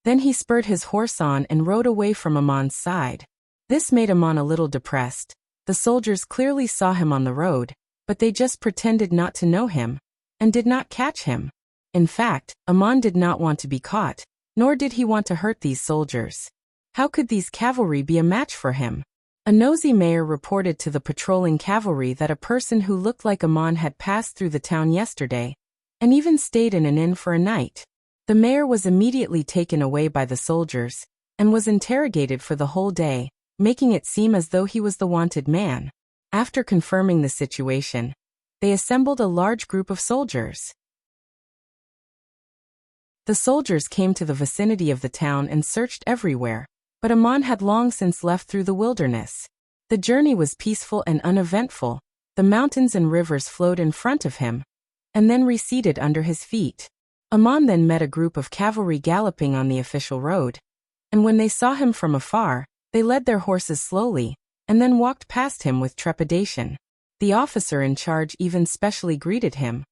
Then he spurred his horse on and rode away from Amon's side. This made Amon a little depressed. The soldiers clearly saw him on the road, but they just pretended not to know him, and did not catch him. In fact, Amon did not want to be caught, nor did he want to hurt these soldiers. How could these cavalry be a match for him? A nosy mayor reported to the patrolling cavalry that a person who looked like Amon had passed through the town yesterday, and even stayed in an inn for a night. The mayor was immediately taken away by the soldiers, and was interrogated for the whole day, making it seem as though he was the wanted man. After confirming the situation, they assembled a large group of soldiers. The soldiers came to the vicinity of the town and searched everywhere, but Amon had long since left through the wilderness. The journey was peaceful and uneventful. The mountains and rivers flowed in front of him, and then receded under his feet. Amon then met a group of cavalry galloping on the official road, and when they saw him from afar, they led their horses slowly, and then walked past him with trepidation. The officer in charge even specially greeted him.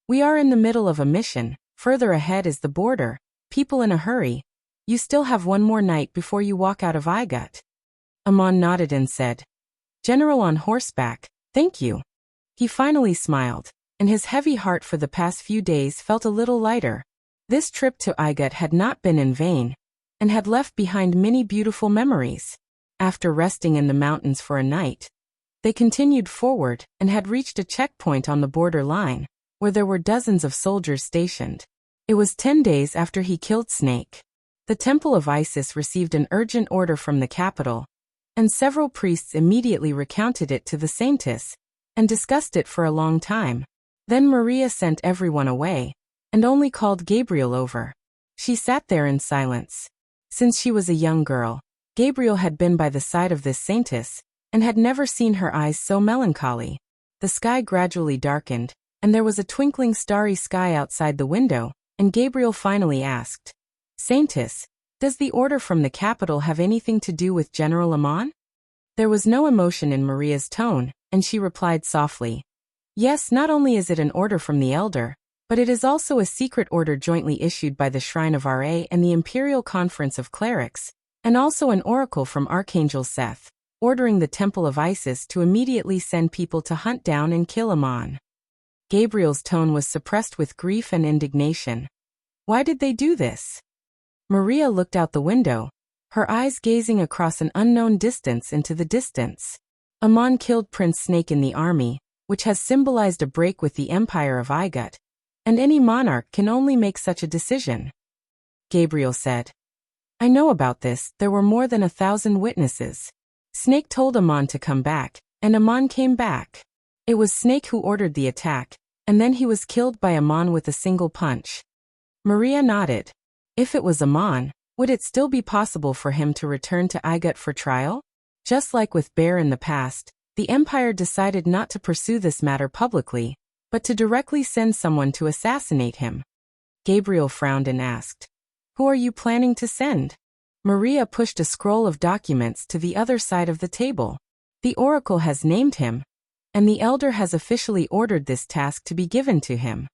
"We are in the middle of a mission. Further ahead is the border. People in a hurry. You still have one more night before you walk out of Igut." Amon nodded and said, "General on horseback, thank you." He finally smiled, and his heavy heart for the past few days felt a little lighter. This trip to Igut had not been in vain, and had left behind many beautiful memories. After resting in the mountains for a night, they continued forward and had reached a checkpoint on the border line, where there were dozens of soldiers stationed. It was 10 days after he killed Snake. The Temple of Isis received an urgent order from the capital, and several priests immediately recounted it to the saintess, and discussed it for a long time. Then Maria sent everyone away, and only called Gabriel over. She sat there in silence. Since she was a young girl, Gabriel had been by the side of this saintess, and had never seen her eyes so melancholy. The sky gradually darkened, and there was a twinkling starry sky outside the window, and Gabriel finally asked, "Saintess, does the order from the capital have anything to do with General Amon?" There was no emotion in Maria's tone, and she replied softly, "Yes, not only is it an order from the elder, but it is also a secret order jointly issued by the Shrine of Ra and the Imperial Conference of Clerics, and also an oracle from Archangel Seth, ordering the Temple of Isis to immediately send people to hunt down and kill Amon." Gabriel's tone was suppressed with grief and indignation. Why did they do this? Maria looked out the window, her eyes gazing across an unknown distance into the distance. Amon killed Prince Snake in the army, which has symbolized a break with the Empire of Igut, and any monarch can only make such a decision. Gabriel said, "I know about this. There were more than 1,000 witnesses. Snake told Amon to come back, and Amon came back. It was Snake who ordered the attack, and then he was killed by Amon with a single punch." Maria nodded. If it was Amon, would it still be possible for him to return to Igut for trial? Just like with Bear in the past, the Empire decided not to pursue this matter publicly, but to directly send someone to assassinate him. Gabriel frowned and asked, "Who are you planning to send?" Maria pushed a scroll of documents to the other side of the table. "The oracle has named him, and the elder has officially ordered this task to be given to him."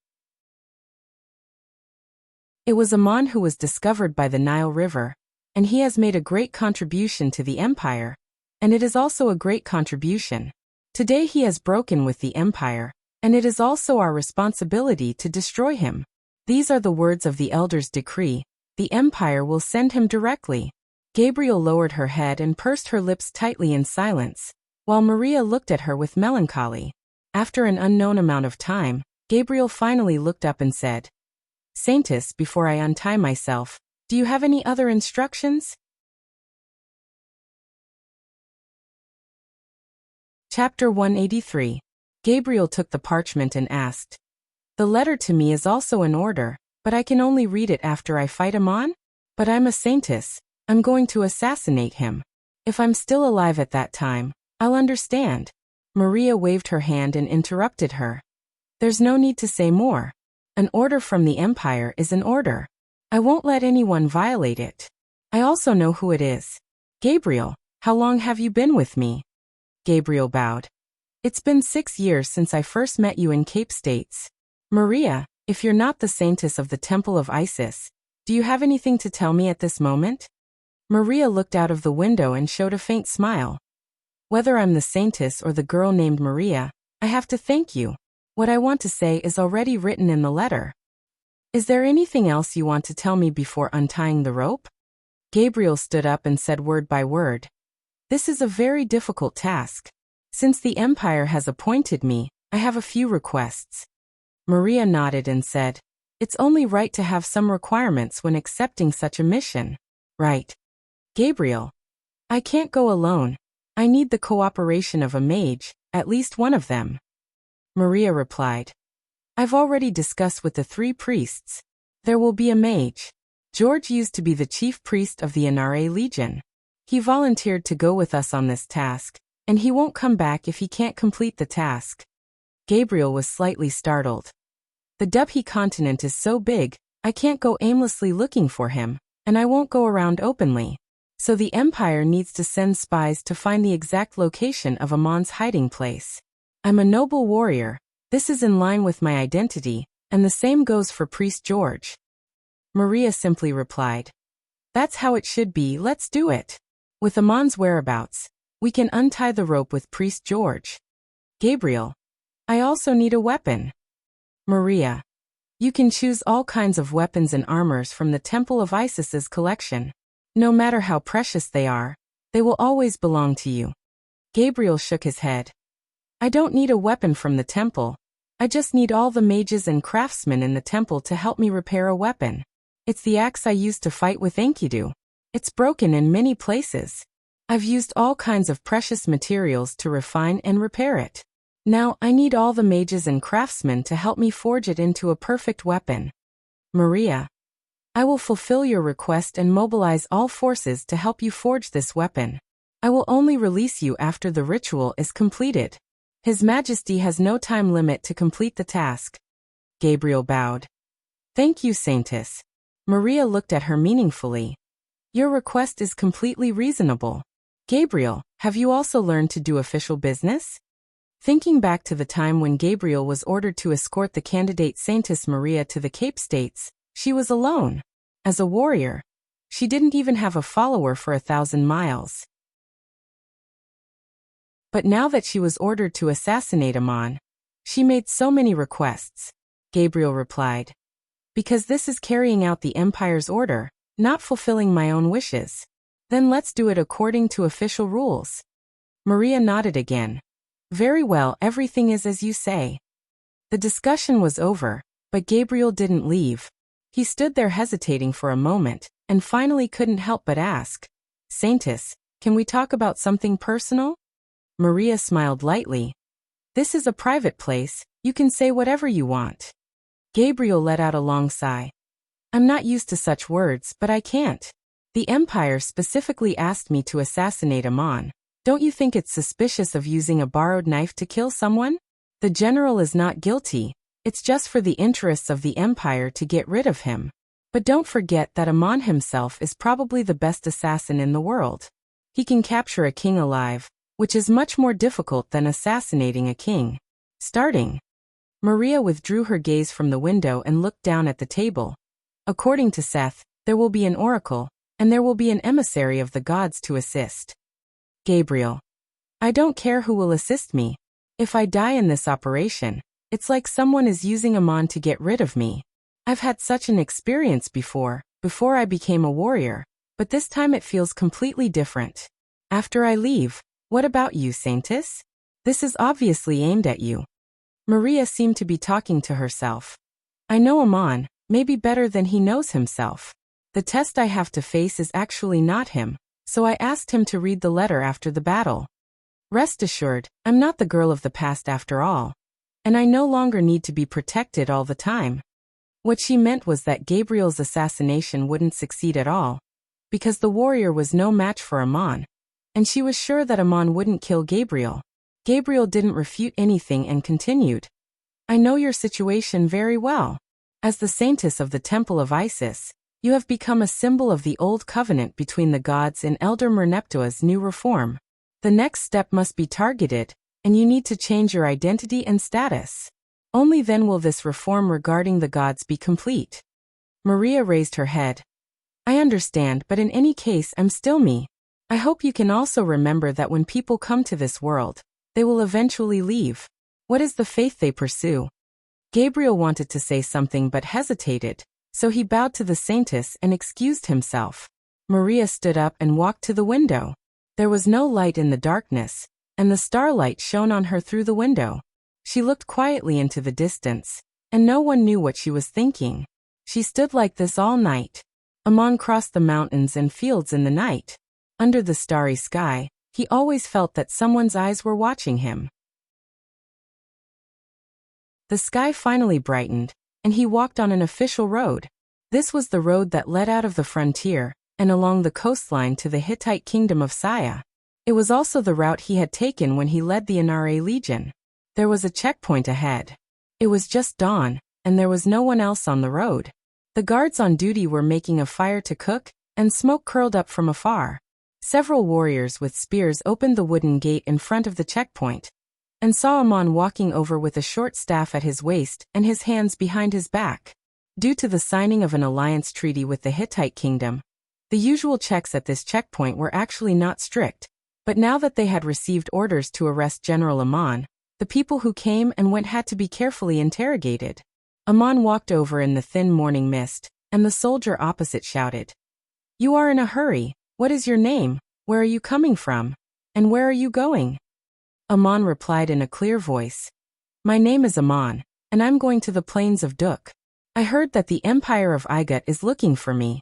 It was Amon who was discovered by the Nile River, and he has made a great contribution to the Empire, and it is also a great contribution. Today he has broken with the Empire, and it is also our responsibility to destroy him. These are the words of the elder's decree. The Empire will send him directly. Gabriel lowered her head and pursed her lips tightly in silence, while Maria looked at her with melancholy. After an unknown amount of time, Gabriel finally looked up and said, "Saintess, before I untie myself, do you have any other instructions?" Chapter 183. Gabriel took the parchment and asked, "The letter to me is also in order, but I can only read it after I fight Amon? But I'm a saintess. I'm going to assassinate him. If I'm still alive at that time, I'll understand." Maria waved her hand and interrupted her. "There's no need to say more. An order from the Empire is an order. I won't let anyone violate it. I also know who it is. Gabriel, how long have you been with me?" Gabriel bowed. "It's been 6 years since I first met you in Cape States. Maria, if you're not the saintess of the Temple of Isis, Do you have anything to tell me at this moment? Maria looked out of the window and showed a faint smile. Whether I'm the saintess or the girl named Maria, I have to thank you. What I want to say is already written in the letter. Is there anything else you want to tell me before untying the rope? Gabriel stood up and said word by word. This is a very difficult task. Since the Empire has appointed me, I have a few requests. Maria nodded and said, It's only right to have some requirements when accepting such a mission. Right. Gabriel. I can't go alone. I need the cooperation of a mage, at least one of them. Maria replied. I've already discussed with the 3 priests. There will be a mage. George used to be the chief priest of the NRA Legion. He volunteered to go with us on this task, and he won't come back if he can't complete the task. Gabriel was slightly startled. The Dubhi continent is so big, I can't go aimlessly looking for him, and I won't go around openly. So the Empire needs to send spies to find the exact location of Amon's hiding place. I'm a noble warrior. This is in line with my identity, and the same goes for Priest George. Maria simply replied. That's how it should be, let's do it. With Amon's whereabouts, we can untie the rope with Priest George. Gabriel. I also need a weapon. Maria. You can choose all kinds of weapons and armors from the Temple of Isis's collection. No matter how precious they are, they will always belong to you. Gabriel shook his head. I don't need a weapon from the temple. I just need all the mages and craftsmen in the temple to help me repair a weapon. It's the axe I used to fight with Enkidu. It's broken in many places. I've used all kinds of precious materials to refine and repair it. Now I need all the mages and craftsmen to help me forge it into a perfect weapon. Maria. I will fulfill your request and mobilize all forces to help you forge this weapon. I will only release you after the ritual is completed. His Majesty has no time limit to complete the task. Gabriel bowed. Thank you, Saintess. Maria looked at her meaningfully. Your request is completely reasonable. Gabriel, have you also learned to do official business? Thinking back to the time when Gabriel was ordered to escort the candidate Saintess Maria to the Cape States, she was alone. As a warrior, she didn't even have a follower for 1,000 miles. But now that she was ordered to assassinate Amon, she made so many requests. Gabriel replied. Because this is carrying out the Empire's order, not fulfilling my own wishes. Then let's do it according to official rules. Maria nodded again. Very well, everything is as you say. The discussion was over, but Gabriel didn't leave. He stood there hesitating for a moment, and finally couldn't help but ask, Saintess, can we talk about something personal? Maria smiled lightly. This is a private place, you can say whatever you want. Gabriel let out a long sigh. I'm not used to such words, but I can't. The Empire specifically asked me to assassinate Amon. Don't you think it's suspicious of using a borrowed knife to kill someone? The general is not guilty. It's just for the interests of the Empire to get rid of him. But don't forget that Amon himself is probably the best assassin in the world. He can capture a king alive, which is much more difficult than assassinating a king. Starting. Maria withdrew her gaze from the window and looked down at the table. According to Seth, there will be an oracle, and there will be an emissary of the gods to assist. Gabriel. I don't care who will assist me. If I die in this operation, it's like someone is using Amon to get rid of me. I've had such an experience before I became a warrior, but this time it feels completely different. After I leave, what about you, Saintess? This is obviously aimed at you. Maria seemed to be talking to herself. I know Amon, maybe better than he knows himself. The test I have to face is actually not him, so I asked him to read the letter after the battle. Rest assured, I'm not the girl of the past after all. And I no longer need to be protected all the time. What she meant was that Gabriel's assassination wouldn't succeed at all, because the warrior was no match for Amon, and she was sure that Amon wouldn't kill Gabriel. Gabriel didn't refute anything and continued. I know your situation very well. As the saintess of the Temple of Isis, you have become a symbol of the old covenant between the gods and Elder Merneptua's new reform. The next step must be targeted, and you need to change your identity and status. Only then will this reform regarding the gods be complete. Maria raised her head. I understand, but in any case I'm still me. I hope you can also remember that when people come to this world, they will eventually leave. What is the faith they pursue? Gabriel wanted to say something but hesitated, so he bowed to the saintess and excused himself. Maria stood up and walked to the window. There was no light in the darkness, and the starlight shone on her through the window. She looked quietly into the distance, and no one knew what she was thinking. She stood like this all night. Amon crossed the mountains and fields in the night. Under the starry sky, he always felt that someone's eyes were watching him. The sky finally brightened, and he walked on an official road. This was the road that led out of the frontier and along the coastline to the Hittite kingdom of Saya. It was also the route he had taken when he led the Inare Legion. There was a checkpoint ahead. It was just dawn, and there was no one else on the road. The guards on duty were making a fire to cook, and smoke curled up from afar. Several warriors with spears opened the wooden gate in front of the checkpoint, and saw Amon walking over with a short staff at his waist and his hands behind his back. Due to the signing of an alliance treaty with the Hittite kingdom, the usual checks at this checkpoint were actually not strict, but now that they had received orders to arrest General Amon, the people who came and went had to be carefully interrogated. Amon walked over in the thin morning mist, and the soldier opposite shouted, "You are in a hurry. What is your name? Where are you coming from? And where are you going?" Amon replied in a clear voice, "My name is Amon, and I'm going to the plains of Duk. I heard that the Empire of Igut is looking for me."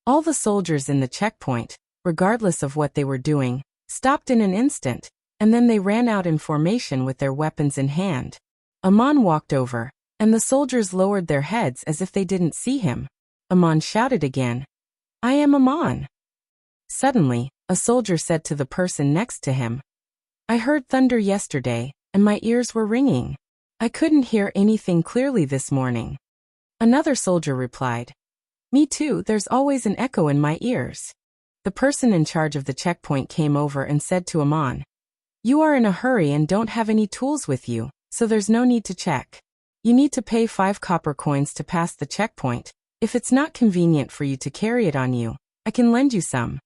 All the soldiers in the checkpoint, regardless of what they were doing, stopped in an instant, and then they ran out in formation with their weapons in hand. Amon walked over, and the soldiers lowered their heads as if they didn't see him. Amon shouted again, "I am Amon." Suddenly, a soldier said to the person next to him, "I heard thunder yesterday, and my ears were ringing. I couldn't hear anything clearly this morning." Another soldier replied, "Me too, there's always an echo in my ears." The person in charge of the checkpoint came over and said to Amon, "You are in a hurry and don't have any tools with you, so there's no need to check. You need to pay 5 copper coins to pass the checkpoint. If it's not convenient for you to carry it on you, I can lend you some."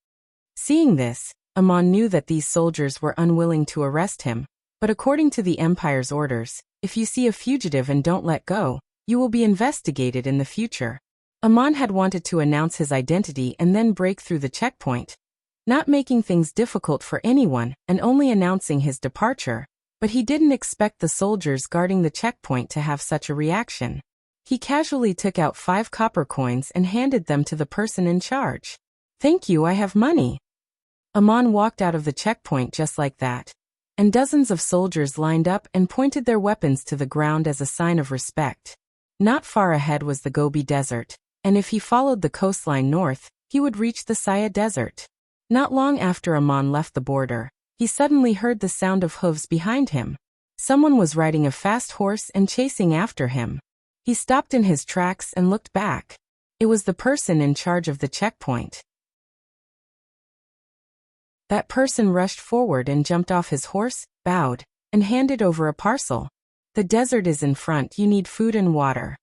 Seeing this, Amon knew that these soldiers were unwilling to arrest him, but according to the Empire's orders, if you see a fugitive and don't let go, you will be investigated in the future. Amon had wanted to announce his identity and then break through the checkpoint, not making things difficult for anyone and only announcing his departure, but he didn't expect the soldiers guarding the checkpoint to have such a reaction. He casually took out 5 copper coins and handed them to the person in charge. "Thank you, I have money." Amon walked out of the checkpoint just like that, and dozens of soldiers lined up and pointed their weapons to the ground as a sign of respect. Not far ahead was the Gobi Desert, and if he followed the coastline north, he would reach the Saya Desert. Not long after Amon left the border, he suddenly heard the sound of hooves behind him. Someone was riding a fast horse and chasing after him. He stopped in his tracks and looked back. It was the person in charge of the checkpoint. That person rushed forward and jumped off his horse, bowed, and handed over a parcel. "The desert is in front, you need food and water."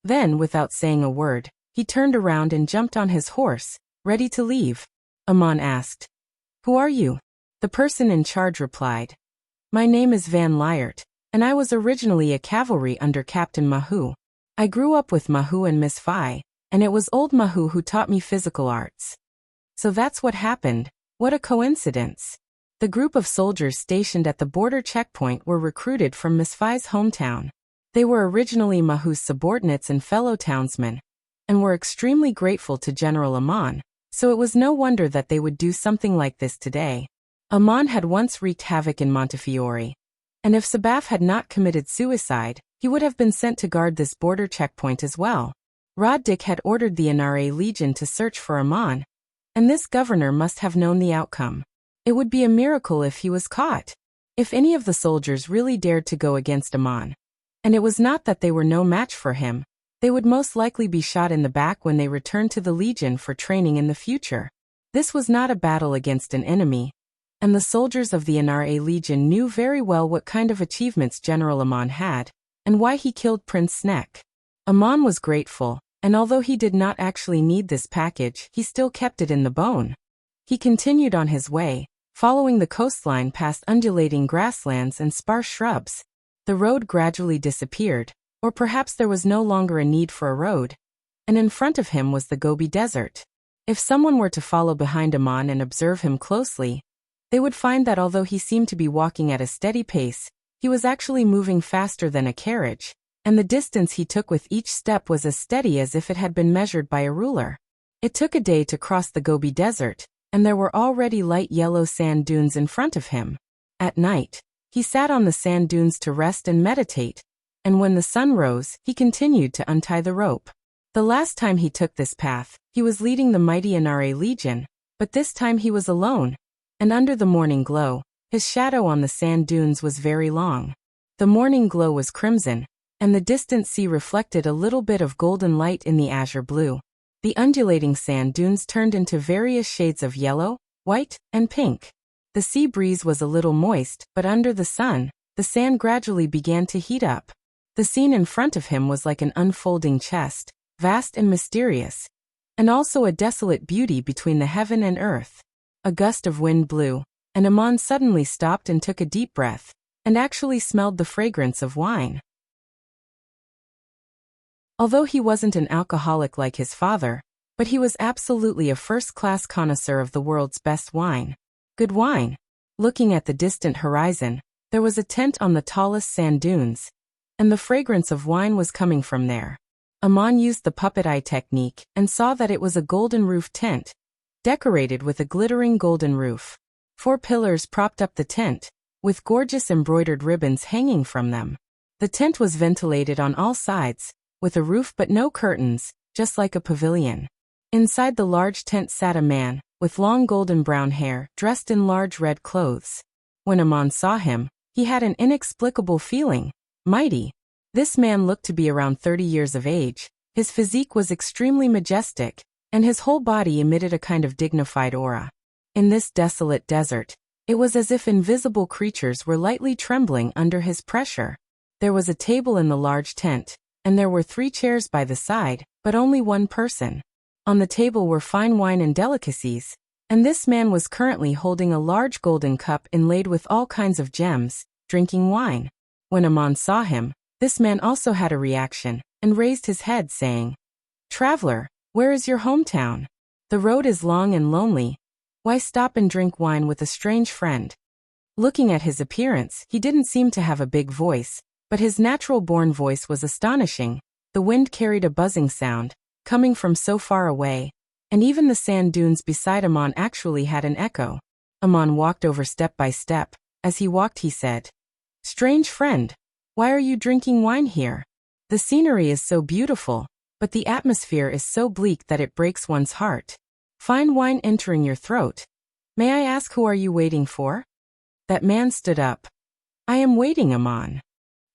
Then, without saying a word, he turned around and jumped on his horse, ready to leave. Amon asked, "Who are you?" The person in charge replied, "My name is Van Liert, and I was originally a cavalry under Captain Mahu. I grew up with Mahu and Miss Phi, and it was old Mahu who taught me physical arts." So that's what happened. What a coincidence. The group of soldiers stationed at the border checkpoint were recruited from Miss Phi's hometown. They were originally Mahu's subordinates and fellow townsmen, and were extremely grateful to General Amon, so it was no wonder that they would do something like this today. Amon had once wreaked havoc in Montefiore, and if Sabaf had not committed suicide, he would have been sent to guard this border checkpoint as well. Roddick had ordered the Inare Legion to search for Amon, and this governor must have known the outcome. It would be a miracle if he was caught. If any of the soldiers really dared to go against Amon, and it was not that they were no match for him, they would most likely be shot in the back when they returned to the Legion for training in the future. This was not a battle against an enemy, and the soldiers of the Inare Legion knew very well what kind of achievements General Amon had, and why he killed Prince Snek. Amon was grateful, And although he did not actually need this package, he still kept it in the bone. He continued on his way, following the coastline past undulating grasslands and sparse shrubs. The road gradually disappeared, or perhaps there was no longer a need for a road, and in front of him was the Gobi Desert. If someone were to follow behind Aman and observe him closely, they would find that although he seemed to be walking at a steady pace, he was actually moving faster than a carriage, and the distance he took with each step was as steady as if it had been measured by a ruler. It took a day to cross the Gobi Desert, and there were already light yellow sand dunes in front of him. At night, he sat on the sand dunes to rest and meditate, and when the sun rose, he continued to untie the rope. The last time he took this path, he was leading the mighty Inare Legion, but this time he was alone, and under the morning glow, his shadow on the sand dunes was very long. The morning glow was crimson, and the distant sea reflected a little bit of golden light in the azure blue. The undulating sand dunes turned into various shades of yellow, white, and pink. The sea breeze was a little moist, but under the sun, the sand gradually began to heat up. The scene in front of him was like an unfolding chest, vast and mysterious, and also a desolate beauty between the heaven and earth. A gust of wind blew, and Aman suddenly stopped and took a deep breath, and actually smelled the fragrance of wine. Although he wasn't an alcoholic like his father, but he was absolutely a first-class connoisseur of the world's best wine. Good wine. Looking at the distant horizon, there was a tent on the tallest sand dunes, and the fragrance of wine was coming from there. Aman used the puppet eye technique and saw that it was a golden-roofed tent, decorated with a glittering golden roof. 4 pillars propped up the tent, with gorgeous embroidered ribbons hanging from them. The tent was ventilated on all sides, with a roof but no curtains, just like a pavilion. Inside the large tent sat a man, with long golden brown hair, dressed in large red clothes. When Aman saw him, he had an inexplicable feeling, mighty. This man looked to be around 30 years of age, his physique was extremely majestic, and his whole body emitted a kind of dignified aura. In this desolate desert, it was as if invisible creatures were lightly trembling under his pressure. There was a table in the large tent, and there were 3 chairs by the side, but only one person. On the table were fine wine and delicacies, and this man was currently holding a large golden cup inlaid with all kinds of gems, drinking wine. When Aman saw him, this man also had a reaction, and raised his head saying, "Traveler, where is your hometown? The road is long and lonely. Why stop and drink wine with a strange friend?" Looking at his appearance, he didn't seem to have a big voice, but his natural-born voice was astonishing. The wind carried a buzzing sound, coming from so far away, and even the sand dunes beside Aman actually had an echo. Aman walked over step by step. As he walked he said, "Strange friend, why are you drinking wine here? The scenery is so beautiful, but the atmosphere is so bleak that it breaks one's heart. Fine wine entering your throat. May I ask, who are you waiting for?" That man stood up. "I am waiting, Aman."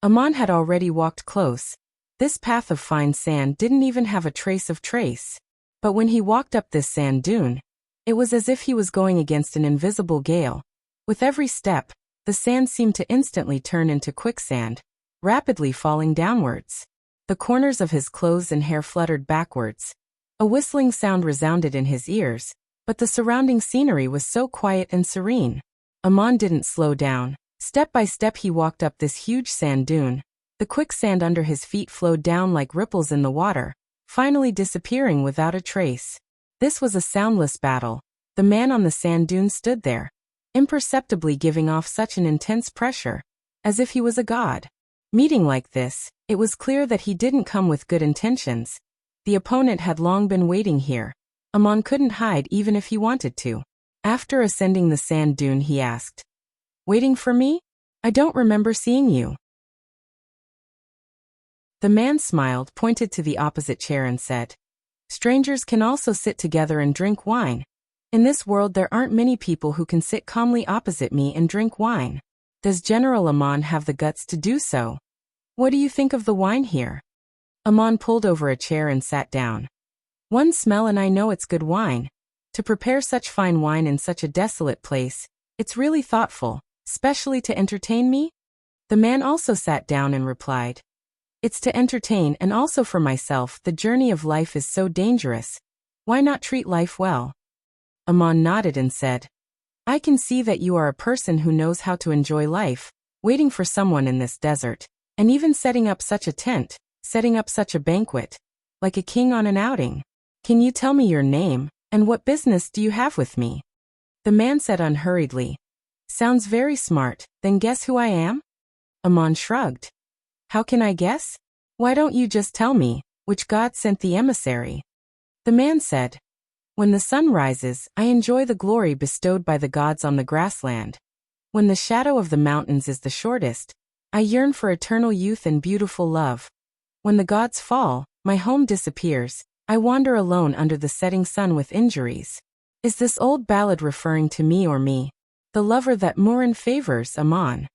Aman had already walked close. This path of fine sand didn't even have a trace of trace. But when he walked up this sand dune, it was as if he was going against an invisible gale. With every step, the sand seemed to instantly turn into quicksand, rapidly falling downwards. The corners of his clothes and hair fluttered backwards. A whistling sound resounded in his ears, but the surrounding scenery was so quiet and serene. Aman didn't slow down. Step by step he walked up this huge sand dune. The quicksand under his feet flowed down like ripples in the water, finally disappearing without a trace. This was a soundless battle. The man on the sand dune stood there, imperceptibly giving off such an intense pressure, as if he was a god. Meeting like this, it was clear that he didn't come with good intentions. The opponent had long been waiting here. Aman couldn't hide even if he wanted to. After ascending the sand dune he asked, "Waiting for me? I don't remember seeing you." The man smiled, pointed to the opposite chair and said, "Strangers can also sit together and drink wine. In this world there aren't many people who can sit calmly opposite me and drink wine. Does General Aman have the guts to do so? What do you think of the wine here?" Aman pulled over a chair and sat down. "One smell and I know it's good wine. To prepare such fine wine in such a desolate place, it's really thoughtful, especially to entertain me." The man also sat down and replied, It's to entertain and also for myself. The journey of life is so dangerous. Why not treat life well? Amon nodded and said, I can see that you are a person who knows how to enjoy life, waiting for someone in this desert, and even setting up such a tent, setting up such a banquet, like a king on an outing. Can you tell me your name, and what business do you have with me? The man said unhurriedly, Sounds very smart, then guess who I am? Amon shrugged. How can I guess? Why don't you just tell me, which god sent the emissary? The man said, When the sun rises, I enjoy the glory bestowed by the gods on the grassland. When the shadow of the mountains is the shortest, I yearn for eternal youth and beautiful love. When the gods fall, my home disappears. I wander alone under the setting sun with injuries. Is this old ballad referring to me or me? The lover that Murin favors, Amon.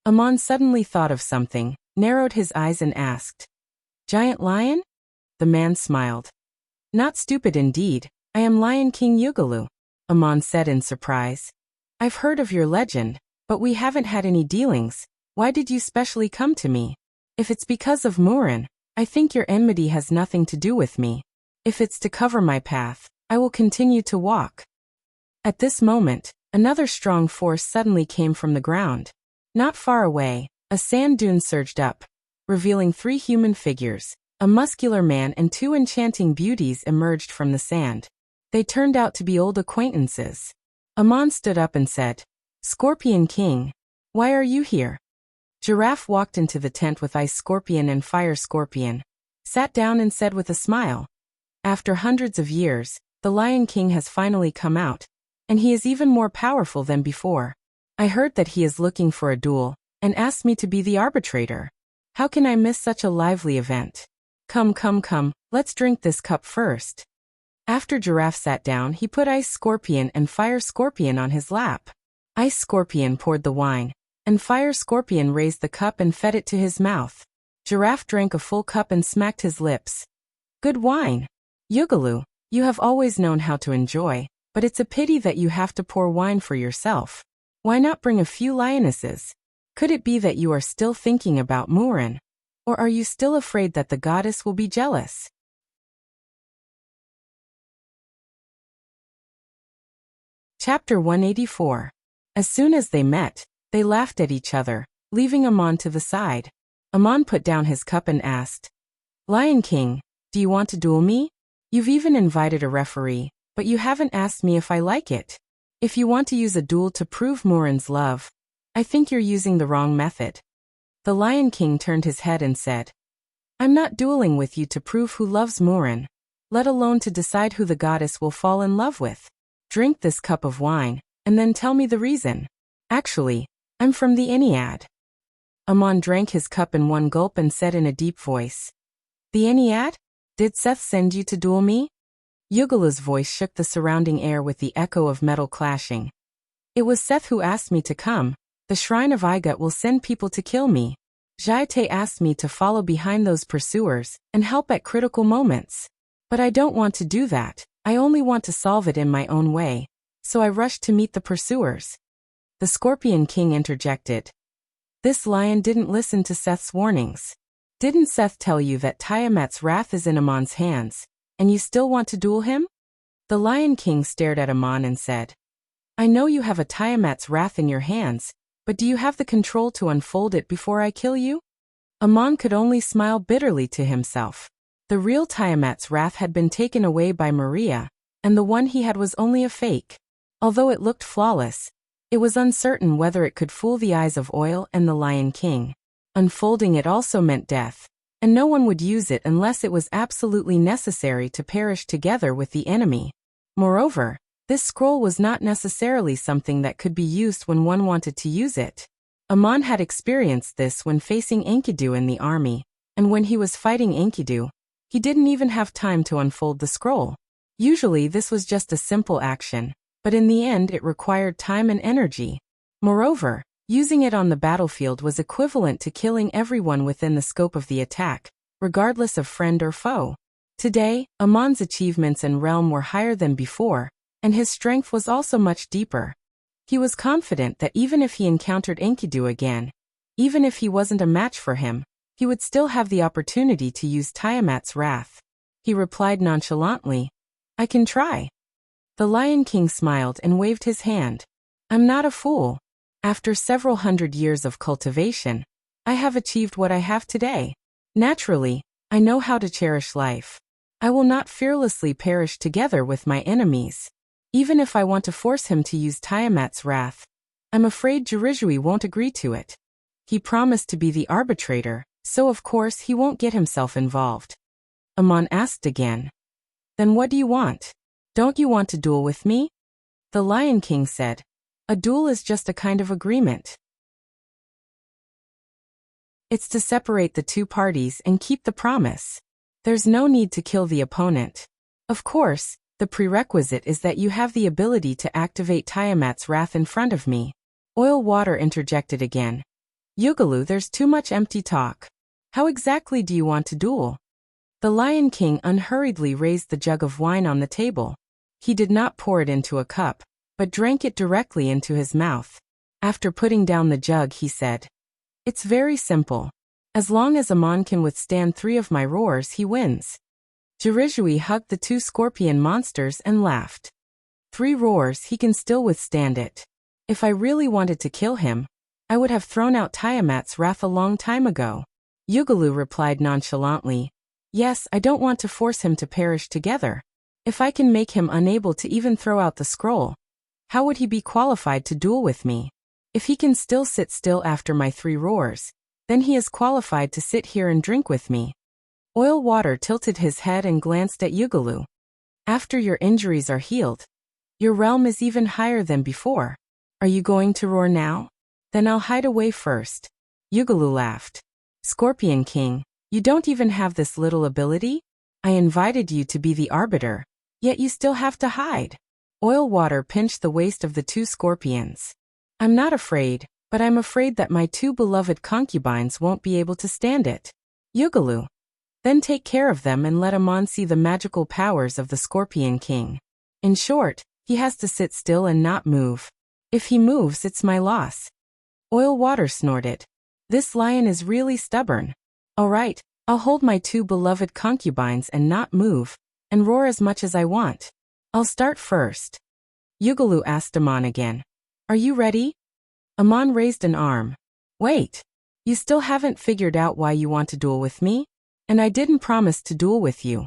Amon suddenly thought of something, narrowed his eyes and asked, Giant lion? The man smiled. Not stupid indeed, I am Lion King Yugalu, Amon said in surprise. I've heard of your legend, but we haven't had any dealings. Why did you specially come to me? If it's because of Murin, I think your enmity has nothing to do with me. If it's to cover my path, I will continue to walk. At this moment, another strong force suddenly came from the ground. Not far away, a sand dune surged up, revealing 3 human figures. A muscular man and 2 enchanting beauties emerged from the sand. They turned out to be old acquaintances. Amon stood up and said, Scorpion King, why are you here? Giraffe walked into the tent with Ice Scorpion and Fire Scorpion, sat down and said with a smile, After hundreds of years, the Lion King has finally come out, and he is even more powerful than before. I heard that he is looking for a duel, and asked me to be the arbitrator. How can I miss such a lively event? Come, let's drink this cup first. After Giraffe sat down, he put Ice Scorpion and Fire Scorpion on his lap. Ice Scorpion poured the wine, and Fire Scorpion raised the cup and fed it to his mouth. Giraffe drank a full cup and smacked his lips. Good wine. Yugalu, you have always known how to enjoy, but it's a pity that you have to pour wine for yourself. Why not bring a few lionesses? Could it be that you are still thinking about Murin? Or are you still afraid that the goddess will be jealous? Chapter 184. As soon as they met, they laughed at each other, leaving Amon to the side. Amon put down his cup and asked, Lion King, do you want to duel me? You've even invited a referee, but you haven't asked me if I like it. If you want to use a duel to prove Murin's love, I think you're using the wrong method. The Lion King turned his head and said, I'm not dueling with you to prove who loves Murin, let alone to decide who the goddess will fall in love with. Drink this cup of wine, and then tell me the reason. Actually, I'm from the Ennead. Amon drank his cup in one gulp and said in a deep voice, The Ennead? Did Seth send you to duel me? Yugalu's voice shook the surrounding air with the echo of metal clashing. It was Seth who asked me to come. The Shrine of Igut will send people to kill me. Jaite asked me to follow behind those pursuers and help at critical moments. But I don't want to do that. I only want to solve it in my own way. So I rushed to meet the pursuers. The Scorpion King interjected. This lion didn't listen to Seth's warnings. Didn't Seth tell you that Tiamat's wrath is in Amon's hands, and you still want to duel him? The Lion King stared at Amon and said, I know you have a Tiamat's wrath in your hands, but do you have the control to unfold it before I kill you? Amon could only smile bitterly to himself. The real Tiamat's wrath had been taken away by Maria, and the one he had was only a fake. Although it looked flawless, it was uncertain whether it could fool the eyes of Oil and the Lion King. Unfolding it also meant death, and no one would use it unless it was absolutely necessary to perish together with the enemy. Moreover, this scroll was not necessarily something that could be used when one wanted to use it. Amon had experienced this when facing Enkidu in the army, and when he was fighting Enkidu, he didn't even have time to unfold the scroll. Usually this was just a simple action, but in the end it required time and energy. Moreover, using it on the battlefield was equivalent to killing everyone within the scope of the attack, regardless of friend or foe. Today, Amon's achievements and realm were higher than before, and his strength was also much deeper. He was confident that even if he encountered Enkidu again, even if he wasn't a match for him, he would still have the opportunity to use Tiamat's wrath. He replied nonchalantly, "I can try." The Lion King smiled and waved his hand. "I'm not a fool. After several hundred years of cultivation, I have achieved what I have today. Naturally, I know how to cherish life. I will not fearlessly perish together with my enemies. Even if I want to force him to use Tiamat's wrath, I'm afraid Jirizhui won't agree to it. He promised to be the arbitrator, so of course he won't get himself involved." Amon asked again, "Then what do you want? Don't you want to duel with me?" The Lion King said, "A duel is just a kind of agreement. It's to separate the two parties and keep the promise. There's no need to kill the opponent. Of course, the prerequisite is that you have the ability to activate Tiamat's wrath in front of me." Oil Water interjected again. "Yugalu, there's too much empty talk. How exactly do you want to duel?" The Lion King unhurriedly raised the jug of wine on the table. He did not pour it into a cup, but drank it directly into his mouth. After putting down the jug, he said, "It's very simple. As long as Amon can withstand 3 of my roars, he wins." Jirizhui hugged the 2 scorpion monsters and laughed. 3 roars, he can still withstand it. If I really wanted to kill him, I would have thrown out Tiamat's wrath a long time ago. Yugalu replied nonchalantly, "Yes, I don't want to force him to perish together. If I can make him unable to even throw out the scroll, how would he be qualified to duel with me? If he can still sit still after my 3 roars, then he is qualified to sit here and drink with me." Oil Water tilted his head and glanced at Yugalu. "After your injuries are healed, your realm is even higher than before. Are you going to roar now? Then I'll hide away first." Yugalu laughed. "Scorpion King, you don't even have this little ability? I invited you to be the arbiter, yet you still have to hide." Oil Water pinched the waist of the 2 scorpions. "I'm not afraid, but I'm afraid that my 2 beloved concubines won't be able to stand it." Yugalu, "Then take care of them and let Amon see the magical powers of the Scorpion King. In short, he has to sit still and not move. If he moves, it's my loss." Oil Water snorted. "This lion is really stubborn. All right, I'll hold my 2 beloved concubines and not move, and roar as much as I want. I'll start first." Yugalu asked Amon again, "Are you ready?" Amon raised an arm. "Wait. You still haven't figured out why you want to duel with me? And I didn't promise to duel with you."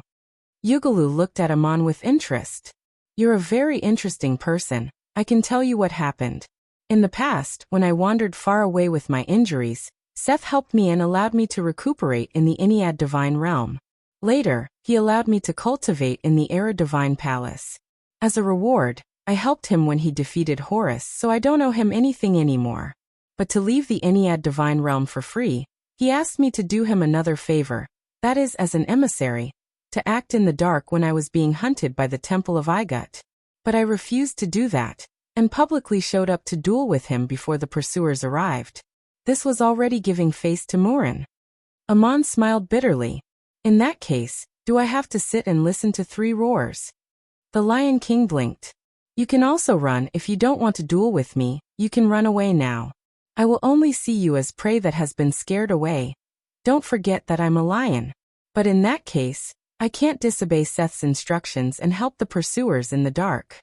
Yugalu looked at Amon with interest. "You're a very interesting person. I can tell you what happened. In the past, when I wandered far away with my injuries, Seth helped me and allowed me to recuperate in the Ennead Divine Realm. Later, he allowed me to cultivate in the Era Divine Palace. As a reward, I helped him when he defeated Horus, so I don't owe him anything anymore. But to leave the Ennead Divine Realm for free, he asked me to do him another favor, that is, as an emissary, to act in the dark when I was being hunted by the Temple of Igut. But I refused to do that, and publicly showed up to duel with him before the pursuers arrived. This was already giving face to Murin." Amon smiled bitterly. "In that case, do I have to sit and listen to 3 roars?" The Lion King blinked. "You can also run if you don't want to duel with me. You can run away now. I will only see you as prey that has been scared away. Don't forget that I'm a lion. But in that case, I can't disobey Seth's instructions and help the pursuers in the dark.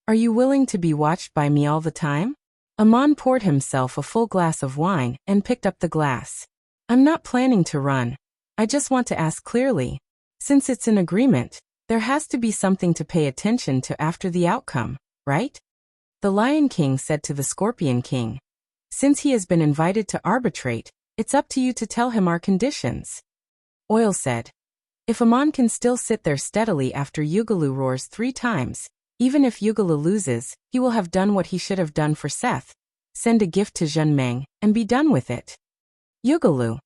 Are you willing to be watched by me all the time?" Amon poured himself a full glass of wine and picked up the glass. "I'm not planning to run. I just want to ask clearly. Since it's an agreement, there has to be something to pay attention to after the outcome, right?" The Lion King said to the Scorpion King, "Since he has been invited to arbitrate, it's up to you to tell him our conditions." Oil said, "If Amon can still sit there steadily after Yugalu roars 3 times, even if Yugalu loses, he will have done what he should have done for Seth. Send a gift to Zhenmeng, and be done with it." Yugalu,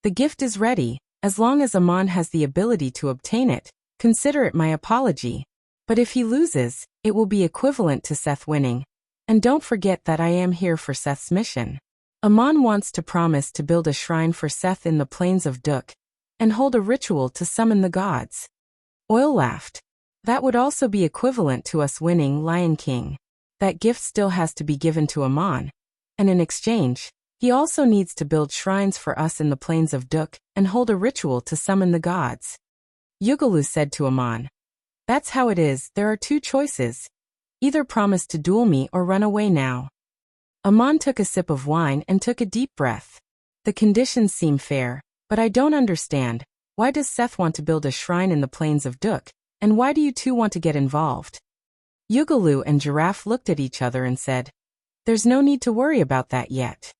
"The gift is ready. As long as Amon has the ability to obtain it, consider it my apology. But if he loses, it will be equivalent to Seth winning. And don't forget that I am here for Seth's mission. Amon wants to promise to build a shrine for Seth in the plains of Duk, and hold a ritual to summon the gods." Oil laughed. "That would also be equivalent to us winning, Lion King. That gift still has to be given to Amon, and in exchange, He also needs to build shrines for us in the plains of Duk and hold a ritual to summon the gods. Yugalu said to Amon. That's how it is, there are two choices. Either promise to duel me or run away now. Amon took a sip of wine and took a deep breath. The conditions seem fair, but I don't understand. Why does Seth want to build a shrine in the plains of Duk, and why do you two want to get involved? Yugalu and Giraffe looked at each other and said, There's no need to worry about that yet.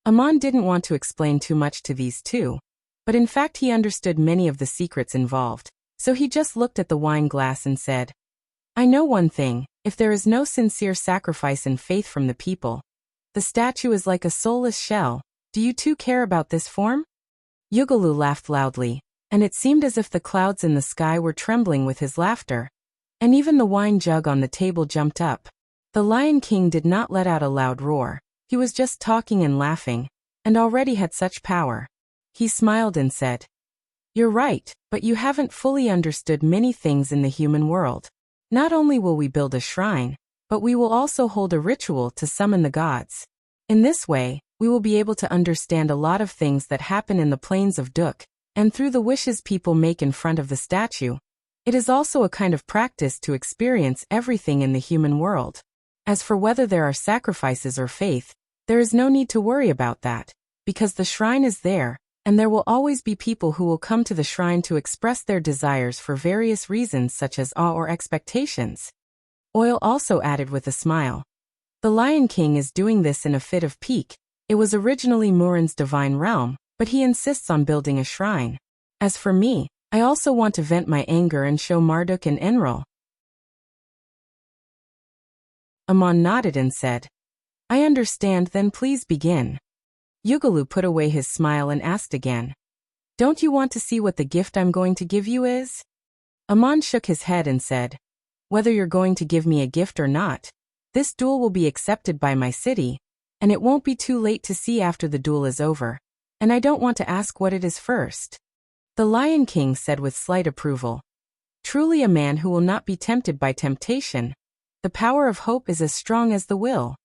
Amon didn't want to explain too much to these two, but in fact he understood many of the secrets involved, so he just looked at the wine glass and said, I know one thing, if there is no sincere sacrifice and faith from the people, the statue is like a soulless shell. Do you two care about this form? Yugalu laughed loudly, and it seemed as if the clouds in the sky were trembling with his laughter, and even the wine jug on the table jumped up. The Lion King did not let out a loud roar. He was just talking and laughing, and already had such power. He smiled and said, You're right, but you haven't fully understood many things in the human world. Not only will we build a shrine, but we will also hold a ritual to summon the gods. In this way, we will be able to understand a lot of things that happen in the plains of Duk, and through the wishes people make in front of the statue. It is also a kind of practice to experience everything in the human world. As for whether there are sacrifices or faith, there is no need to worry about that, because the shrine is there, and there will always be people who will come to the shrine to express their desires for various reasons such as awe or expectations. Oil also added with a smile. The Lion King is doing this in a fit of pique. It was originally Murin's divine realm, but he insists on building a shrine. As for me, I also want to vent my anger and show Marduk and Enril. Amon nodded and said, I understand, then please begin. Yugalu put away his smile and asked again, Don't you want to see what the gift I'm going to give you is? Amon shook his head and said, Whether you're going to give me a gift or not, this duel will be accepted by my city, and it won't be too late to see after the duel is over, and I don't want to ask what it is first. The Lion King said with slight approval, Truly a man who will not be tempted by temptation. The power of hope is as strong as the will.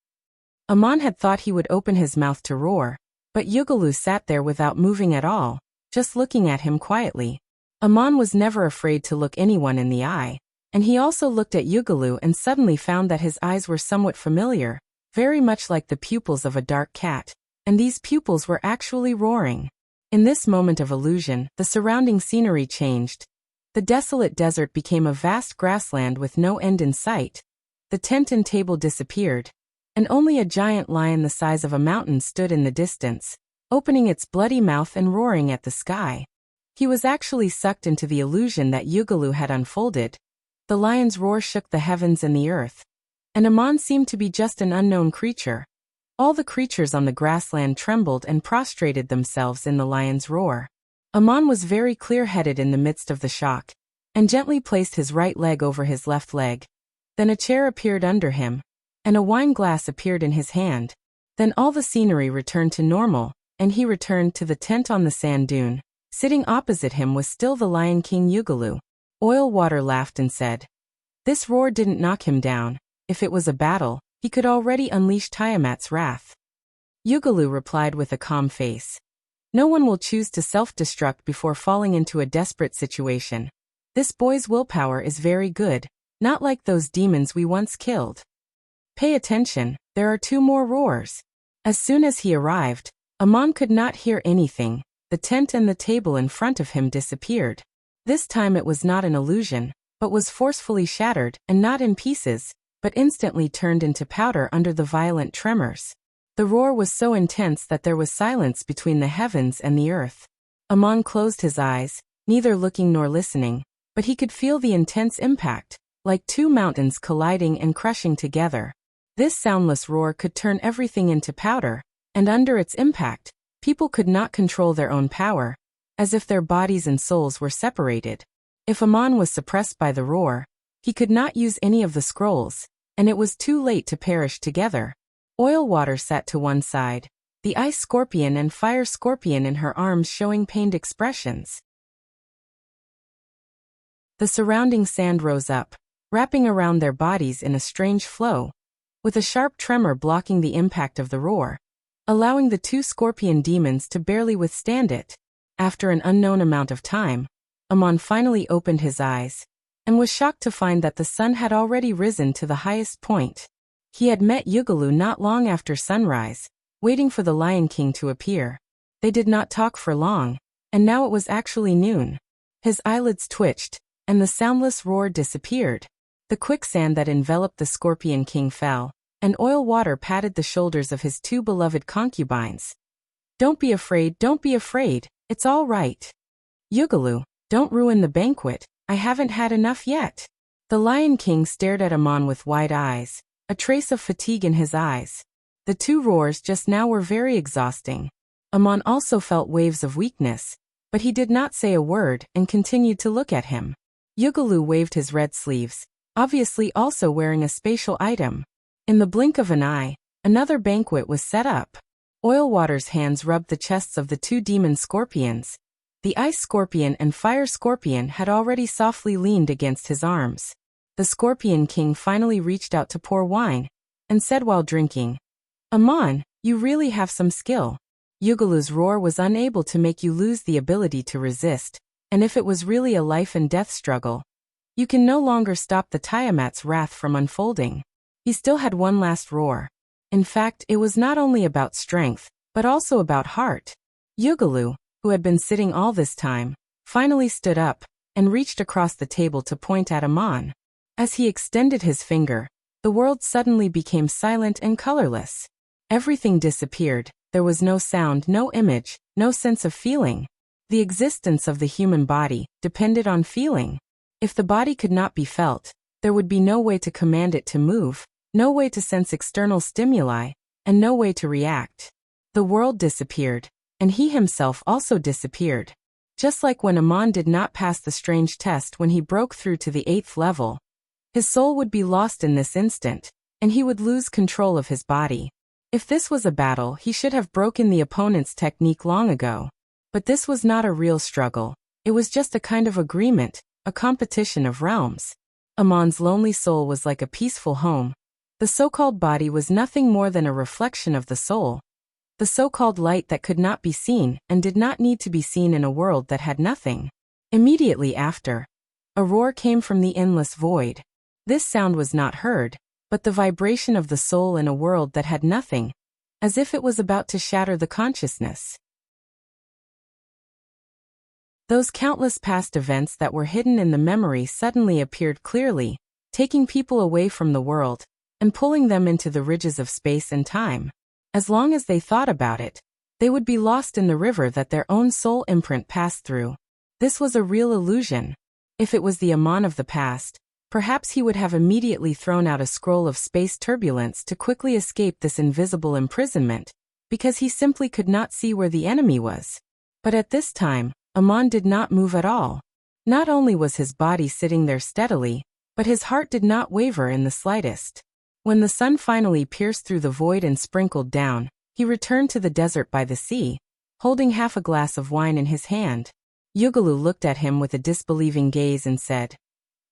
Amon had thought he would open his mouth to roar, but Yugalu sat there without moving at all, just looking at him quietly. Amon was never afraid to look anyone in the eye, and he also looked at Yugalu and suddenly found that his eyes were somewhat familiar, very much like the pupils of a dark cat, and these pupils were actually roaring. In this moment of illusion, the surrounding scenery changed. The desolate desert became a vast grassland with no end in sight. The tent and table disappeared, and only a giant lion the size of a mountain stood in the distance, opening its bloody mouth and roaring at the sky. He was actually sucked into the illusion that Yugalu had unfolded. The lion's roar shook the heavens and the earth, and Amon seemed to be just an unknown creature. All the creatures on the grassland trembled and prostrated themselves in the lion's roar. Amon was very clear-headed in the midst of the shock, and gently placed his right leg over his left leg. Then a chair appeared under him, and a wine glass appeared in his hand. Then all the scenery returned to normal, and he returned to the tent on the sand dune. Sitting opposite him was still the Lion King Yugalu. Oil Water laughed and said, This roar didn't knock him down. If it was a battle, he could already unleash Tiamat's wrath. Yugalu replied with a calm face, No one will choose to self-destruct before falling into a desperate situation. This boy's willpower is very good, not like those demons we once killed. Pay attention, there are two more roars. As soon as he arrived, Amon could not hear anything. The tent and the table in front of him disappeared. This time it was not an illusion, but was forcefully shattered, and not in pieces, but instantly turned into powder under the violent tremors. The roar was so intense that there was silence between the heavens and the earth. Amon closed his eyes, neither looking nor listening, but he could feel the intense impact, like two mountains colliding and crushing together. This soundless roar could turn everything into powder, and under its impact, people could not control their own power, as if their bodies and souls were separated. If Amon was suppressed by the roar, he could not use any of the scrolls, and it was too late to perish together. Oil Water sat to one side, the ice scorpion and fire scorpion in her arms showing pained expressions. The surrounding sand rose up, wrapping around their bodies in a strange flow. With a sharp tremor blocking the impact of the roar, allowing the two scorpion demons to barely withstand it. After an unknown amount of time, Amon finally opened his eyes, and was shocked to find that the sun had already risen to the highest point. He had met Yugalu not long after sunrise, waiting for the Lion King to appear. They did not talk for long, and now it was actually noon. His eyelids twitched, and the soundless roar disappeared. The quicksand that enveloped the Scorpion King fell, and oil water patted the shoulders of his two beloved concubines. Don't be afraid, it's all right. Yugalu, don't ruin the banquet, I haven't had enough yet. The Lion King stared at Amon with wide eyes, a trace of fatigue in his eyes. The two roars just now were very exhausting. Amon also felt waves of weakness, but he did not say a word and continued to look at him. Yugalu waved his red sleeves, obviously also wearing a spatial item. In the blink of an eye, another banquet was set up. Oilwater's hands rubbed the chests of the two demon scorpions. The ice scorpion and fire scorpion had already softly leaned against his arms. The Scorpion King finally reached out to pour wine, and said while drinking, Amon, you really have some skill. Yugalu's roar was unable to make you lose the ability to resist, and if it was really a life and death struggle, you can no longer stop the Tiamat's wrath from unfolding. He still had one last roar. In fact, it was not only about strength, but also about heart. Yugalu, who had been sitting all this time, finally stood up, and reached across the table to point at Amon. As he extended his finger, the world suddenly became silent and colorless. Everything disappeared, there was no sound, no image, no sense of feeling. The existence of the human body depended on feeling. If the body could not be felt, there would be no way to command it to move, no way to sense external stimuli, and no way to react. The world disappeared, and he himself also disappeared. Just like when Amon did not pass the strange test when he broke through to the 8th level. His soul would be lost in this instant, and he would lose control of his body. If this was a battle, he should have broken the opponent's technique long ago. But this was not a real struggle, it was just a kind of agreement, a competition of realms. Amon's lonely soul was like a peaceful home. The so-called body was nothing more than a reflection of the soul. The so-called light that could not be seen and did not need to be seen in a world that had nothing. Immediately after, a roar came from the endless void. This sound was not heard, but the vibration of the soul in a world that had nothing, as if it was about to shatter the consciousness. Those countless past events that were hidden in the memory suddenly appeared clearly, taking people away from the world, and pulling them into the ridges of space and time. As long as they thought about it, they would be lost in the river that their own soul imprint passed through. This was a real illusion. If it was the Amon of the past, perhaps he would have immediately thrown out a scroll of space turbulence to quickly escape this invisible imprisonment, because he simply could not see where the enemy was. But at this time, Amon did not move at all. Not only was his body sitting there steadily, but his heart did not waver in the slightest. When the sun finally pierced through the void and sprinkled down, he returned to the desert by the sea, holding half a glass of wine in his hand. Yugalu looked at him with a disbelieving gaze and said,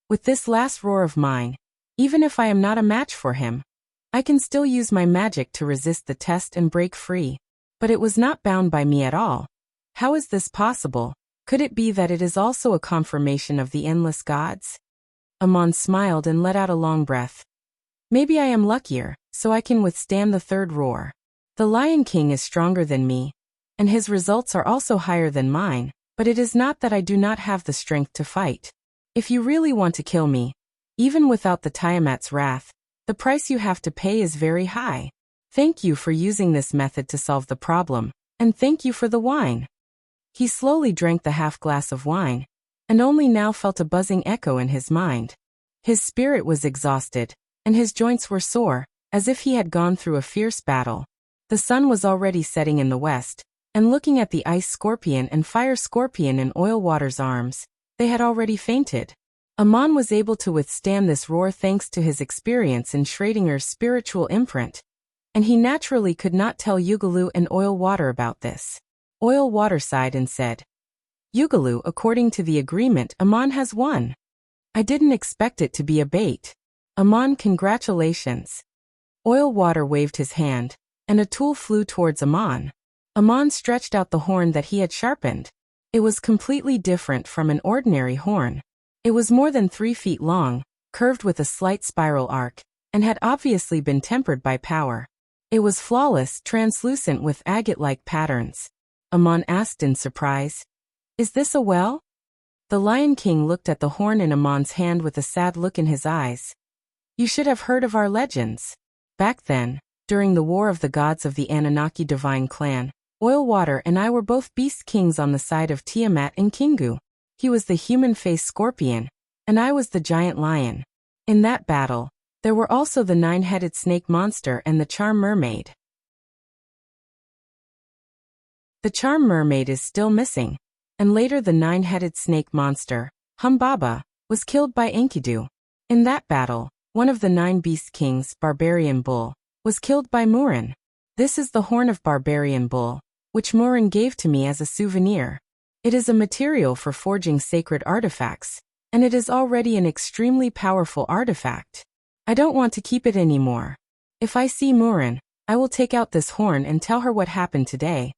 With this last roar of mine, even if I am not a match for him, I can still use my magic to resist the test and break free. But it was not bound by me at all. How is this possible? Could it be that it is also a confirmation of the endless gods? Amon smiled and let out a long breath. Maybe I am luckier, so I can withstand the third roar. The Lion King is stronger than me, and his results are also higher than mine, but it is not that I do not have the strength to fight. If you really want to kill me, even without the Tiamat's wrath, the price you have to pay is very high. Thank you for using this method to solve the problem, and thank you for the wine. He slowly drank the half glass of wine, and only now felt a buzzing echo in his mind. His spirit was exhausted, and his joints were sore, as if he had gone through a fierce battle. The sun was already setting in the west, and looking at the ice scorpion and fire scorpion in Oilwater's arms, they had already fainted. Amon was able to withstand this roar thanks to his experience in Schrodinger's spiritual imprint, and he naturally could not tell Yugalu and Oilwater about this. Oilwater sighed and said, Yugalu, according to the agreement, Amon has won. I didn't expect it to be a bait. Amon, congratulations. Oilwater waved his hand, and a tool flew towards Amon. Amon stretched out the horn that he had sharpened. It was completely different from an ordinary horn. It was more than 3 feet long, curved with a slight spiral arc, and had obviously been tempered by power. It was flawless, translucent with agate-like patterns. Amon asked in surprise, "Is this a well?" The Lion King looked at the horn in Amon's hand with a sad look in his eyes. "You should have heard of our legends. Back then, during the War of the Gods of the Anunnaki divine clan, Oilwater and I were both beast kings on the side of Tiamat and Kingu. He was the human-faced scorpion, and I was the giant lion. In that battle, there were also the 9-headed snake monster and the charm mermaid. The charm mermaid is still missing, and later the 9-headed snake monster, Humbaba, was killed by Enkidu. In that battle, one of the 9 beast kings, Barbarian Bull, was killed by Murin. This is the horn of Barbarian Bull, which Murin gave to me as a souvenir. It is a material for forging sacred artifacts, and it is already an extremely powerful artifact. I don't want to keep it anymore. If I see Murin, I will take out this horn and tell her what happened today."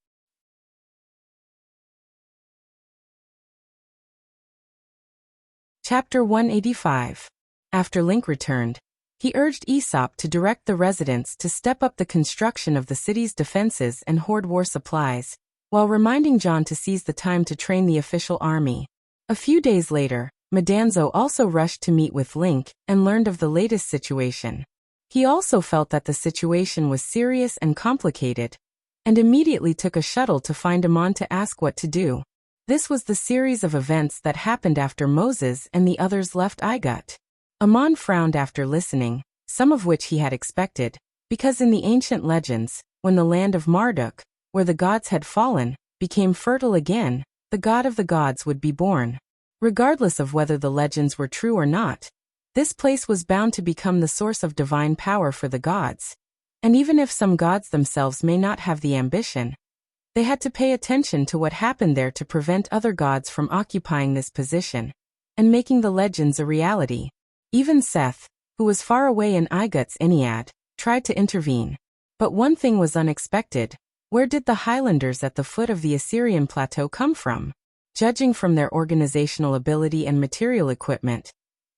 Chapter 185. After Link returned, he urged Aesop to direct the residents to step up the construction of the city's defenses and hoard war supplies, while reminding John to seize the time to train the official army. A few days later, Madanzo also rushed to meet with Link and learned of the latest situation. He also felt that the situation was serious and complicated, and immediately took a shuttle to find Amon to ask what to do. This was the series of events that happened after Moses and the others left Igut. Amon frowned after listening, some of which he had expected, because in the ancient legends, when the land of Marduk, where the gods had fallen, became fertile again, the god of the gods would be born. Regardless of whether the legends were true or not, this place was bound to become the source of divine power for the gods. And even if some gods themselves may not have the ambition, they had to pay attention to what happened there to prevent other gods from occupying this position and making the legends a reality. Even Seth, who was far away in Igut's Ennead, tried to intervene. But one thing was unexpected. Where did the Highlanders at the foot of the Assyrian plateau come from? Judging from their organizational ability and material equipment,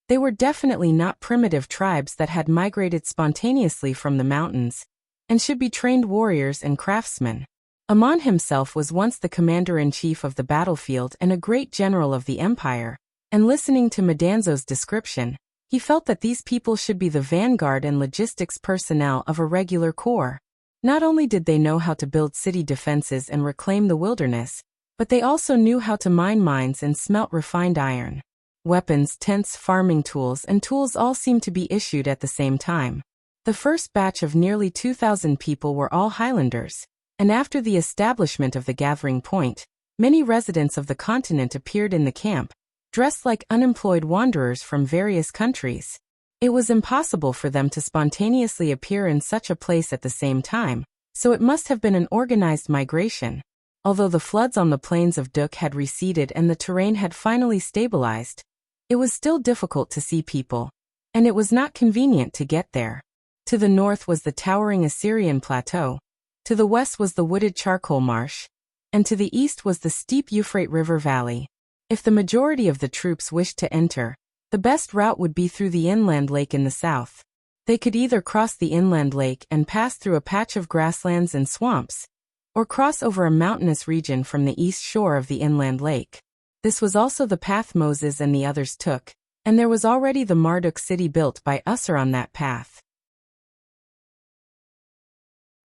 they were definitely not primitive tribes that had migrated spontaneously from the mountains, and should be trained warriors and craftsmen. Amon himself was once the commander-in-chief of the battlefield and a great general of the empire, and listening to Madanzo's description, he felt that these people should be the vanguard and logistics personnel of a regular corps. Not only did they know how to build city defenses and reclaim the wilderness, but they also knew how to mine mines and smelt refined iron. Weapons, tents, farming tools, and tools all seemed to be issued at the same time. The first batch of nearly 2,000 people were all Highlanders, and after the establishment of the gathering point, many residents of the continent appeared in the camp, dressed like unemployed wanderers from various countries. It was impossible for them to spontaneously appear in such a place at the same time, so it must have been an organized migration. Although the floods on the plains of Duk had receded and the terrain had finally stabilized, it was still difficult to see people, and it was not convenient to get there. To the north was the towering Assyrian plateau, to the west was the wooded charcoal marsh, and to the east was the steep Euphrates River valley. If the majority of the troops wished to enter, the best route would be through the inland lake in the south. They could either cross the inland lake and pass through a patch of grasslands and swamps, or cross over a mountainous region from the east shore of the inland lake. This was also the path Moses and the others took, and there was already the Marduk city built by Usur on that path.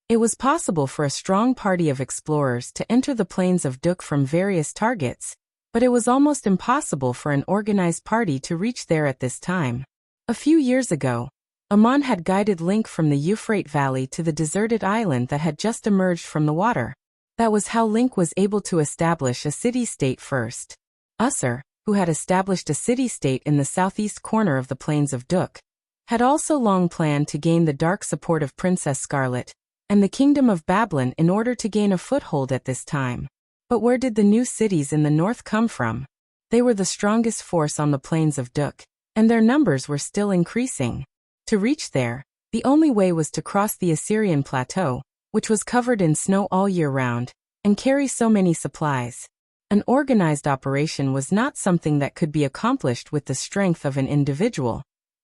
It was possible for a strong party of explorers to enter the plains of Duk from various targets, but it was almost impossible for an organized party to reach there at this time. A few years ago, Amon had guided Link from the Euphrates Valley to the deserted island that had just emerged from the water. That was how Link was able to establish a city-state first. Usur, who had established a city-state in the southeast corner of the plains of Duk, had also long planned to gain the dark support of Princess Scarlet and the Kingdom of Babylon in order to gain a foothold at this time. But where did the new cities in the north come from? They were the strongest force on the plains of Duk, and their numbers were still increasing. To reach there, the only way was to cross the Assyrian plateau, which was covered in snow all year round, and carry so many supplies. An organized operation was not something that could be accomplished with the strength of an individual,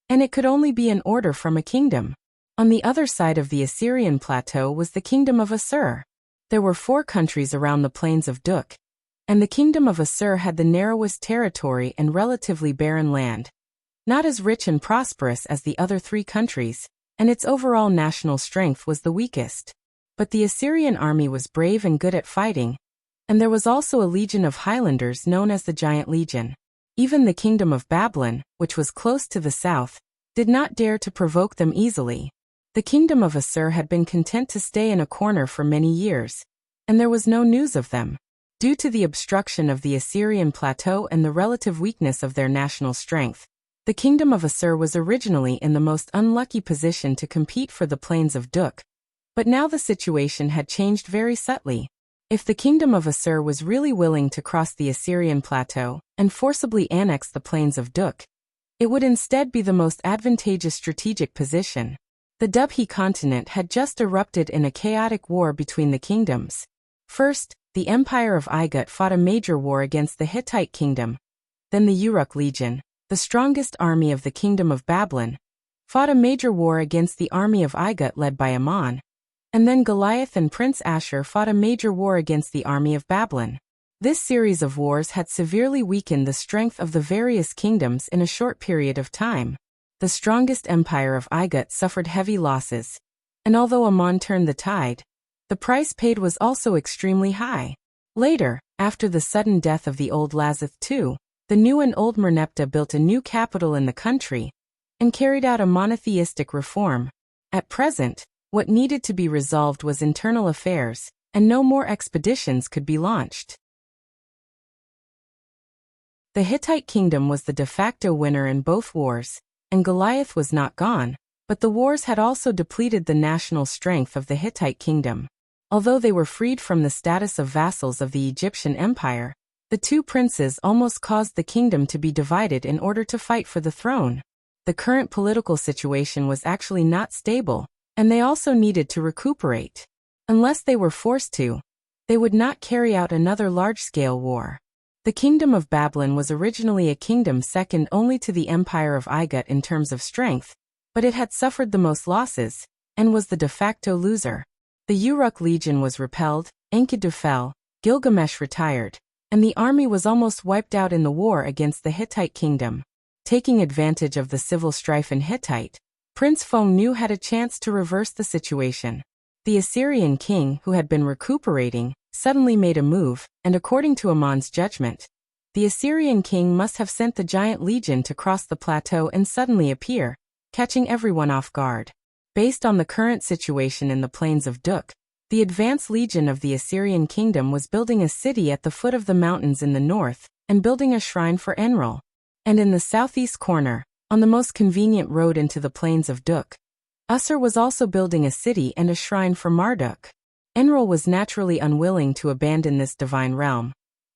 and it could only be an order from a kingdom. On the other side of the Assyrian plateau was the kingdom of Assur. There were 4 countries around the plains of Duk, and the kingdom of Assur had the narrowest territory and relatively barren land, not as rich and prosperous as the other 3 countries, and its overall national strength was the weakest. But the Assyrian army was brave and good at fighting, and there was also a legion of highlanders known as the Giant Legion. Even the kingdom of Babylon, which was close to the south, did not dare to provoke them easily. The kingdom of Assur had been content to stay in a corner for many years, and there was no news of them. Due to the obstruction of the Assyrian plateau and the relative weakness of their national strength, the kingdom of Assur was originally in the most unlucky position to compete for the plains of Duk. But now the situation had changed very subtly. If the kingdom of Assur was really willing to cross the Assyrian plateau and forcibly annex the plains of Duk, it would instead be the most advantageous strategic position. The Dubhi continent had just erupted in a chaotic war between the kingdoms. First, the Empire of Igut fought a major war against the Hittite kingdom. Then the Uruk Legion, the strongest army of the kingdom of Babylon, fought a major war against the army of Igut led by Ammon. And then Goliath and Prince Ashur fought a major war against the army of Babylon. This series of wars had severely weakened the strength of the various kingdoms in a short period of time. The strongest empire of Igut suffered heavy losses, and although Ammon turned the tide, the price paid was also extremely high. Later, after the sudden death of the old Lazith II, the new and old Merneptah built a new capital in the country and carried out a monotheistic reform. At present, what needed to be resolved was internal affairs, and no more expeditions could be launched. The Hittite kingdom was the de facto winner in both wars, and Goliath was not gone, but the wars had also depleted the national strength of the Hittite kingdom. Although they were freed from the status of vassals of the Egyptian empire, the 2 princes almost caused the kingdom to be divided in order to fight for the throne. The current political situation was actually not stable, and they also needed to recuperate. Unless they were forced to, they would not carry out another large-scale war. The kingdom of Babylon was originally a kingdom second only to the empire of Igut in terms of strength, but it had suffered the most losses, and was the de facto loser. The Uruk Legion was repelled, Enkidu fell, Gilgamesh retired, and the army was almost wiped out in the war against the Hittite kingdom. Taking advantage of the civil strife in Hittite, Prince Fongnu had a chance to reverse the situation. The Assyrian king, who had been recuperating, suddenly made a move, and according to Ammon's judgment, the Assyrian king must have sent the Giant Legion to cross the plateau and suddenly appear, catching everyone off guard. Based on the current situation in the plains of Duk, the advance legion of the Assyrian kingdom was building a city at the foot of the mountains in the north, and building a shrine for Enlil. And in the southeast corner, on the most convenient road into the plains of Duk, Assur was also building a city and a shrine for Marduk. Enlil was naturally unwilling to abandon this divine realm,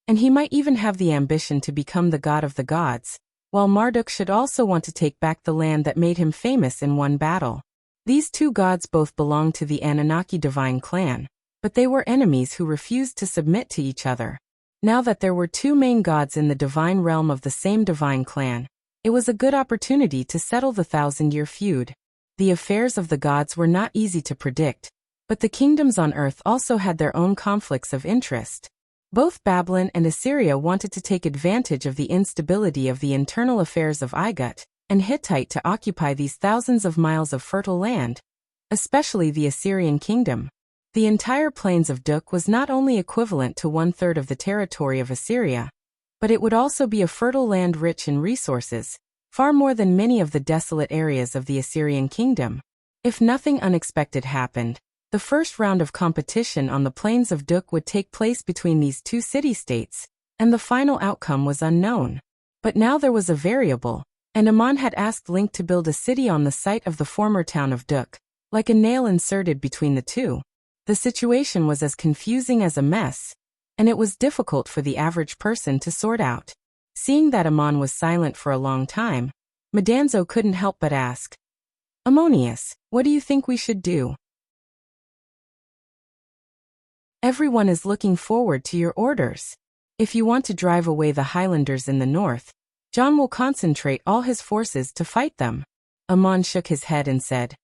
and he might even have the ambition to become the god of the gods, while Marduk should also want to take back the land that made him famous in one battle. These 2 gods both belonged to the Anunnaki divine clan, but they were enemies who refused to submit to each other. Now that there were 2 main gods in the divine realm of the same divine clan, it was a good opportunity to settle the 1,000-year feud. The affairs of the gods were not easy to predict, but the kingdoms on earth also had their own conflicts of interest. Both Babylon and Assyria wanted to take advantage of the instability of the internal affairs of Igut and Hittite to occupy these thousands of miles of fertile land, especially the Assyrian kingdom. The entire plains of Duk was not only equivalent to 1/3 of the territory of Assyria, but it would also be a fertile land rich in resources, far more than many of the desolate areas of the Assyrian kingdom. If nothing unexpected happened, the first round of competition on the plains of Duk would take place between these 2 city-states, and the final outcome was unknown. But now there was a variable, and Ammon had asked Link to build a city on the site of the former town of Duk, like a nail inserted between the 2. The situation was as confusing as a mess, and it was difficult for the average person to sort out. Seeing that Ammon was silent for a long time, Madanzo couldn't help but ask, "Ammonius, what do you think we should do?" Everyone is looking forward to your orders. If you want to drive away the Highlanders in the north, John will concentrate all his forces to fight them." Amon shook his head and said,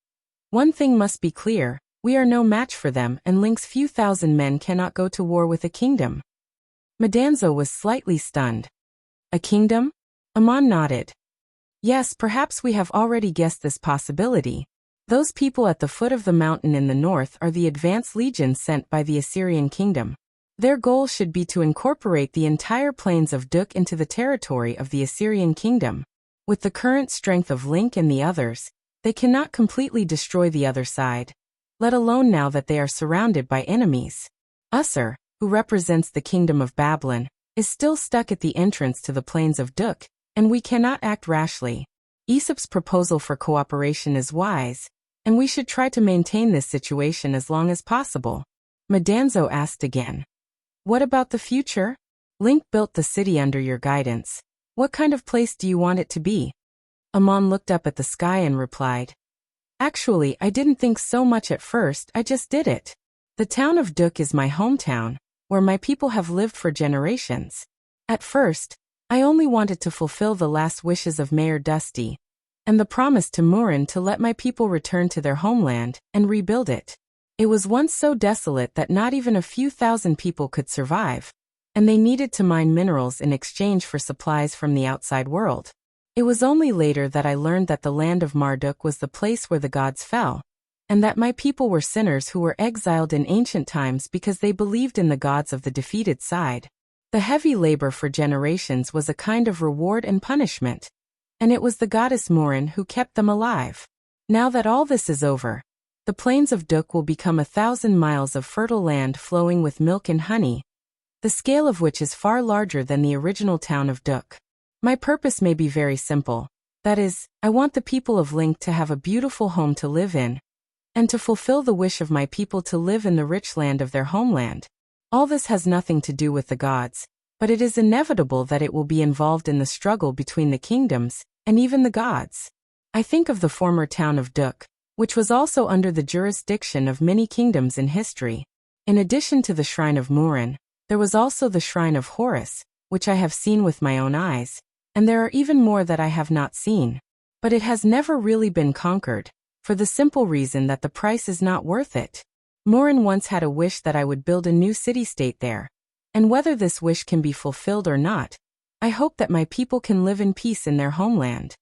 "One thing must be clear, we are no match for them, and Link's few thousand men cannot go to war with a kingdom." Madanzo was slightly stunned. "A kingdom?" Amon nodded. "Yes, perhaps we have already guessed this possibility. Those people at the foot of the mountain in the north are the advance legions sent by the Assyrian kingdom. Their goal should be to incorporate the entire plains of Duk into the territory of the Assyrian kingdom. With the current strength of Link and the others, they cannot completely destroy the other side, let alone now that they are surrounded by enemies. Usser, who represents the kingdom of Babylon, is still stuck at the entrance to the plains of Duk, and we cannot act rashly. Aesop's proposal for cooperation is wise, and we should try to maintain this situation as long as possible." Madanzo asked again. "What about the future? Link built the city under your guidance. What kind of place do you want it to be?" Amon looked up at the sky and replied, "Actually, I didn't think so much at first, I just did it. The town of Duk is my hometown, where my people have lived for generations. At first, I only wanted to fulfill the last wishes of Mayor Dusty, and the promise to Murin to let my people return to their homeland and rebuild it. It was once so desolate that not even a few thousand people could survive, and they needed to mine minerals in exchange for supplies from the outside world. It was only later that I learned that the land of Marduk was the place where the gods fell, and that my people were sinners who were exiled in ancient times because they believed in the gods of the defeated side. The heavy labor for generations was a kind of reward and punishment, and it was the goddess Murin who kept them alive. Now that all this is over, the plains of Duk will become 1,000 miles of fertile land flowing with milk and honey, the scale of which is far larger than the original town of Duk. My purpose may be very simple. That is, I want the people of Link to have a beautiful home to live in, and to fulfill the wish of my people to live in the rich land of their homeland. All this has nothing to do with the gods, but it is inevitable that it will be involved in the struggle between the kingdoms, and even the gods. I think of the former town of Duk, which was also under the jurisdiction of many kingdoms in history. In addition to the shrine of Murin, there was also the shrine of Horus, which I have seen with my own eyes, and there are even more that I have not seen. But it has never really been conquered, for the simple reason that the price is not worth it. Murin once had a wish that I would build a new city-state there, and whether this wish can be fulfilled or not, I hope that my people can live in peace in their homeland.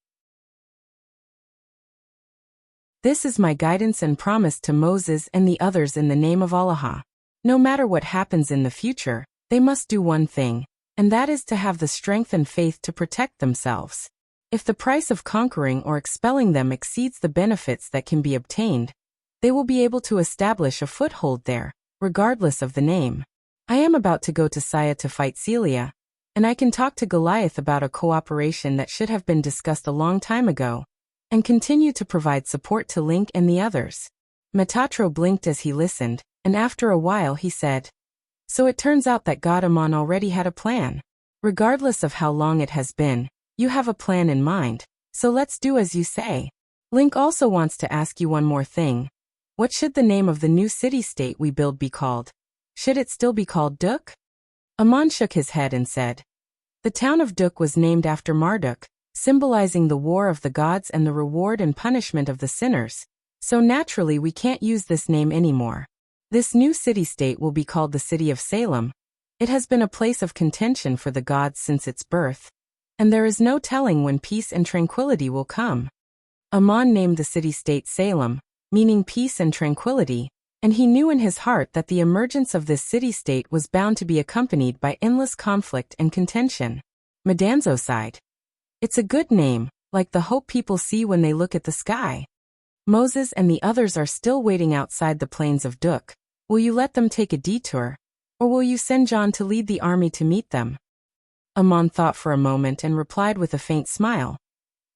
This is my guidance and promise to Moses and the others in the name of Allah. No matter what happens in the future, they must do one thing, and that is to have the strength and faith to protect themselves. If the price of conquering or expelling them exceeds the benefits that can be obtained, they will be able to establish a foothold there, regardless of the name. I am about to go to Saya to fight Celia, and I can talk to Goliath about a cooperation that should have been discussed a long time ago, and continue to provide support to Link and the others." Metatro blinked as he listened, and after a while he said, "So it turns out that God Amon already had a plan. Regardless of how long it has been, you have a plan in mind, so let's do as you say. Link also wants to ask you one more thing. What should the name of the new city-state we build be called? Should it still be called Duk?" Amon shook his head and said, "The town of Duk was named after Marduk, symbolizing the war of the gods and the reward and punishment of the sinners, so naturally we can't use this name anymore. This new city-state will be called the City of Salem. It has been a place of contention for the gods since its birth, and there is no telling when peace and tranquility will come." Amon named the city-state Salem, meaning peace and tranquility, and he knew in his heart that the emergence of this city-state was bound to be accompanied by endless conflict and contention. Madanzo sighed. "It's a good name, like the hope people see when they look at the sky." Moses and the others are still waiting outside the plains of Duk. Will you let them take a detour, or will you send John to lead the army to meet them? Amon thought for a moment and replied with a faint smile.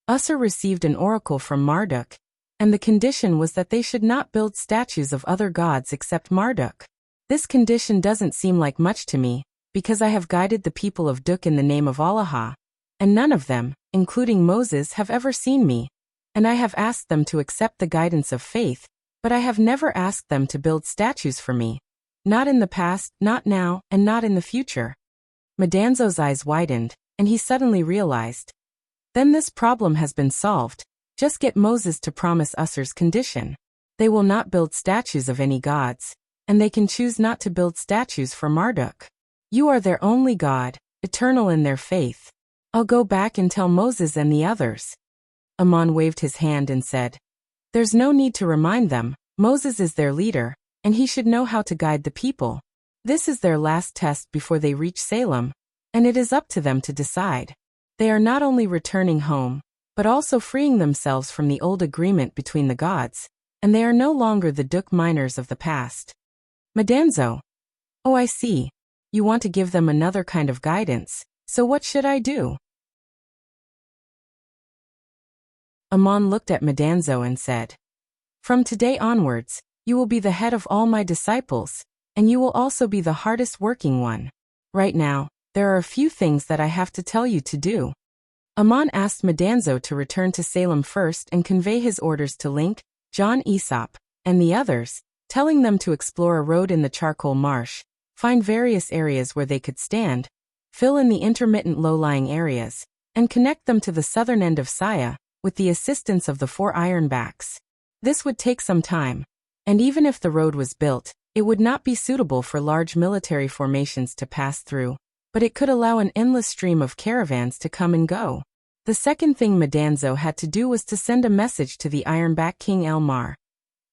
Usser received an oracle from Marduk, and the condition was that they should not build statues of other gods except Marduk. This condition doesn't seem like much to me, because I have guided the people of Duk in the name of Allah, and none of them, including Moses, have ever seen me, and I have asked them to accept the guidance of faith, but I have never asked them to build statues for me. Not in the past, not now, and not in the future. Madanzo's eyes widened, and he suddenly realized. Then this problem has been solved. Just get Moses to promise Usser's condition. They will not build statues of any gods, and they can choose not to build statues for Marduk. You are their only God, eternal in their faith. I'll go back and tell Moses and the others. Aman waved his hand and said, There's no need to remind them. Moses is their leader, and he should know how to guide the people. This is their last test before they reach Salem, and it is up to them to decide. They are not only returning home, but also freeing themselves from the old agreement between the gods, and they are no longer the Duk miners of the past. Madanzo. Oh, I see. You want to give them another kind of guidance, so what should I do? Aman looked at Madanzo and said, From today onwards, you will be the head of all my disciples, and you will also be the hardest working one. Right now, there are a few things that I have to tell you to do. Aman asked Madanzo to return to Salem first and convey his orders to Link, John Aesop, and the others, telling them to explore a road in the charcoal marsh, find various areas where they could stand, fill in the intermittent low-lying areas, and connect them to the southern end of Saya, with the assistance of the 4 ironbacks. This would take some time, and even if the road was built, it would not be suitable for large military formations to pass through, but it could allow an endless stream of caravans to come and go. The second thing Madanzo had to do was to send a message to the Ironback King Elmar,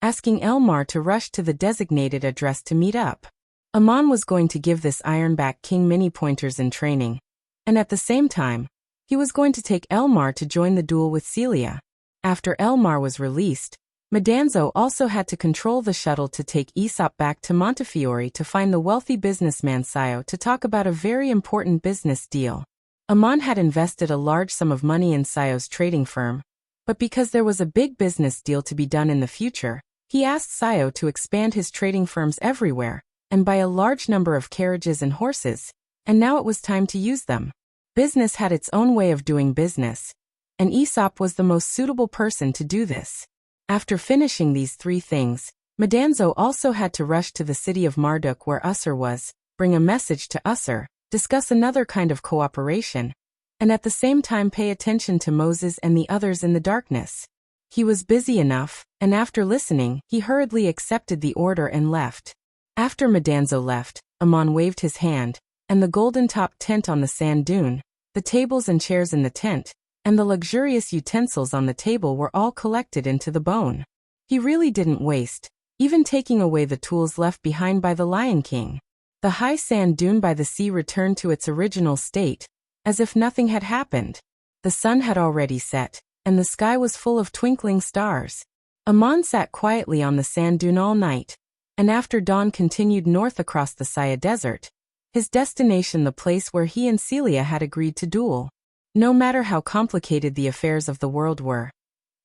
asking Elmar to rush to the designated address to meet up. Aman was going to give this Ironback King many pointers in training, and at the same time, he was going to take Elmar to join the duel with Celia. After Elmar was released, Madanzo also had to control the shuttle to take Aesop back to Montefiore to find the wealthy businessman Sayo to talk about a very important business deal. Aman had invested a large sum of money in Sayo's trading firm, but because there was a big business deal to be done in the future, he asked Sayo to expand his trading firms everywhere, and buy a large number of carriages and horses, and now it was time to use them. Business had its own way of doing business, and Aesop was the most suitable person to do this. After finishing these 3 things, Madanzo also had to rush to the city of Marduk where Usser was, bring a message to Usser, discuss another kind of cooperation, and at the same time pay attention to Moses and the others in the darkness. He was busy enough, and after listening, he hurriedly accepted the order and left. After Madanzo left, Aman waved his hand, and the golden-topped tent on the sand dune, the tables and chairs in the tent, and the luxurious utensils on the table were all collected into the bone. He really didn't waste, even taking away the tools left behind by the Lion King. The high sand dune by the sea returned to its original state, as if nothing had happened. The sun had already set, and the sky was full of twinkling stars. Aman sat quietly on the sand dune all night, and after dawn continued north across the Saya Desert, his destination the place where he and Celia had agreed to duel. No matter how complicated the affairs of the world were,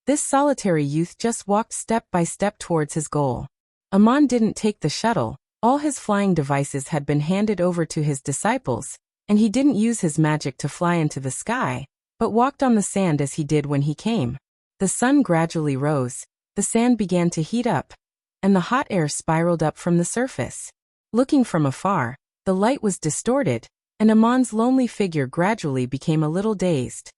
this solitary youth just walked step by step towards his goal. Aman didn't take the shuttle, all his flying devices had been handed over to his disciples, and he didn't use his magic to fly into the sky, but walked on the sand as he did when he came. The sun gradually rose, the sand began to heat up, and the hot air spiraled up from the surface. Looking from afar, the light was distorted, and Aman's lonely figure gradually became a little dazed.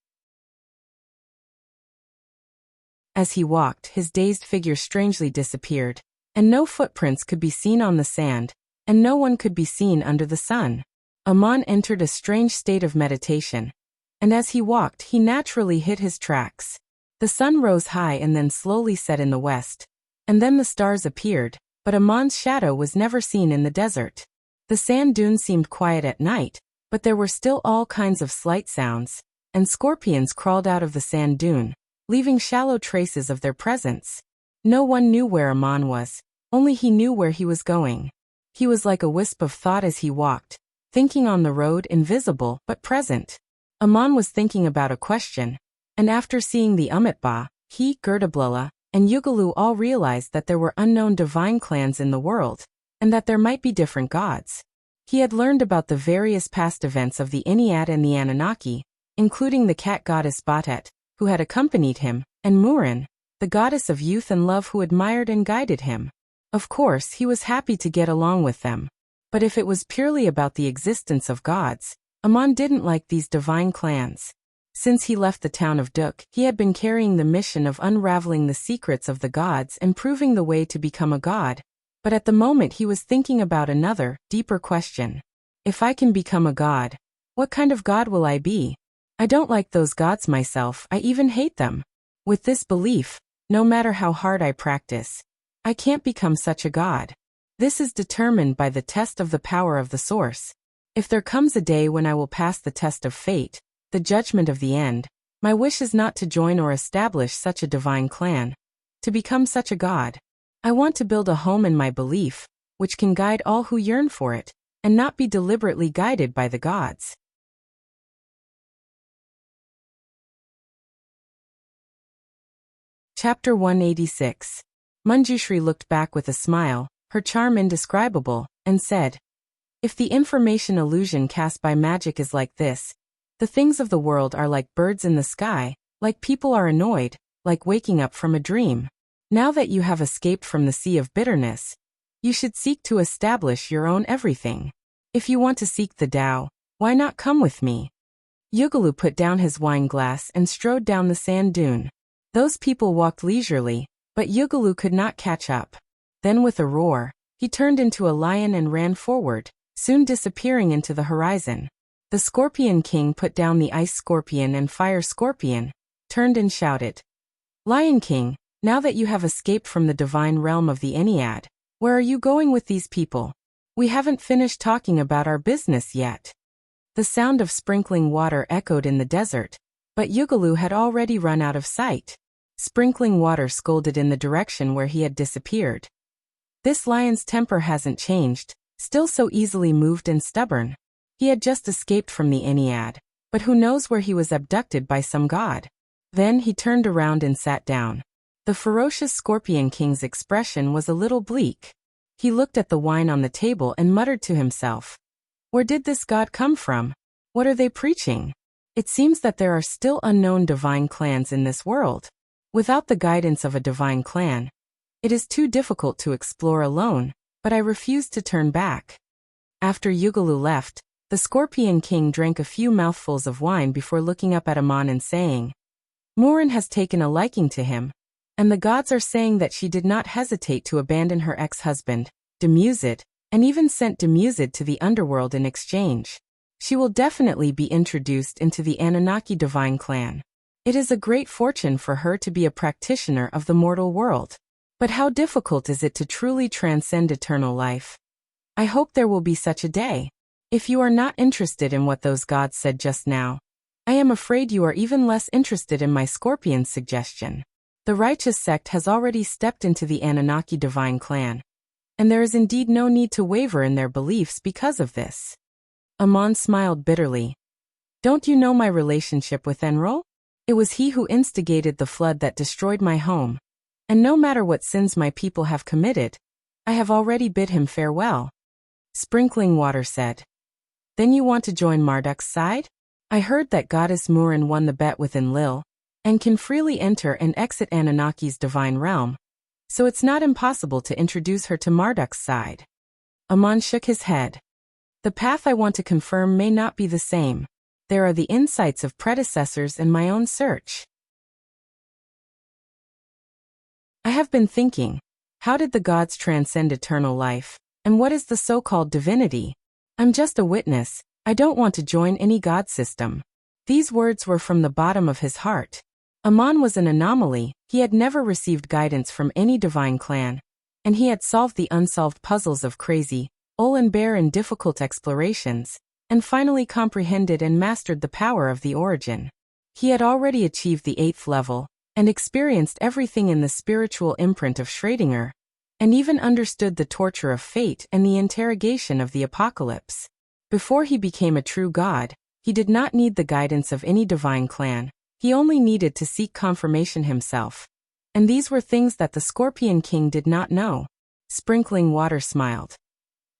As he walked, his dazed figure strangely disappeared, and no footprints could be seen on the sand, and no one could be seen under the sun. Aman entered a strange state of meditation, and as he walked he naturally hit his tracks. The sun rose high and then slowly set in the west, and then the stars appeared, but Aman's shadow was never seen in the desert. The sand dune seemed quiet at night, but there were still all kinds of slight sounds, and scorpions crawled out of the sand dune, leaving shallow traces of their presence. No one knew where Aman was, only he knew where he was going. He was like a wisp of thought as he walked, thinking on the road, invisible but present. Aman was thinking about a question, and after seeing the Umitba, he, Gerdablula, and Yugalu all realized that there were unknown divine clans in the world, and that there might be different gods. He had learned about the various past events of the Inuit and the Anunnaki, including the cat goddess Batet, who had accompanied him, and Murin, the goddess of youth and love who admired and guided him. Of course, he was happy to get along with them. But if it was purely about the existence of gods, Amon didn't like these divine clans. Since he left the town of Duk, he had been carrying the mission of unraveling the secrets of the gods and proving the way to become a god. But at the moment he was thinking about another, deeper question. If I can become a god, what kind of god will I be? I don't like those gods myself, I even hate them. With this belief, no matter how hard I practice, I can't become such a god. This is determined by the test of the power of the source. If there comes a day when I will pass the test of fate, the judgment of the end, my wish is not to join or establish such a divine clan, to become such a god. I want to build a home in my belief, which can guide all who yearn for it, and not be deliberately guided by the gods. Chapter 186. Manjushri looked back with a smile, her charm indescribable, and said, "If the information illusion cast by magic is like this, the things of the world are like birds in the sky, like people are annoyed, like waking up from a dream. Now that you have escaped from the sea of bitterness, you should seek to establish your own everything. If you want to seek the Tao, why not come with me?" Yugalu put down his wine glass and strode down the sand dune. Those people walked leisurely, but Yugalu could not catch up. Then with a roar, he turned into a lion and ran forward, soon disappearing into the horizon. The Scorpion King put down the Ice Scorpion and Fire Scorpion, turned and shouted, "Lion King, now that you have escaped from the divine realm of the Ennead, where are you going with these people? We haven't finished talking about our business yet." The sound of sprinkling water echoed in the desert, but Yugalu had already run out of sight. Sprinkling water scolded in the direction where he had disappeared. This lion's temper hasn't changed, still so easily moved and stubborn. He had just escaped from the Ennead, but who knows where he was abducted by some god. Then he turned around and sat down. The ferocious Scorpion King's expression was a little bleak. He looked at the wine on the table and muttered to himself, "Where did this god come from? What are they preaching? It seems that there are still unknown divine clans in this world. Without the guidance of a divine clan, it is too difficult to explore alone, but I refuse to turn back." After Yugalu left, the Scorpion King drank a few mouthfuls of wine before looking up at Amon and saying, "Murin has taken a liking to him, and the gods are saying that she did not hesitate to abandon her ex-husband, Demuzid, and even sent Demuzid to the underworld in exchange. She will definitely be introduced into the Anunnaki divine clan. It is a great fortune for her to be a practitioner of the mortal world. But how difficult is it to truly transcend eternal life? I hope there will be such a day. If you are not interested in what those gods said just now, I am afraid you are even less interested in my Scorpion's suggestion. The righteous sect has already stepped into the Anunnaki divine clan, and there is indeed no need to waver in their beliefs because of this." Amon smiled bitterly. "Don't you know my relationship with Enrol? It was he who instigated the flood that destroyed my home, and no matter what sins my people have committed, I have already bid him farewell." Sprinkling Water said, "Then you want to join Marduk's side? I heard that goddess Murin won the bet with Enlil, and can freely enter and exit Anunnaki's divine realm, so it's not impossible to introduce her to Marduk's side." Amon shook his head. "The path I want to confirm may not be the same. There are the insights of predecessors and my own search. I have been thinking, how did the gods transcend eternal life, and what is the so-called divinity? I'm just a witness, I don't want to join any god system." These words were from the bottom of his heart. Amon was an anomaly, he had never received guidance from any divine clan, and he had solved the unsolved puzzles of crazy, bare and difficult explorations, and finally comprehended and mastered the power of the origin. He had already achieved the 8th level, and experienced everything in the spiritual imprint of Schrödinger, and even understood the torture of fate and the interrogation of the apocalypse. Before he became a true god, he did not need the guidance of any divine clan, he only needed to seek confirmation himself. And these were things that the Scorpion King did not know. Sprinkling Water smiled.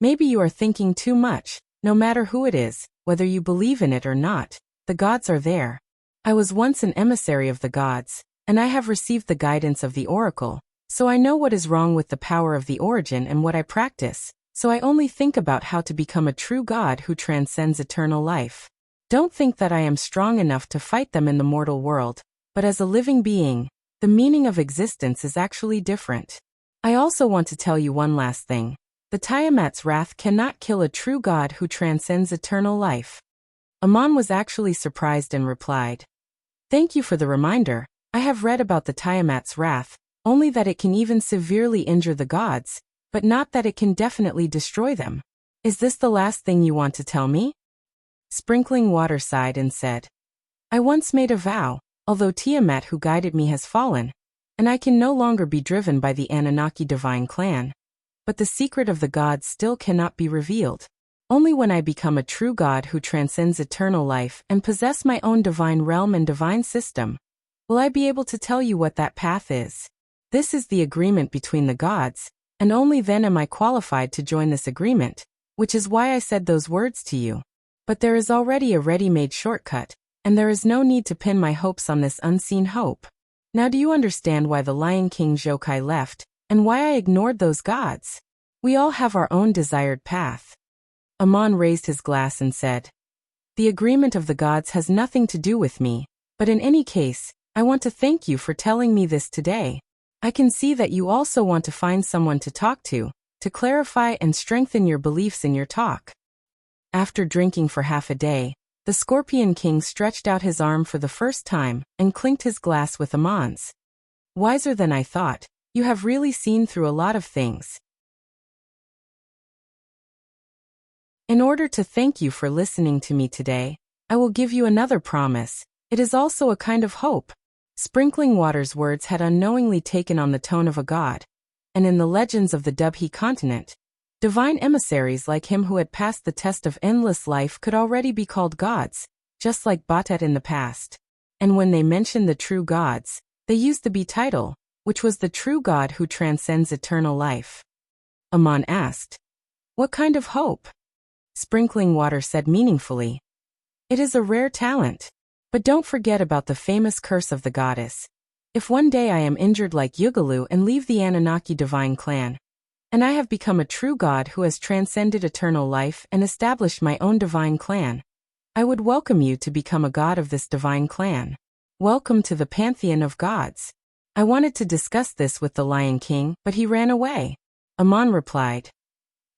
"Maybe you are thinking too much. No matter who it is, whether you believe in it or not, the gods are there. I was once an emissary of the gods, and I have received the guidance of the oracle, So I know what is wrong with the power of the origin and what I practice, so I only think about how to become a true God who transcends eternal life. Don't think that I am strong enough to fight them in the mortal world, but as a living being, the meaning of existence is actually different. I also want to tell you one last thing. The Tiamat's wrath cannot kill a true God who transcends eternal life. Amon was actually surprised and replied, "Thank you for the reminder. I have read about the Tiamat's wrath, only that it can even severely injure the gods, but not that it can definitely destroy them. Is this the last thing you want to tell me?" Sprinkling Water sighed and said, "I once made a vow, although Tiamat who guided me has fallen, and I can no longer be driven by the Anunnaki divine clan. But the secret of the gods still cannot be revealed. Only when I become a true God who transcends eternal life and possess my own divine realm and divine system, will I be able to tell you what that path is. This is the agreement between the gods, and only then am I qualified to join this agreement, which is why I said those words to you. But there is already a ready-made shortcut, and there is no need to pin my hopes on this unseen hope. Now do you understand why the Lion King Zhoukai left, and why I ignored those gods? We all have our own desired path." Amon raised his glass and said, "The agreement of the gods has nothing to do with me, but in any case, I want to thank you for telling me this today. I can see that you also want to find someone to talk to clarify and strengthen your beliefs in your talk." After drinking for half a day, the Scorpion King stretched out his arm for the first time and clinked his glass with Amon's. "Wiser than I thought, you have really seen through a lot of things. In order to thank you for listening to me today, I will give you another promise. It is also a kind of hope." Sprinkling Water's words had unknowingly taken on the tone of a god, and in the legends of the Dubhe continent, divine emissaries like him who had passed the test of endless life could already be called gods, just like Batet in the past. And when they mentioned the true gods, they used the B title, which was the true God who transcends eternal life. Amon asked, "What kind of hope?" Sprinkling Water said meaningfully, "It is a rare talent. But don't forget about the famous curse of the goddess. If one day I am injured like Yugalu and leave the Anunnaki divine clan, and I have become a true god who has transcended eternal life and established my own divine clan, I would welcome you to become a god of this divine clan. Welcome to the pantheon of gods." I wanted to discuss this with the Lion King, but he ran away. Amon replied,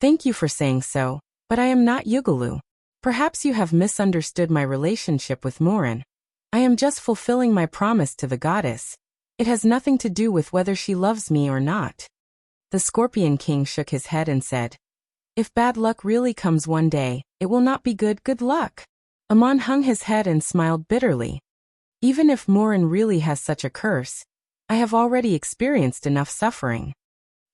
"Thank you for saying so, but I am not Yugalu. Perhaps you have misunderstood my relationship with Morin. I am just fulfilling my promise to the goddess. It has nothing to do with whether she loves me or not." The Scorpion King shook his head and said, "If bad luck really comes one day, it will not be good luck." Amon hung his head and smiled bitterly. "Even if Morin really has such a curse, I have already experienced enough suffering."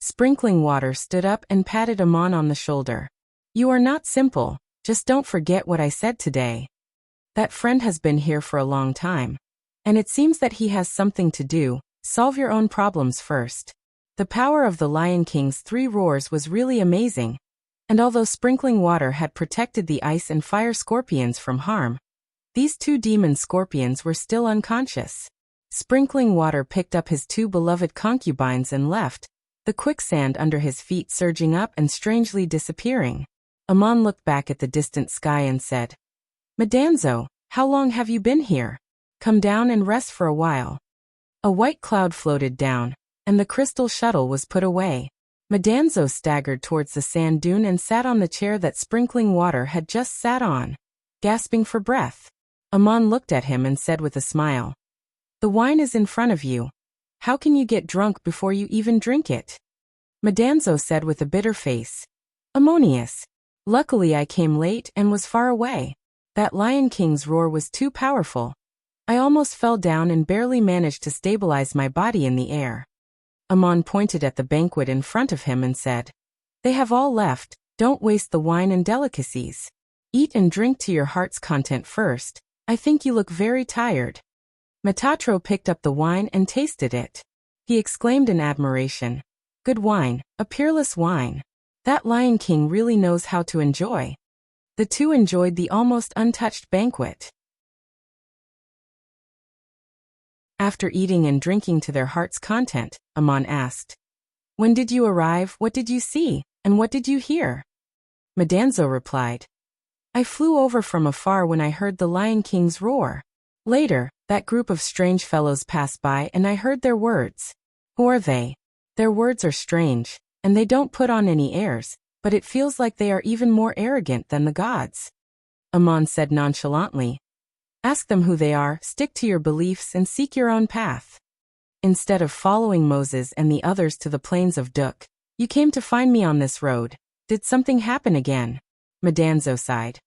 Sprinkling Water stood up and patted Amon on the shoulder. "You are not simple, just don't forget what I said today. That friend has been here for a long time, and it seems that he has something to do. Solve your own problems first." The power of the Lion King's 3 roars was really amazing, and although Sprinkling Water had protected the ice and fire scorpions from harm, these 2 demon scorpions were still unconscious. Sprinkling Water picked up his 2 beloved concubines and left, the quicksand under his feet surging up and strangely disappearing. Amon looked back at the distant sky and said, "Madanzo, how long have you been here? Come down and rest for a while." A white cloud floated down, and the crystal shuttle was put away. Madanzo staggered towards the sand dune and sat on the chair that Sprinkling Water had just sat on, gasping for breath. Amon looked at him and said with a smile, "The wine is in front of you. How can you get drunk before you even drink it?" Madanzo said with a bitter face, "Ammonius. Luckily I came late and was far away. That Lion King's roar was too powerful. I almost fell down and barely managed to stabilize my body in the air." Amon pointed at the banquet in front of him and said, "They have all left, don't waste the wine and delicacies. Eat and drink to your heart's content first. I think you look very tired." Metatro picked up the wine and tasted it. He exclaimed in admiration, "Good wine, a peerless wine. That Lion King really knows how to enjoy." The 2 enjoyed the almost untouched banquet. After eating and drinking to their heart's content, Amon asked, "When did you arrive? What did you see? And what did you hear?" Madanzo replied, "I flew over from afar when I heard the Lion King's roar. Later, that group of strange fellows passed by and I heard their words." "Who are they?" "Their words are strange, and they don't put on any airs, but it feels like they are even more arrogant than the gods." Amon said nonchalantly, "Ask them who they are, stick to your beliefs and seek your own path. Instead of following Moses and the others to the plains of Duk, you came to find me on this road. Did something happen again?" Madanzo sighed.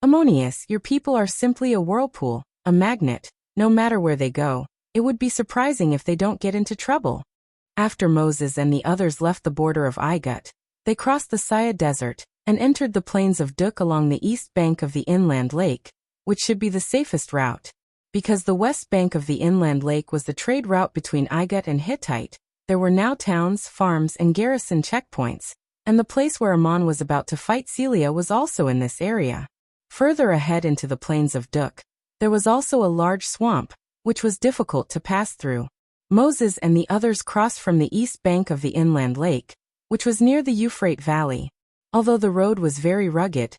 "Ammonius, your people are simply a whirlpool, a magnet. No matter where they go, it would be surprising if they don't get into trouble." After Moses and the others left the border of Igut, they crossed the Siyah Desert and entered the plains of Duk along the east bank of the inland lake, which should be the safest route. Because the west bank of the inland lake was the trade route between Igut and Hittite, there were now towns, farms, and garrison checkpoints, and the place where Amon was about to fight Celia was also in this area. Further ahead into the plains of Duk, there was also a large swamp, which was difficult to pass through. Moses and the others crossed from the east bank of the inland lake, which was near the Euphrates Valley. Although the road was very rugged,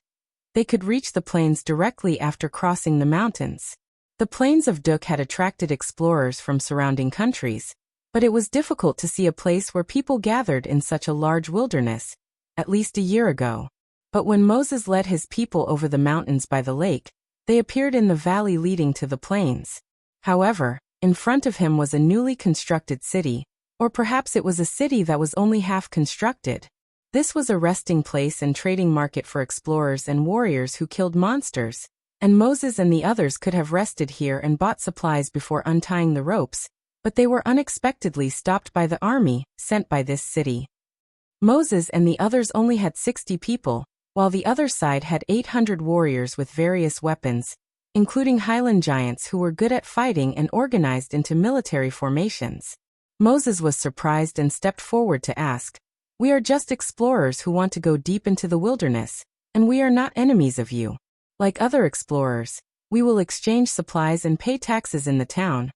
they could reach the plains directly after crossing the mountains. The plains of Duk had attracted explorers from surrounding countries, but it was difficult to see a place where people gathered in such a large wilderness, at least a year ago. But when Moses led his people over the mountains by the lake, they appeared in the valley leading to the plains. However, in front of him was a newly constructed city, or perhaps it was a city that was only half constructed. This was a resting place and trading market for explorers and warriors who killed monsters, and Moses and the others could have rested here and bought supplies before untying the ropes, but they were unexpectedly stopped by the army sent by this city. Moses and the others only had 60 people, while the other side had 800 warriors with various weapons, including highland giants who were good at fighting and organized into military formations. Moses was surprised and stepped forward to ask, "We are just explorers who want to go deep into the wilderness, and we are not enemies of you. Like other explorers, we will exchange supplies and pay taxes in the town.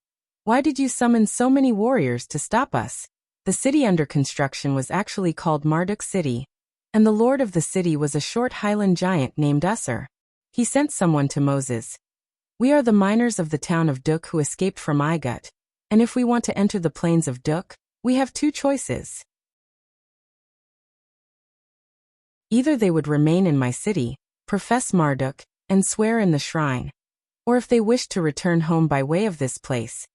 Why did you summon so many warriors to stop us?" The city under construction was actually called Marduk City, and the lord of the city was a short highland giant named Usser. He sent someone to Moses. "We are the miners of the town of Duk who escaped from Igut, and if we want to enter the plains of Duk, we have two choices. Either they would remain in my city, profess Marduk, and swear in the shrine, or if they wished to return home by way of this place,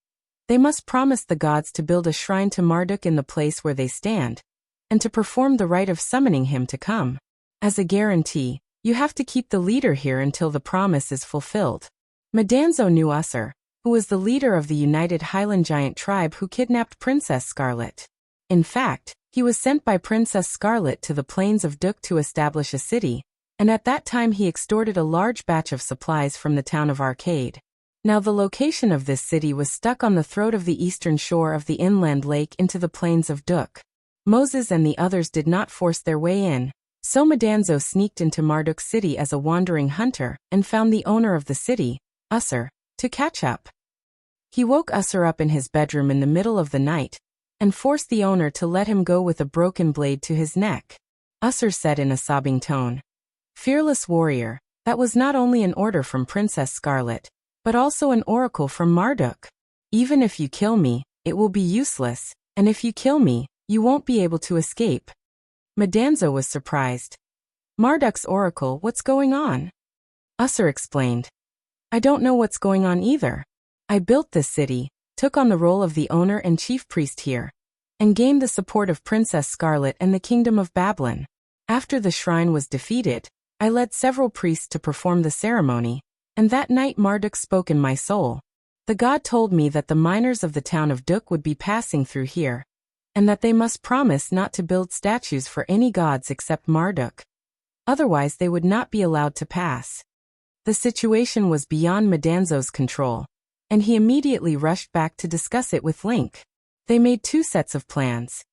they must promise the gods to build a shrine to Marduk in the place where they stand, and to perform the rite of summoning him to come. As a guarantee, you have to keep the leader here until the promise is fulfilled." Madanzo knew Usser, who was the leader of the United Highland Giant tribe who kidnapped Princess Scarlet. In fact, he was sent by Princess Scarlet to the plains of Duk to establish a city, and at that time he extorted a large batch of supplies from the town of Arcade. Now the location of this city was stuck on the throat of the eastern shore of the inland lake into the plains of Duk. Moses and the others did not force their way in, so Madanzo sneaked into Marduk City as a wandering hunter and found the owner of the city, Usser, to catch up. He woke Usser up in his bedroom in the middle of the night and forced the owner to let him go with a broken blade to his neck. Usser said in a sobbing tone, "Fearless warrior, that was not only an order from Princess Scarlet, but also an oracle from Marduk. Even if you kill me, it will be useless, and if you kill me, you won't be able to escape." Madanzo was surprised. "Marduk's oracle, what's going on?" Usser explained, "I don't know what's going on either. I built this city, took on the role of the owner and chief priest here, and gained the support of Princess Scarlet and the Kingdom of Babylon. After the shrine was defeated, I led several priests to perform the ceremony, and that night Marduk spoke in my soul. The god told me that the miners of the town of Duk would be passing through here, and that they must promise not to build statues for any gods except Marduk. Otherwise they would not be allowed to pass." The situation was beyond Madanzo's control, and he immediately rushed back to discuss it with Link. They made two sets of plans.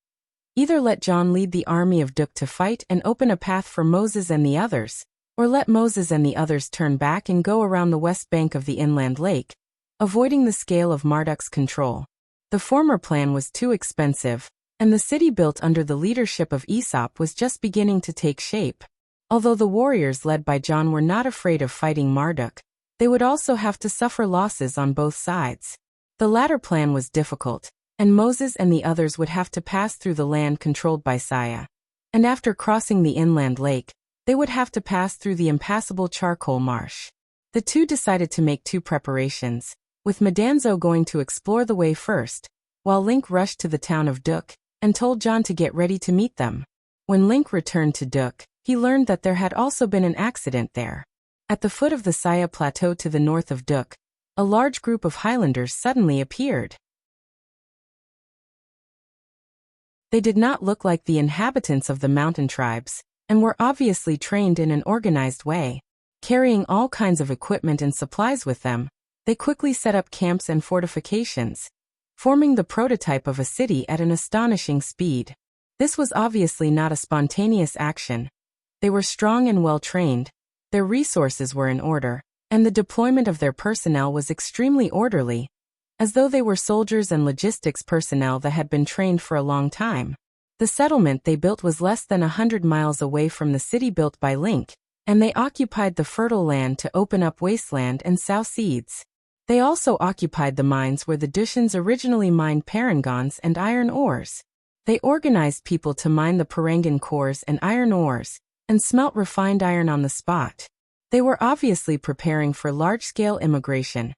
Either let John lead the army of Duk to fight and open a path for Moses and the others, or let Moses and the others turn back and go around the west bank of the inland lake, avoiding the scale of Marduk's control. The former plan was too expensive, and the city built under the leadership of Aesop was just beginning to take shape. Although the warriors led by John were not afraid of fighting Marduk, they would also have to suffer losses on both sides. The latter plan was difficult, and Moses and the others would have to pass through the land controlled by Saya. And after crossing the inland lake, they would have to pass through the impassable charcoal marsh. The two decided to make two preparations, with Madanzo going to explore the way first, while Link rushed to the town of Duk, and told John to get ready to meet them. When Link returned to Duk, he learned that there had also been an accident there. At the foot of the Saya Plateau to the north of Duk, a large group of Highlanders suddenly appeared. They did not look like the inhabitants of the mountain tribes, and were obviously trained in an organized way. Carrying all kinds of equipment and supplies with them, they quickly set up camps and fortifications, forming the prototype of a city at an astonishing speed. This was obviously not a spontaneous action. They were strong and well-trained, their resources were in order, and the deployment of their personnel was extremely orderly, as though they were soldiers and logistics personnel that had been trained for a long time. The settlement they built was less than 100 miles away from the city built by Link, and they occupied the fertile land to open up wasteland and sow seeds. They also occupied the mines where the Dushians originally mined parangons and iron ores. They organized people to mine the parangon cores and iron ores, and smelt refined iron on the spot. They were obviously preparing for large-scale immigration,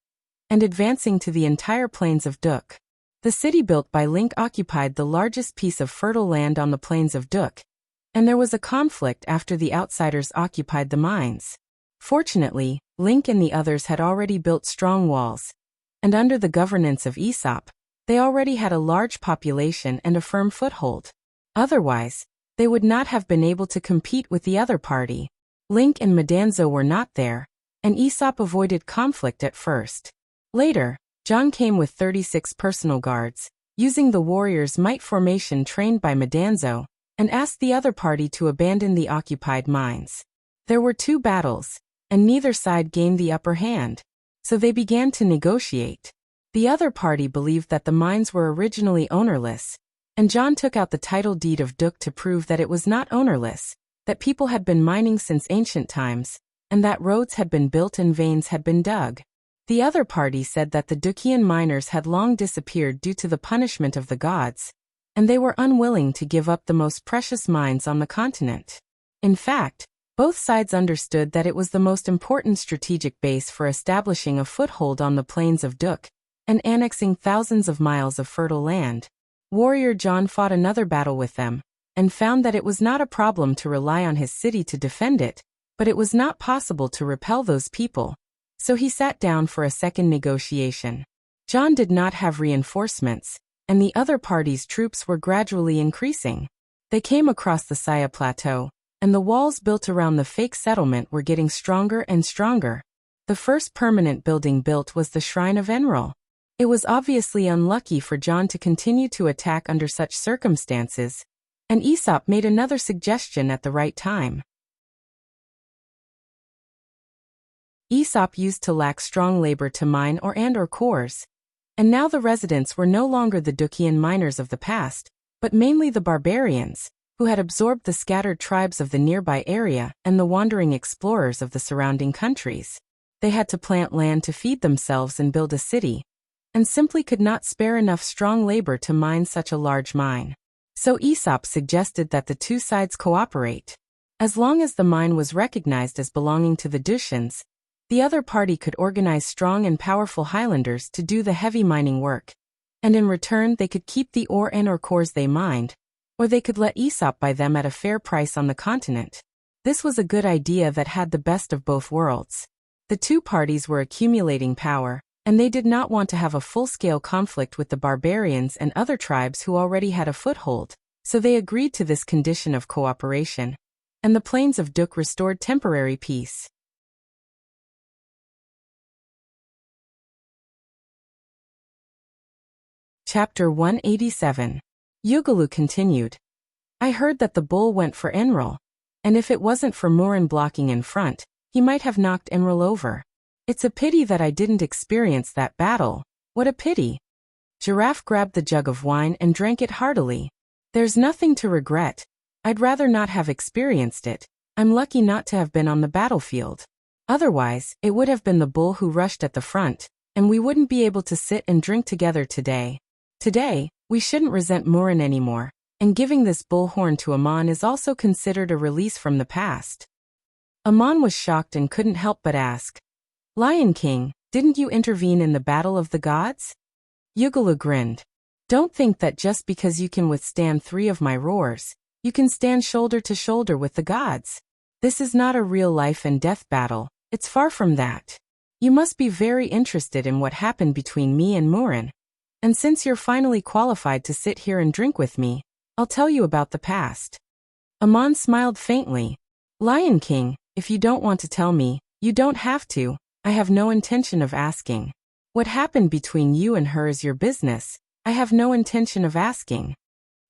and advancing to the entire plains of Duk. The city built by Link occupied the largest piece of fertile land on the plains of Duk, and there was a conflict after the outsiders occupied the mines. Fortunately, Link and the others had already built strong walls, and under the governance of Aesop, they already had a large population and a firm foothold. Otherwise, they would not have been able to compete with the other party. Link and Madanzo were not there, and Aesop avoided conflict at first. Later, John came with 36 personal guards, using the warriors' might formation trained by Madanzo, and asked the other party to abandon the occupied mines. There were two battles, and neither side gained the upper hand, so they began to negotiate. The other party believed that the mines were originally ownerless, and John took out the title deed of Duk to prove that it was not ownerless, that people had been mining since ancient times, and that roads had been built and veins had been dug. The other party said that the Dukian miners had long disappeared due to the punishment of the gods, and they were unwilling to give up the most precious mines on the continent. In fact, both sides understood that it was the most important strategic base for establishing a foothold on the plains of Duk, and annexing thousands of miles of fertile land. Warrior John fought another battle with them, and found that it was not a problem to rely on his city to defend it, but it was not possible to repel those people. So he sat down for a second negotiation. John did not have reinforcements, and the other party's troops were gradually increasing. They came across the Saya Plateau, and the walls built around the fake settlement were getting stronger and stronger. The first permanent building built was the Shrine of Enril. It was obviously unlucky for John to continue to attack under such circumstances, and Aesop made another suggestion at the right time. Aesop used to lack strong labor to mine or cores, and now the residents were no longer the Dukian miners of the past, but mainly the barbarians, who had absorbed the scattered tribes of the nearby area and the wandering explorers of the surrounding countries. They had to plant land to feed themselves and build a city, and simply could not spare enough strong labor to mine such a large mine. So Aesop suggested that the two sides cooperate. As long as the mine was recognized as belonging to the Dushians, the other party could organize strong and powerful Highlanders to do the heavy mining work, and in return they could keep the ore and cores they mined, or they could let Aesop buy them at a fair price on the continent. This was a good idea that had the best of both worlds. The two parties were accumulating power, and they did not want to have a full-scale conflict with the barbarians and other tribes who already had a foothold, so they agreed to this condition of cooperation, and the plains of Duk restored temporary peace. Chapter 187. Yugalu continued. I heard that the bull went for Enril, and if it wasn't for Morin blocking in front, he might have knocked Enril over. It's a pity that I didn't experience that battle. What a pity. Giraffe grabbed the jug of wine and drank it heartily. There's nothing to regret. I'd rather not have experienced it. I'm lucky not to have been on the battlefield. Otherwise, it would have been the bull who rushed at the front, and we wouldn't be able to sit and drink together today. Today, we shouldn't resent Morin anymore, and giving this bull horn to Amon is also considered a release from the past. Amon was shocked and couldn't help but ask, Lion King, didn't you intervene in the battle of the gods? Yugalu grinned. Don't think that just because you can withstand 3 of my roars, you can stand shoulder to shoulder with the gods. This is not a real life and death battle, it's far from that. You must be very interested in what happened between me and Morin. And since you're finally qualified to sit here and drink with me, I'll tell you about the past. Amon smiled faintly. Lion King, if you don't want to tell me, you don't have to. I have no intention of asking. What happened between you and her is your business. I have no intention of asking.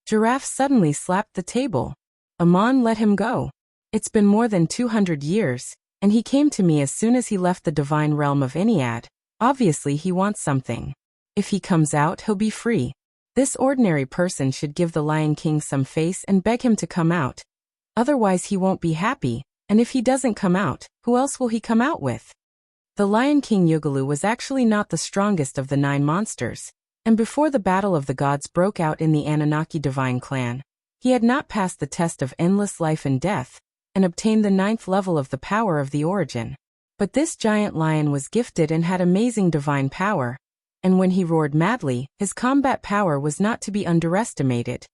Giraffe suddenly slapped the table. Amon let him go. It's been more than 200 years, and he came to me as soon as he left the divine realm of Ennead. Obviously he wants something. If he comes out, he'll be free. This ordinary person should give the Lion King some face and beg him to come out. Otherwise he won't be happy, and if he doesn't come out, who else will he come out with? The Lion King Yugalu was actually not the strongest of the 9 monsters, and before the battle of the gods broke out in the Anunnaki divine clan, he had not passed the test of endless life and death, and obtained the 9th level of the power of the origin. But this giant lion was gifted and had amazing divine power, and when he roared madly, his combat power was not to be underestimated,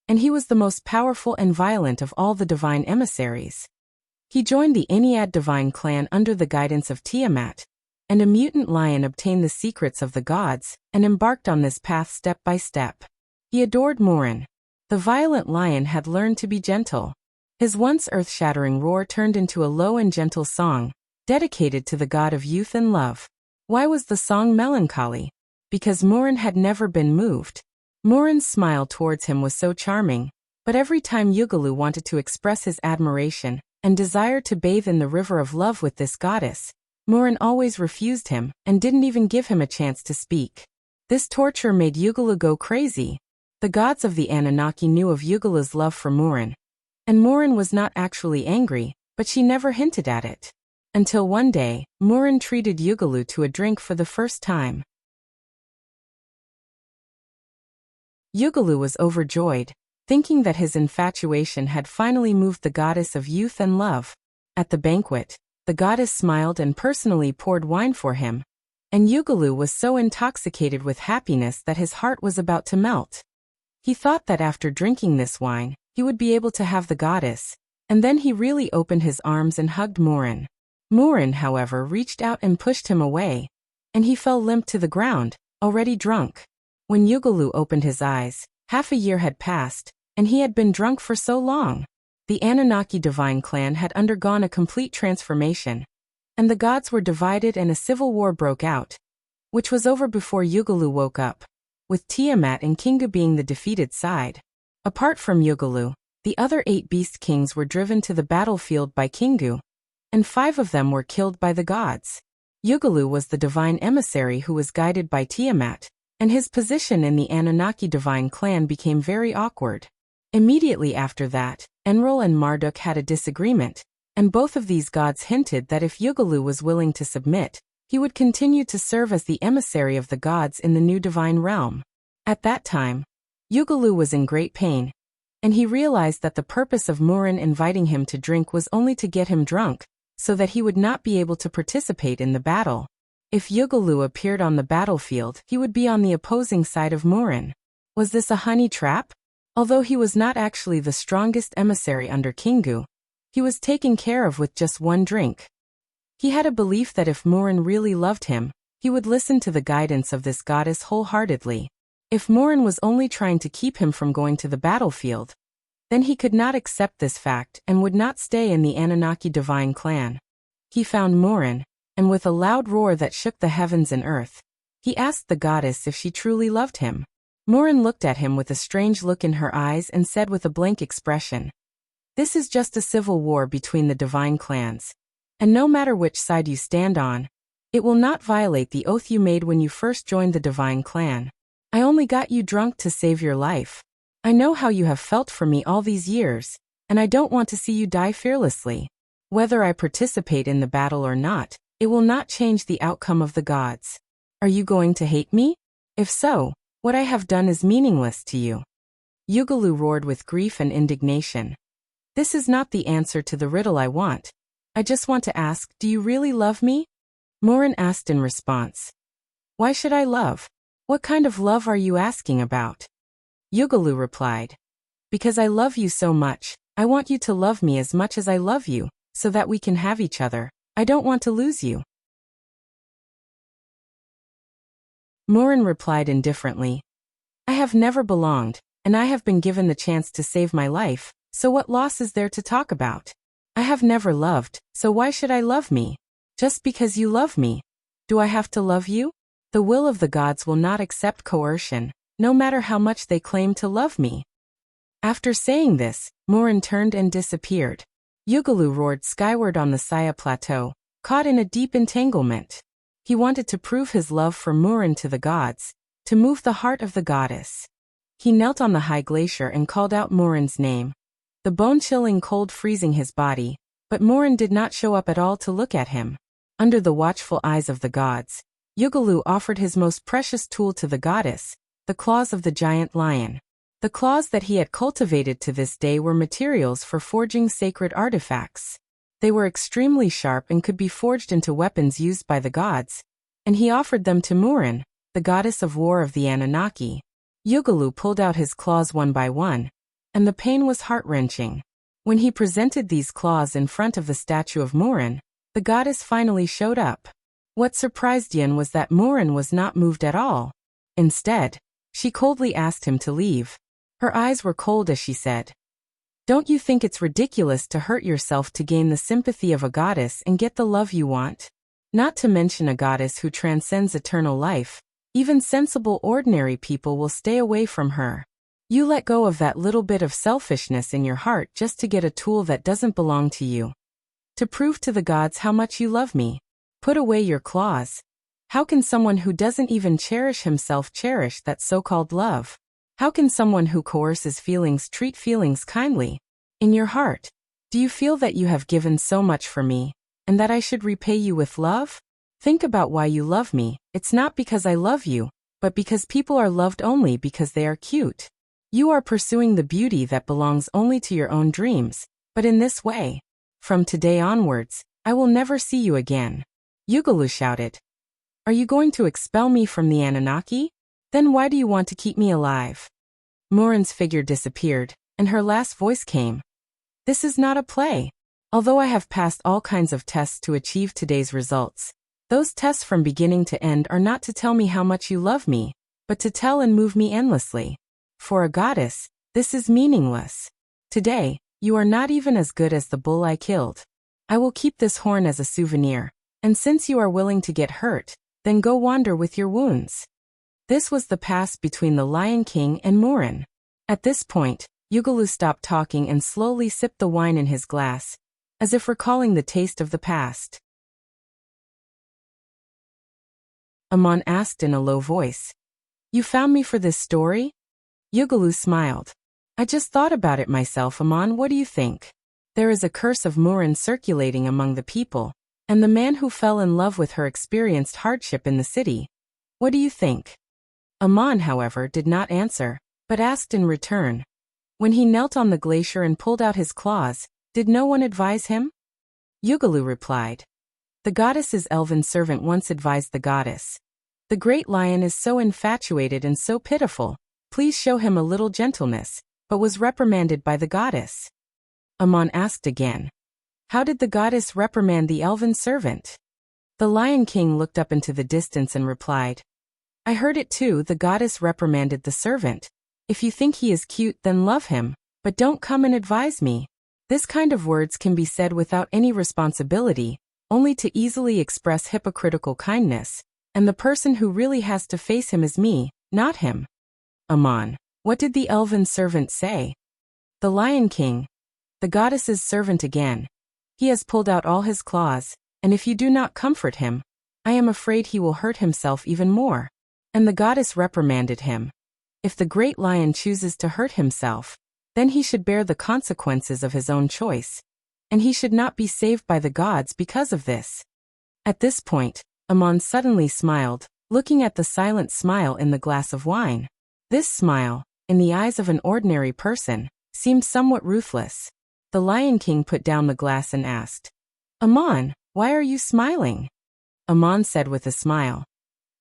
and he was the most powerful and violent of all the divine emissaries. He joined the Ennead divine clan under the guidance of Tiamat, and a mutant lion obtained the secrets of the gods and embarked on this path step by step. He adored Morin. The violent lion had learned to be gentle. His once earth-shattering roar turned into a low and gentle song, dedicated to the god of youth and love. Why was the song melancholy? Because Morin had never been moved. Morin's smile towards him was so charming, but every time Yugalu wanted to express his admiration and desire to bathe in the river of love with this goddess, Morin always refused him and didn't even give him a chance to speak. This torture made Yugalu go crazy. The gods of the Anunnaki knew of Yugalu's love for Morin, and Morin was not actually angry, but she never hinted at it. Until one day, Morin treated Yugalu to a drink for the first time. Yugalu was overjoyed, thinking that his infatuation had finally moved the goddess of youth and love. At the banquet, the goddess smiled and personally poured wine for him, and Yugalu was so intoxicated with happiness that his heart was about to melt. He thought that after drinking this wine, he would be able to have the goddess, and then he really opened his arms and hugged Morin. Morin, however, reached out and pushed him away, and he fell limp to the ground, already drunk. When Yugalu opened his eyes, half a year had passed, and he had been drunk for so long. The Anunnaki divine clan had undergone a complete transformation, and the gods were divided and a civil war broke out, which was over before Yugalu woke up, with Tiamat and Kingu being the defeated side. Apart from Yugalu, the other 8 beast kings were driven to the battlefield by Kingu, and 5 of them were killed by the gods. Yugalu was the divine emissary who was guided by Tiamat, and his position in the Anunnaki divine clan became very awkward. Immediately after that, Enlil and Marduk had a disagreement, and both of these gods hinted that if Yugalu was willing to submit, he would continue to serve as the emissary of the gods in the new divine realm. At that time, Yugalu was in great pain, and he realized that the purpose of Morin inviting him to drink was only to get him drunk, so that he would not be able to participate in the battle. If Yugalu appeared on the battlefield, he would be on the opposing side of Morin. Was this a honey trap? Although he was not actually the strongest emissary under Kingu, he was taken care of with just one drink. He had a belief that if Morin really loved him, he would listen to the guidance of this goddess wholeheartedly. If Morin was only trying to keep him from going to the battlefield, then he could not accept this fact and would not stay in the Anunnaki divine clan. He found Morin, and with a loud roar that shook the heavens and earth, he asked the goddess if she truly loved him. Morin looked at him with a strange look in her eyes and said with a blank expression, "This is just a civil war between the divine clans, and no matter which side you stand on, It will not violate the oath you made when you first joined the divine clan. I only got you drunk to save your life. I know how you have felt for me all these years, and I don't want to see you die fearlessly. Whether I participate in the battle or not, it will not change the outcome of the gods. Are you going to hate me? If so, what I have done is meaningless to you. Yugalu roared with grief and indignation. This is not the answer to the riddle I want. I just want to ask, do you really love me? Morin asked in response. Why should I love? What kind of love are you asking about? Yugalu replied. Because I love you so much, I want you to love me as much as I love you, so that we can have each other. I don't want to lose you. Morin replied indifferently. I have never belonged, and I have been given the chance to save my life, so what loss is there to talk about? I have never loved, so why should I love me? Just because you love me. Do I have to love you? The will of the gods will not accept coercion, no matter how much they claim to love me. After saying this, Morin turned and disappeared. Yugalu roared skyward on the Saya plateau, caught in a deep entanglement. He wanted to prove his love for Morin to the gods, to move the heart of the goddess. He knelt on the high glacier and called out Morin's name. The bone-chilling cold freezing his body, but Morin did not show up at all to look at him. Under the watchful eyes of the gods, Yugalu offered his most precious tool to the goddess, the claws of the giant lion. The claws that he had cultivated to this day were materials for forging sacred artifacts. They were extremely sharp and could be forged into weapons used by the gods, and he offered them to Morin, the goddess of war of the Anunnaki. Yugalu pulled out his claws one by one, and the pain was heart-wrenching. When he presented these claws in front of the statue of Morin, the goddess finally showed up. What surprised Yin was that Morin was not moved at all. Instead, she coldly asked him to leave. Her eyes were cold as she said, "Don't you think it's ridiculous to hurt yourself to gain the sympathy of a goddess and get the love you want? Not to mention a goddess who transcends eternal life, even sensible ordinary people will stay away from her. You let go of that little bit of selfishness in your heart just to get a tool that doesn't belong to you. To prove to the gods how much you love me. Put away your claws. How can someone who doesn't even cherish himself cherish that so-called love? How can someone who coerces feelings treat feelings kindly? In your heart, do you feel that you have given so much for me, and that I should repay you with love? Think about why you love me. It's not because I love you, but because people are loved only because they are cute. You are pursuing the beauty that belongs only to your own dreams, but in this way, from today onwards, I will never see you again." Yugalu shouted. "Are you going to expel me from the Anunnaki? Then why do you want to keep me alive?" Morin's figure disappeared, and her last voice came. "This is not a play. Although I have passed all kinds of tests to achieve today's results, those tests from beginning to end are not to tell me how much you love me, but to tell and move me endlessly. For a goddess, this is meaningless. Today, you are not even as good as the bull I killed. I will keep this horn as a souvenir, and since you are willing to get hurt, then go wander with your wounds." This was the past between the Lion King and Morin. At this point, Yugalu stopped talking and slowly sipped the wine in his glass, as if recalling the taste of the past. Amon asked in a low voice, "You found me for this story?" Yugalu smiled. "I just thought about it myself, Amon. What do you think? There is a curse of Morin circulating among the people, and the man who fell in love with her experienced hardship in the city. What do you think?" Amon, however, did not answer, but asked in return. When he knelt on the glacier and pulled out his claws, did no one advise him? Yugalu replied. The goddess's elven servant once advised the goddess. "The great lion is so infatuated and so pitiful. Please show him a little gentleness," but was reprimanded by the goddess. Amon asked again. How did the goddess reprimand the elven servant? The Lion King looked up into the distance and replied, "I heard it too. The goddess reprimanded the servant. If you think he is cute, then love him, but don't come and advise me." This kind of words can be said without any responsibility, only to easily express hypocritical kindness, and the person who really has to face him is me, not him. Amon, what did the elven servant say? The Lion King, the goddess's servant again. He has pulled out all his claws, and if you do not comfort him, I am afraid he will hurt himself even more." And the goddess reprimanded him. "If the great lion chooses to hurt himself, then he should bear the consequences of his own choice, and he should not be saved by the gods because of this." At this point, Amon suddenly smiled, looking at the silent smile in the glass of wine. This smile, in the eyes of an ordinary person, seemed somewhat ruthless. The Lion King put down the glass and asked, "Amon, why are you smiling?" Amon said with a smile,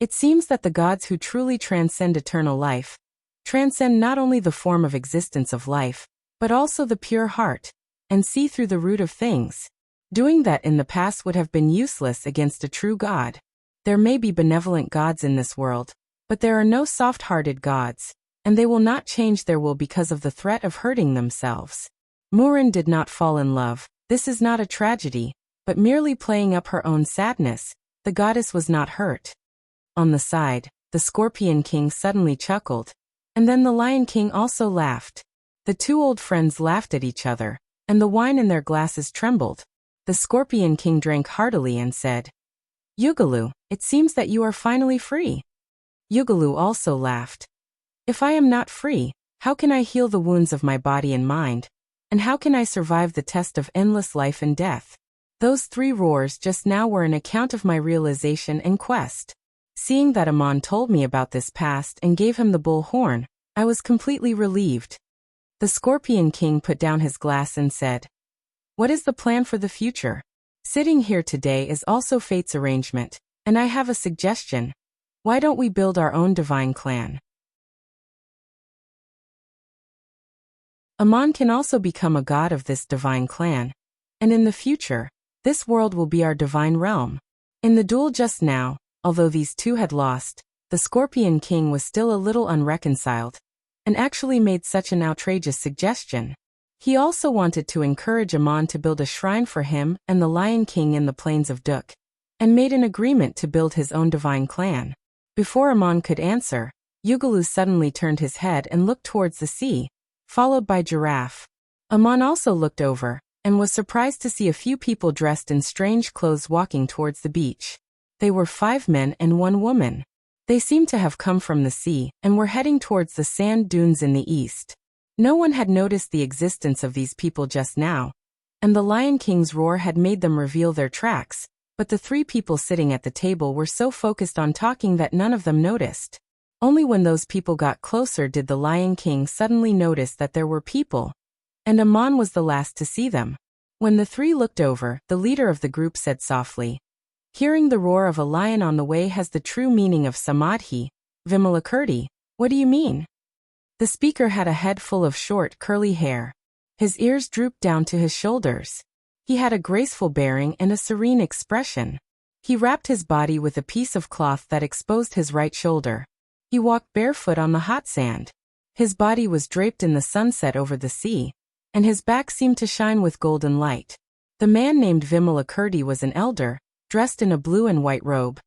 "It seems that the gods who truly transcend eternal life transcend not only the form of existence of life, but also the pure heart, and see through the root of things. Doing that in the past would have been useless against a true god. There may be benevolent gods in this world, but there are no soft-hearted gods, and they will not change their will because of the threat of hurting themselves. Murin did not fall in love. This is not a tragedy, but merely playing up her own sadness. The goddess was not hurt." On the side, the Scorpion King suddenly chuckled, and then the Lion King also laughed. The two old friends laughed at each other, and the wine in their glasses trembled. The Scorpion King drank heartily and said, "Yugalu, it seems that you are finally free." Yugalu also laughed. "If I am not free, how can I heal the wounds of my body and mind? And how can I survive the test of endless life and death? Those three roars just now were an account of my realization and quest." Seeing that Amon told me about this past and gave him the bull horn, I was completely relieved. The Scorpion King put down his glass and said, "What is the plan for the future? Sitting here today is also fate's arrangement, and I have a suggestion. Why don't we build our own divine clan? Amon can also become a god of this divine clan, and in the future, this world will be our divine realm." In the duel just now, although these two had lost, the Scorpion King was still a little unreconciled, and actually made such an outrageous suggestion. He also wanted to encourage Amon to build a shrine for him and the Lion King in the plains of Duk, and made an agreement to build his own divine clan. Before Amon could answer, Yugalu suddenly turned his head and looked towards the sea, followed by Giraffe. Amon also looked over, and was surprised to see a few people dressed in strange clothes walking towards the beach. They were 5 men and 1 woman. They seemed to have come from the sea, and were heading towards the sand dunes in the east. No one had noticed the existence of these people just now, and the Lion King's roar had made them reveal their tracks, but the 3 people sitting at the table were so focused on talking that none of them noticed. Only when those people got closer did the Lion King suddenly notice that there were people, and Amon was the last to see them. When the 3 looked over, the leader of the group said softly, "Hearing the roar of a lion on the way has the true meaning of Samadhi. Vimalakirti, what do you mean?" The speaker had a head full of short, curly hair. His ears drooped down to his shoulders. He had a graceful bearing and a serene expression. He wrapped his body with a piece of cloth that exposed his right shoulder. He walked barefoot on the hot sand. His body was draped in the sunset over the sea, and his back seemed to shine with golden light. The man named Vimalakirti was an elder, dressed in a blue and white robe,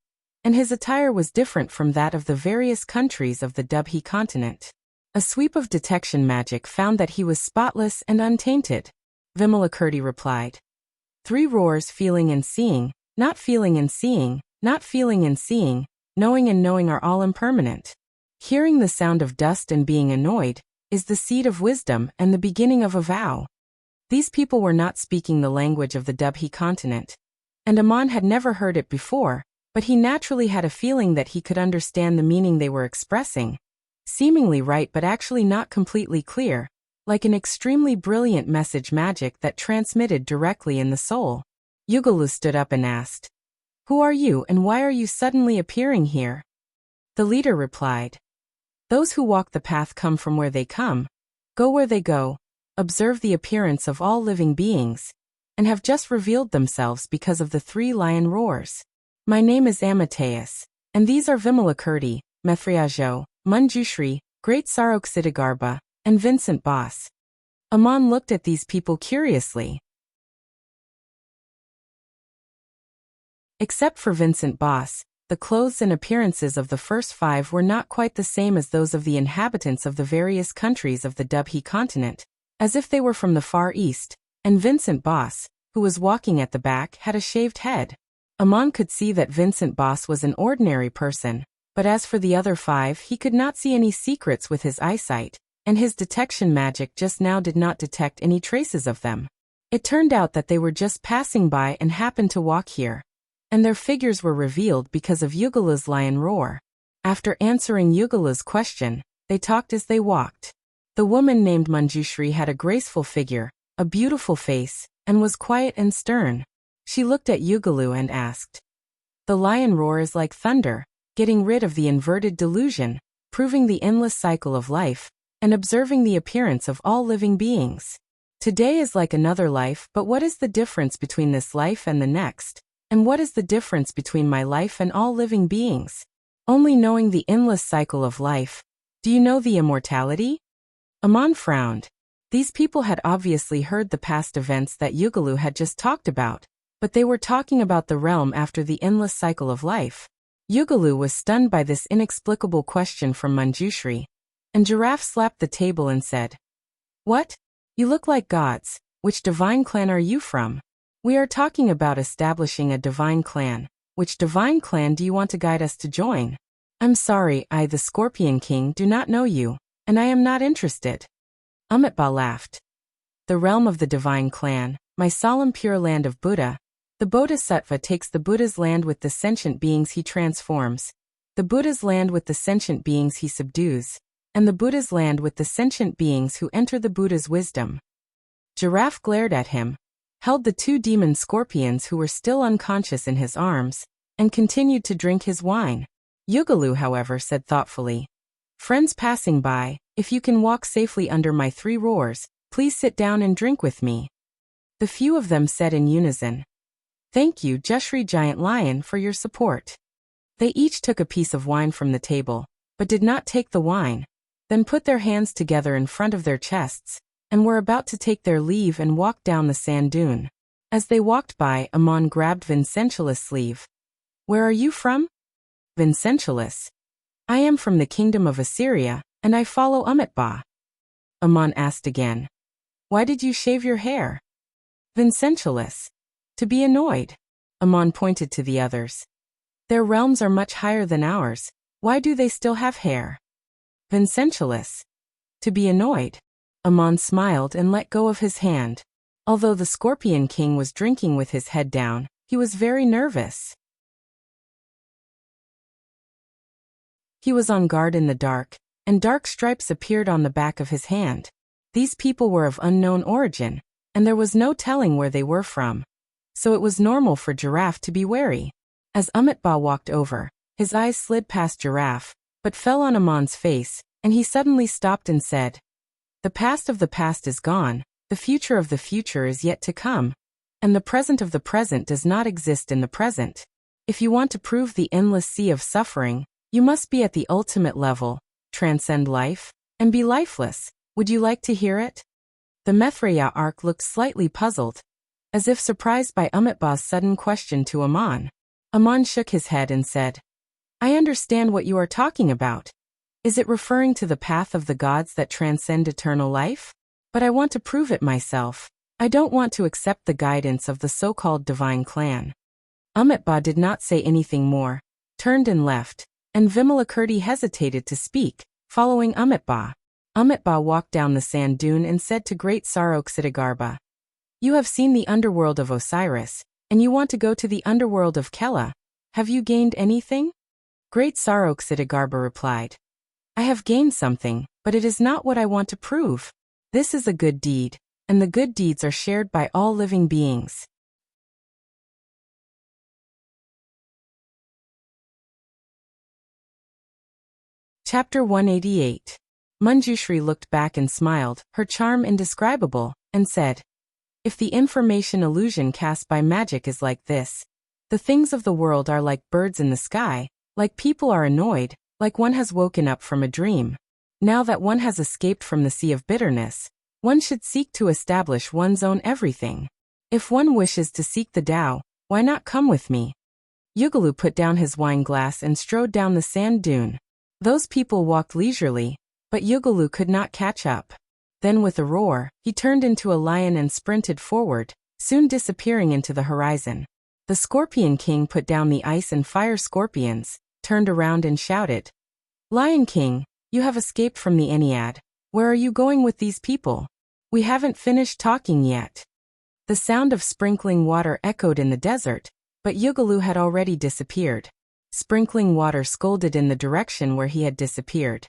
and his attire was different from that of the various countries of the Dubhi continent. A sweep of detection magic found that he was spotless and untainted. Vimalakirti replied, "3 roars, feeling and seeing, not feeling and seeing, not feeling and seeing, knowing and knowing are all impermanent. Hearing the sound of dust and being annoyed is the seed of wisdom and the beginning of a vow." These people were not speaking the language of the Dubhi continent, and Amon had never heard it before, but he naturally had a feeling that he could understand the meaning they were expressing. Seemingly right but actually not completely clear, like an extremely brilliant message magic that transmitted directly in the soul. Yugalu stood up and asked, "Who are you and why are you suddenly appearing here?" The leader replied, "Those who walk the path come from where they come, go where they go, observe the appearance of all living beings, and have just revealed themselves because of the 3 lion roars. My name is Amateus, and these are Vimalakirti, Methriajo, Manjushri, Great Saroksidagarbha, and Vincent Boss." Amon looked at these people curiously. Except for Vincent Boss, the clothes and appearances of the first 5 were not quite the same as those of the inhabitants of the various countries of the Dubhi continent, as if they were from the Far East, and Vincent Boss, who was walking at the back, had a shaved head. Amon could see that Vincent Boss was an ordinary person, but as for the other 5, he could not see any secrets with his eyesight, and his detection magic just now did not detect any traces of them. It turned out that they were just passing by and happened to walk here, and their figures were revealed because of Yugala's lion roar. After answering Yugala's question, they talked as they walked. The woman named Manjushri had a graceful figure, a beautiful face, and was quiet and stern. She looked at Yugalu and asked, "The lion roar is like thunder, getting rid of the inverted delusion, proving the endless cycle of life, and observing the appearance of all living beings. Today is like another life, but what is the difference between this life and the next? And what is the difference between my life and all living beings? Only knowing the endless cycle of life. Do you know the immortality?" Amon frowned. These people had obviously heard the past events that Yugalu had just talked about, but they were talking about the realm after the endless cycle of life. Yugalu was stunned by this inexplicable question from Manjushri, and Giraffe slapped the table and said, "What? You look like gods. Which divine clan are you from?" "We are talking about establishing a divine clan. Which divine clan do you want to guide us to join?" "I'm sorry, I, the Scorpion King, do not know you, and I am not interested." Amitba laughed. "The realm of the divine clan, my solemn pure land of Buddha. The Bodhisattva takes the Buddha's land with the sentient beings he transforms, the Buddha's land with the sentient beings he subdues, and the Buddha's land with the sentient beings who enter the Buddha's wisdom." Giraffe glared at him, held the 2 demon scorpions who were still unconscious in his arms, and continued to drink his wine. Yugalu, however, said thoughtfully, "Friends passing by, if you can walk safely under my 3 roars, please sit down and drink with me." The few of them said in unison, "Thank you, Jushri Giant Lion, for your support." They each took a piece of wine from the table, but did not take the wine, then put their hands together in front of their chests, and were about to take their leave and walk down the sand dune. As they walked by, Amon grabbed Vincentius' sleeve. "Where are you from?" "Vincentius. I am from the kingdom of Assyria, and I follow Amitba." Amon asked again, "Why did you shave your hair?" "Vincentius. To be annoyed." Amon pointed to the others. "Their realms are much higher than ours. Why do they still have hair?" "Vincentius. To be annoyed." Amon smiled and let go of his hand. Although the Scorpion King was drinking with his head down, he was very nervous. He was on guard in the dark, and dark stripes appeared on the back of his hand. These people were of unknown origin, and there was no telling where they were from. So it was normal for Giraffe to be wary. As Amitba walked over, his eyes slid past Giraffe, but fell on Amon's face, and he suddenly stopped and said, "The past of the past is gone, the future of the future is yet to come, and the present of the present does not exist in the present. If you want to prove the endless sea of suffering, you must be at the ultimate level, transcend life, and be lifeless. Would you like to hear it?" The Maitreya Ark looked slightly puzzled, as if surprised by Amitba's sudden question to Amon. Amon shook his head and said, "I understand what you are talking about. Is it referring to the path of the gods that transcend eternal life? But I want to prove it myself. I don't want to accept the guidance of the so-called divine clan." Amitba did not say anything more, turned and left, and Vimalakirti hesitated to speak, following Amitba. Amitba walked down the sand dune and said to Great Saroksidagarbha, "You have seen the underworld of Osiris, and you want to go to the underworld of Kela. Have you gained anything?" Great Saroksidagarbha replied, "I have gained something, but it is not what I want to prove. This is a good deed, and the good deeds are shared by all living beings." Chapter 188. Manjushri looked back and smiled, her charm indescribable, and said, "If the information illusion cast by magic is like this, the things of the world are like birds in the sky, like people are annoyed, like one has woken up from a dream. Now that one has escaped from the sea of bitterness, one should seek to establish one's own everything. If one wishes to seek the Tao, why not come with me?" Yugalu put down his wine glass and strode down the sand dune. Those people walked leisurely, but Yugalu could not catch up. Then with a roar, he turned into a lion and sprinted forward, soon disappearing into the horizon. The Scorpion King put down the ice and fire scorpions, turned around and shouted, "Lion King, you have escaped from the Ennead. Where are you going with these people? We haven't finished talking yet." The sound of sprinkling water echoed in the desert, but Yugalu had already disappeared. Sprinkling water scolded in the direction where he had disappeared.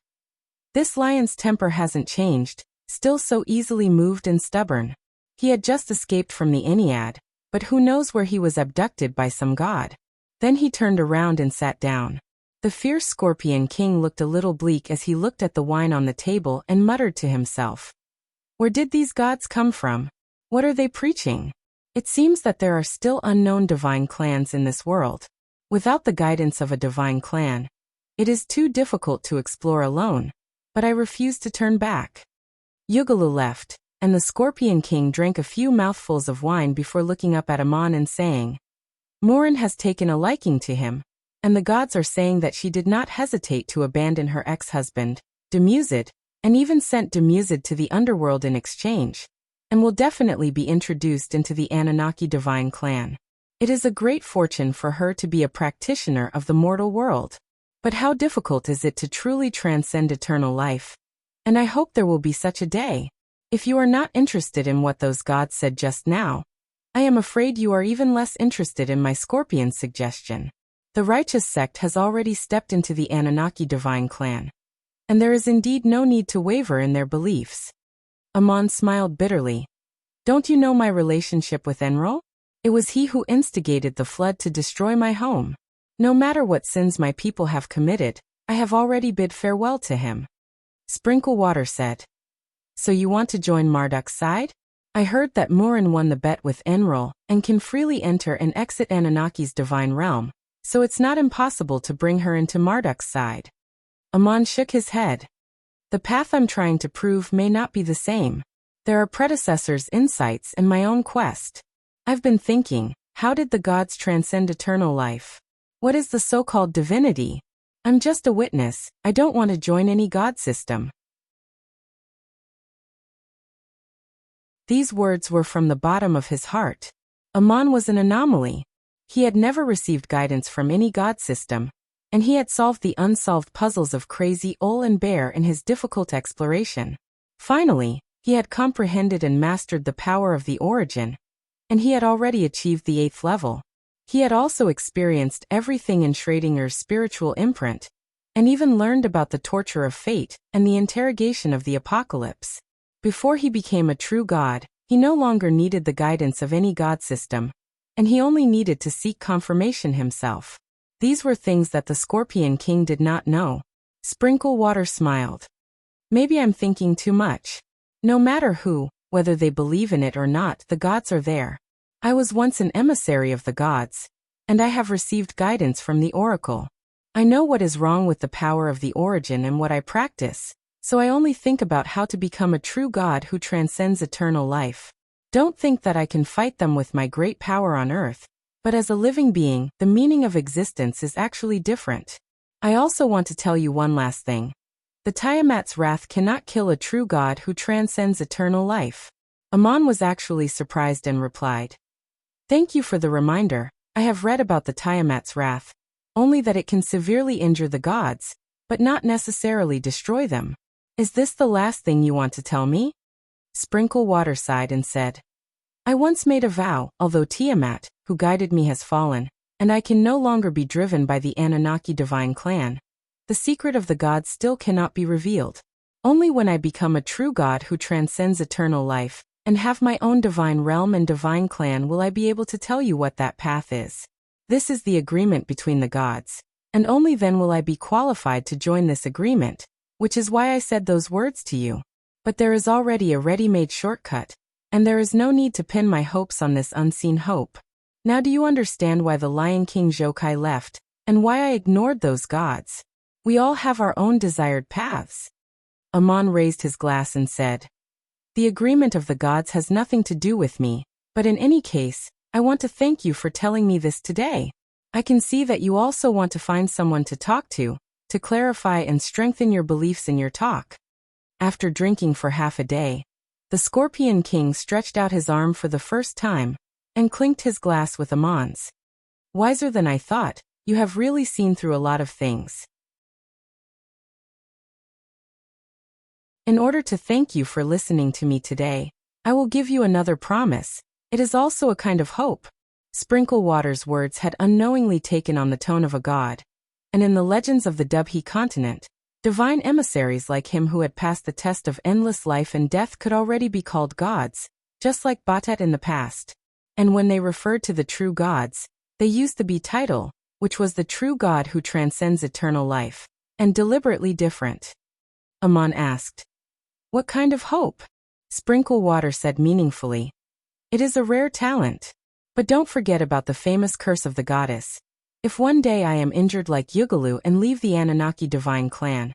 This lion's temper hasn't changed, still so easily moved and stubborn. He had just escaped from the Ennead, but who knows where he was abducted by some god. Then he turned around and sat down. The fierce Scorpion King looked a little bleak as he looked at the wine on the table and muttered to himself, "Where did these gods come from? What are they preaching? It seems that there are still unknown divine clans in this world. Without the guidance of a divine clan, it is too difficult to explore alone, but I refuse to turn back." Yugalu left, and the Scorpion King drank a few mouthfuls of wine before looking up at Amon and saying, "Morin has taken a liking to him, and the gods are saying that she did not hesitate to abandon her ex-husband, Demuzid, and even sent Demuzid to the underworld in exchange, and will definitely be introduced into the Anunnaki divine clan. It is a great fortune for her to be a practitioner of the mortal world. But how difficult is it to truly transcend eternal life? And I hope there will be such a day. If you are not interested in what those gods said just now, I am afraid you are even less interested in my scorpion suggestion. The righteous sect has already stepped into the Anunnaki divine clan, and there is indeed no need to waver in their beliefs." Amon smiled bitterly. "Don't you know my relationship with Enrol? It was he who instigated the flood to destroy my home. No matter what sins my people have committed, I have already bid farewell to him." Sprinkle Water said, "So you want to join Marduk's side? I heard that Morin won the bet with Enrol and can freely enter and exit Anunnaki's divine realm, so it's not impossible to bring her into Marduk's side." Amon shook his head. "The path I'm trying to prove may not be the same. There are predecessors' insights and my own quest. I've been thinking, how did the gods transcend eternal life? What is the so-called divinity? I'm just a witness, I don't want to join any god system." These words were from the bottom of his heart. Amon was an anomaly. He had never received guidance from any god system, and he had solved the unsolved puzzles of Crazy Ol and Bear in his difficult exploration. Finally, he had comprehended and mastered the power of the origin, and he had already achieved the 8th level. He had also experienced everything in Schrodinger's spiritual imprint, and even learned about the torture of fate and the interrogation of the apocalypse. Before he became a true god, he no longer needed the guidance of any god system, and he only needed to seek confirmation himself. These were things that the Scorpion King did not know. Sprinkle Water smiled. "Maybe I'm thinking too much. No matter who, whether they believe in it or not, the gods are there. I was once an emissary of the gods, and I have received guidance from the oracle. I know what is wrong with the power of the origin and what I practice, so I only think about how to become a true god who transcends eternal life. Don't think that I can fight them with my great power on earth, but as a living being, the meaning of existence is actually different. I also want to tell you one last thing. The Tiamat's wrath cannot kill a true god who transcends eternal life." Amon was actually surprised and replied, "Thank you for the reminder. I have read about the Tiamat's wrath, only that it can severely injure the gods, but not necessarily destroy them. Is this the last thing you want to tell me?" Sprinkle Water sighed and said, "I once made a vow, although Tiamat, who guided me, has fallen, and I can no longer be driven by the Anunnaki divine clan. The secret of the gods still cannot be revealed. Only when I become a true god who transcends eternal life, and have my own divine realm and divine clan, will I be able to tell you what that path is. This is the agreement between the gods, and only then will I be qualified to join this agreement, which is why I said those words to you. But there is already a ready-made shortcut, and there is no need to pin my hopes on this unseen hope. Now do you understand why the Lion King Jokai left, and why I ignored those gods? We all have our own desired paths." Amon raised his glass and said, "The agreement of the gods has nothing to do with me, but in any case, I want to thank you for telling me this today. I can see that you also want to find someone to talk to clarify and strengthen your beliefs in your talk." After drinking for half a day, the Scorpion King stretched out his arm for the first time, and clinked his glass with Amon's. Wiser than I thought, you have really seen through a lot of things. In order to thank you for listening to me today, I will give you another promise. It is also a kind of hope. Sprinklewater's words had unknowingly taken on the tone of a god, and in the legends of the Dubhe continent, divine emissaries like him who had passed the test of endless life and death could already be called gods, just like Batet in the past. And when they referred to the true gods, they used the Be title, which was the true God who transcends eternal life, and deliberately different. Amon asked, "What kind of hope?" Sprinklewater said meaningfully, "It is a rare talent. But don't forget about the famous curse of the goddess. If one day I am injured like Yugalu and leave the Anunnaki divine clan,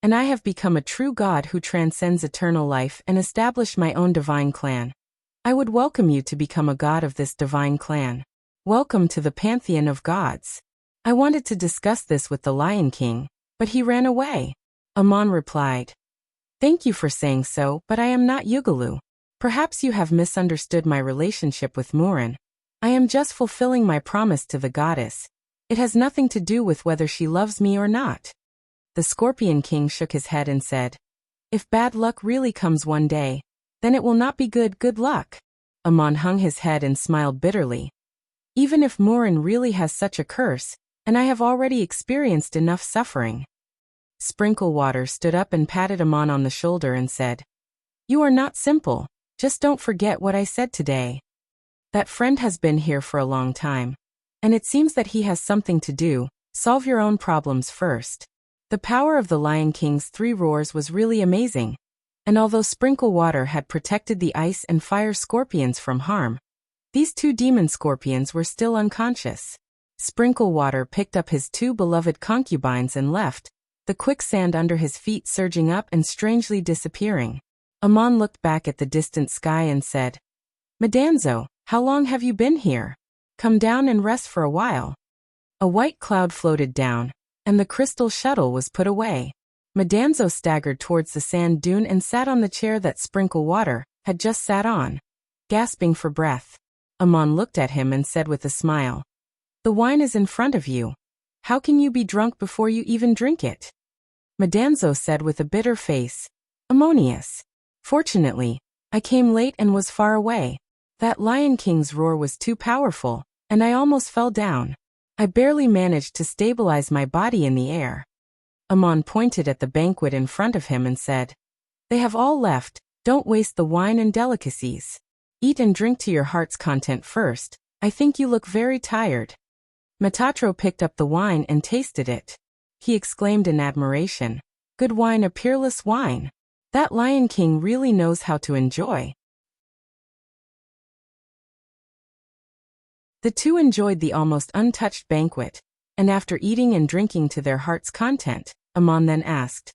and I have become a true god who transcends eternal life and established my own divine clan, I would welcome you to become a god of this divine clan. Welcome to the pantheon of gods." I wanted to discuss this with the Lion King, but he ran away. Amon replied, "Thank you for saying so, but I am not Yugalu. Perhaps you have misunderstood my relationship with Murin. I am just fulfilling my promise to the goddess. It has nothing to do with whether she loves me or not." The Scorpion King shook his head and said, "If bad luck really comes one day, then it will not be good luck." Amon hung his head and smiled bitterly. "Even if Murin really has such a curse, and I have already experienced enough suffering." Sprinklewater stood up and patted Amon on the shoulder and said, "You are not simple. Just don't forget what I said today. That friend has been here for a long time, and it seems that he has something to do. Solve your own problems first." The power of the Lion King's 3 roars was really amazing, and although Sprinklewater had protected the ice and fire scorpions from harm, these 2 demon scorpions were still unconscious. Sprinklewater picked up his 2 beloved concubines and left, the quicksand under his feet surging up and strangely disappearing. Amon looked back at the distant sky and said, "Madanzo, how long have you been here? Come down and rest for a while." A white cloud floated down, and the crystal shuttle was put away. Madanzo staggered towards the sand dune and sat on the chair that Sprinklewater had just sat on, gasping for breath. Amon looked at him and said with a smile, "The wine is in front of you. How can you be drunk before you even drink it?" Madanzo said with a bitter face, "Ammonius. Fortunately, I came late and was far away. That Lion King's roar was too powerful, and I almost fell down. I barely managed to stabilize my body in the air." Amon pointed at the banquet in front of him and said, "They have all left. Don't waste the wine and delicacies. Eat and drink to your heart's content first. I think you look very tired." Metatro picked up the wine and tasted it. He exclaimed in admiration, "Good wine, a peerless wine. That Lion King really knows how to enjoy." The 2 enjoyed the almost untouched banquet, and after eating and drinking to their heart's content, Amon then asked,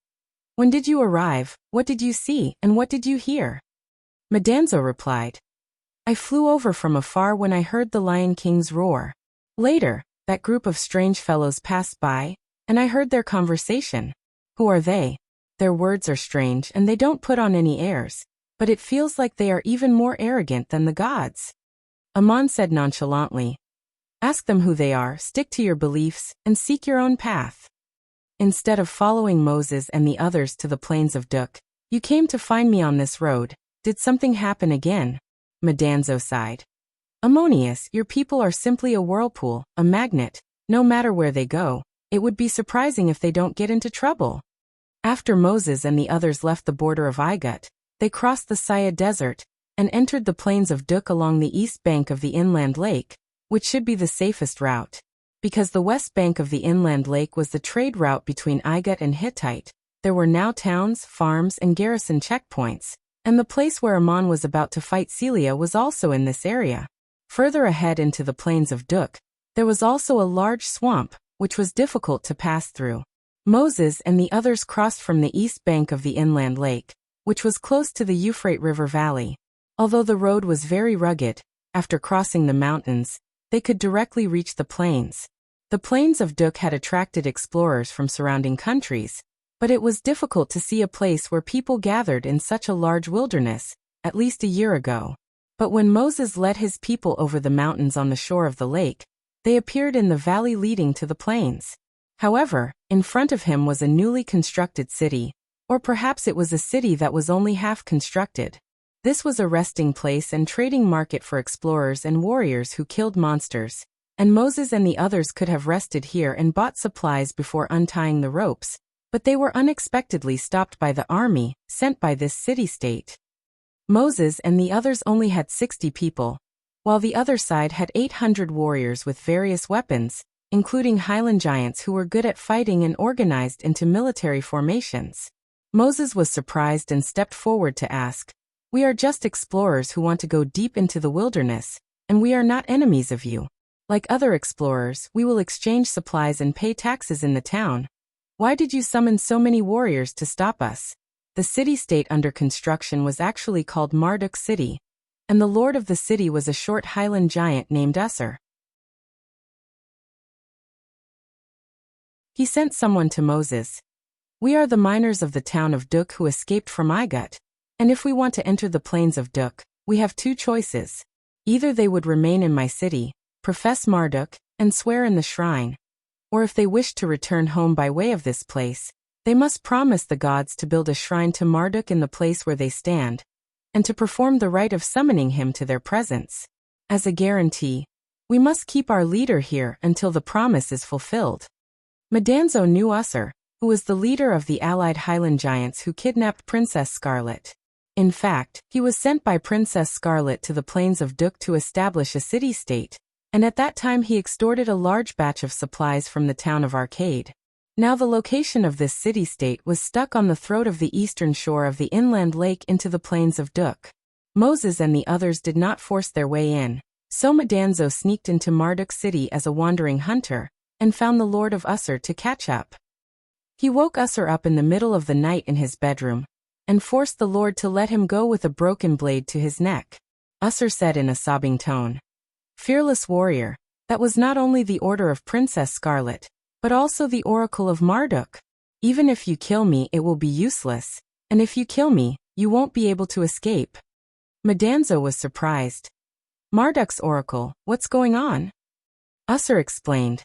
"When did you arrive? What did you see, and what did you hear?" Madanzo replied, "I flew over from afar when I heard the Lion King's roar. Later, that group of strange fellows passed by, and I heard their conversation. Who are they? Their words are strange and they don't put on any airs, but it feels like they are even more arrogant than the gods." Amon said nonchalantly, "Ask them who they are, stick to your beliefs, and seek your own path. Instead of following Moses and the others to the plains of Duk, you came to find me on this road. Did something happen again?" Madanzo sighed. "Ammonius, your people are simply a whirlpool, a magnet. No matter where they go, it would be surprising if they don't get into trouble." After Moses and the others left the border of Igut, they crossed the Saya Desert, and entered the plains of Duk along the east bank of the inland lake, which should be the safest route. Because the west bank of the inland lake was the trade route between Igut and Hittite, there were now towns, farms, and garrison checkpoints, and the place where Amon was about to fight Celia was also in this area. Further ahead into the plains of Duk, there was also a large swamp, which was difficult to pass through. Moses and the others crossed from the east bank of the inland lake, which was close to the Euphrates River Valley. Although the road was very rugged, after crossing the mountains, they could directly reach the plains. The plains of Duk had attracted explorers from surrounding countries, but it was difficult to see a place where people gathered in such a large wilderness, at least a year ago. But when Moses led his people over the mountains on the shore of the lake, They appeared in the valley leading to the plains. However, in front of him was a newly constructed city, or perhaps it was a city that was only half constructed. This was a resting place and trading market for explorers and warriors who killed monsters, and Moses and the others could have rested here and bought supplies before untying the ropes, but they were unexpectedly stopped by the army sent by this city-state. Moses and the others only had 60 people, while the other side had 800 warriors with various weapons, including Highland giants who were good at fighting and organized into military formations. Moses was surprised and stepped forward to ask, "We are just explorers who want to go deep into the wilderness, and we are not enemies of you. Like other explorers, we will exchange supplies and pay taxes in the town. Why did you summon so many warriors to stop us?" The city-state under construction was actually called Marduk City, and the lord of the city was a short Highland giant named Usser. He sent someone to Moses. "We are the miners of the town of Duk who escaped from Igut, and if we want to enter the plains of Duk, we have two choices. Either they would remain in my city, profess Marduk, and swear in the shrine, or if they wish to return home by way of this place, they must promise the gods to build a shrine to Marduk in the place where they stand, and to perform the rite of summoning him to their presence. As a guarantee, we must keep our leader here until the promise is fulfilled." Madanzo knew Usser, who was the leader of the allied Highland giants who kidnapped Princess Scarlet. In fact, he was sent by Princess Scarlet to the plains of Duk to establish a city-state, and at that time he extorted a large batch of supplies from the town of Arcade. Now the location of this city-state was stuck on the throat of the eastern shore of the inland lake into the plains of Duk. Moses and the others did not force their way in, so Madanzo sneaked into Marduk City as a wandering hunter, and found the lord of Usser to catch up. He woke Usser up in the middle of the night in his bedroom, and forced the lord to let him go with a broken blade to his neck. Usser said in a sobbing tone, "Fearless warrior, that was not only the order of Princess Scarlet, but also the oracle of Marduk. Even if you kill me, it will be useless, and if you kill me, you won't be able to escape." Madanzo was surprised. "Marduk's oracle, what's going on?" Usser explained,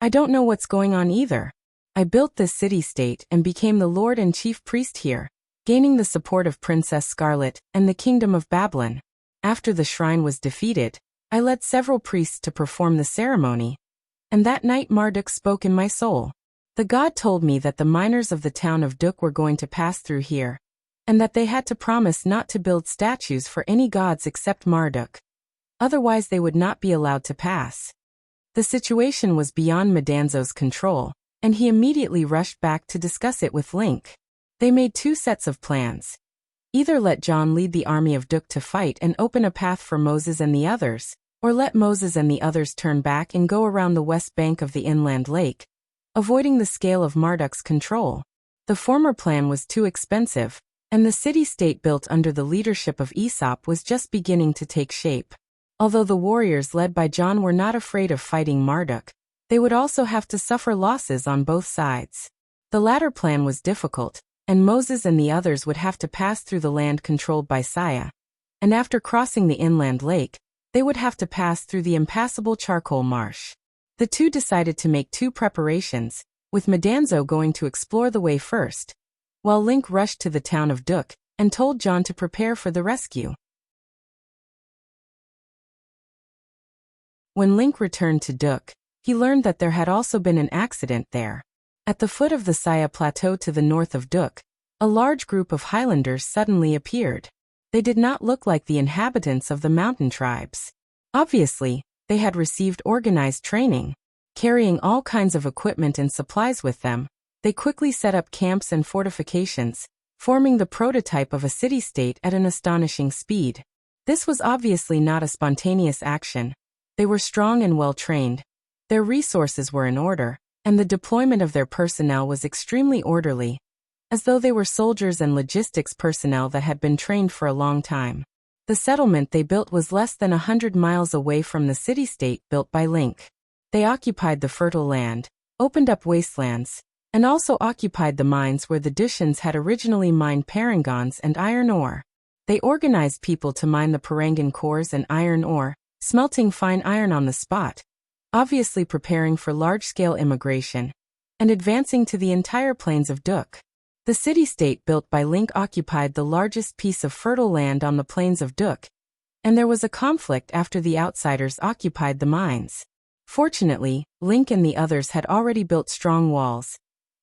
"I don't know what's going on either. I built this city-state and became the lord and chief priest here, gaining the support of Princess Scarlet and the kingdom of Babylon. After the shrine was defeated, I led several priests to perform the ceremony, and that night Marduk spoke in my soul. The god told me that the miners of the town of Duk were going to pass through here, and that they had to promise not to build statues for any gods except Marduk. Otherwise they would not be allowed to pass." The situation was beyond Madanzo's control, and he immediately rushed back to discuss it with Link. They made two sets of plans. Either let John lead the army of Duk to fight and open a path for Moses and the others, or let Moses and the others turn back and go around the west bank of the inland lake, avoiding the scale of Marduk's control. The former plan was too expensive, and the city-state built under the leadership of Aesop was just beginning to take shape. Although the warriors led by John were not afraid of fighting Marduk, they would also have to suffer losses on both sides. The latter plan was difficult, and Moses and the others would have to pass through the land controlled by Saya, and after crossing the inland lake, they would have to pass through the impassable charcoal marsh. The two decided to make two preparations, with Madanzo going to explore the way first, while Link rushed to the town of Duk and told John to prepare for the rescue. When Link returned to Duk, he learned that there had also been an accident there. At the foot of the Saya Plateau to the north of Duk, a large group of Highlanders suddenly appeared. They did not look like the inhabitants of the mountain tribes. Obviously, they had received organized training. Carrying all kinds of equipment and supplies with them, they quickly set up camps and fortifications, forming the prototype of a city-state at an astonishing speed. This was obviously not a spontaneous action. They were strong and well-trained. Their resources were in order, and the deployment of their personnel was extremely orderly, as though they were soldiers and logistics personnel that had been trained for a long time. The settlement they built was less than 100 miles away from the city-state built by Link. They occupied the fertile land, opened up wastelands, and also occupied the mines where the Dushians had originally mined parangons and iron ore. They organized people to mine the parangon cores and iron ore, smelting fine iron on the spot, obviously preparing for large-scale immigration, and advancing to the entire plains of Duk. The city-state built by Link occupied the largest piece of fertile land on the plains of Duk, and there was a conflict after the outsiders occupied the mines. Fortunately, Link and the others had already built strong walls,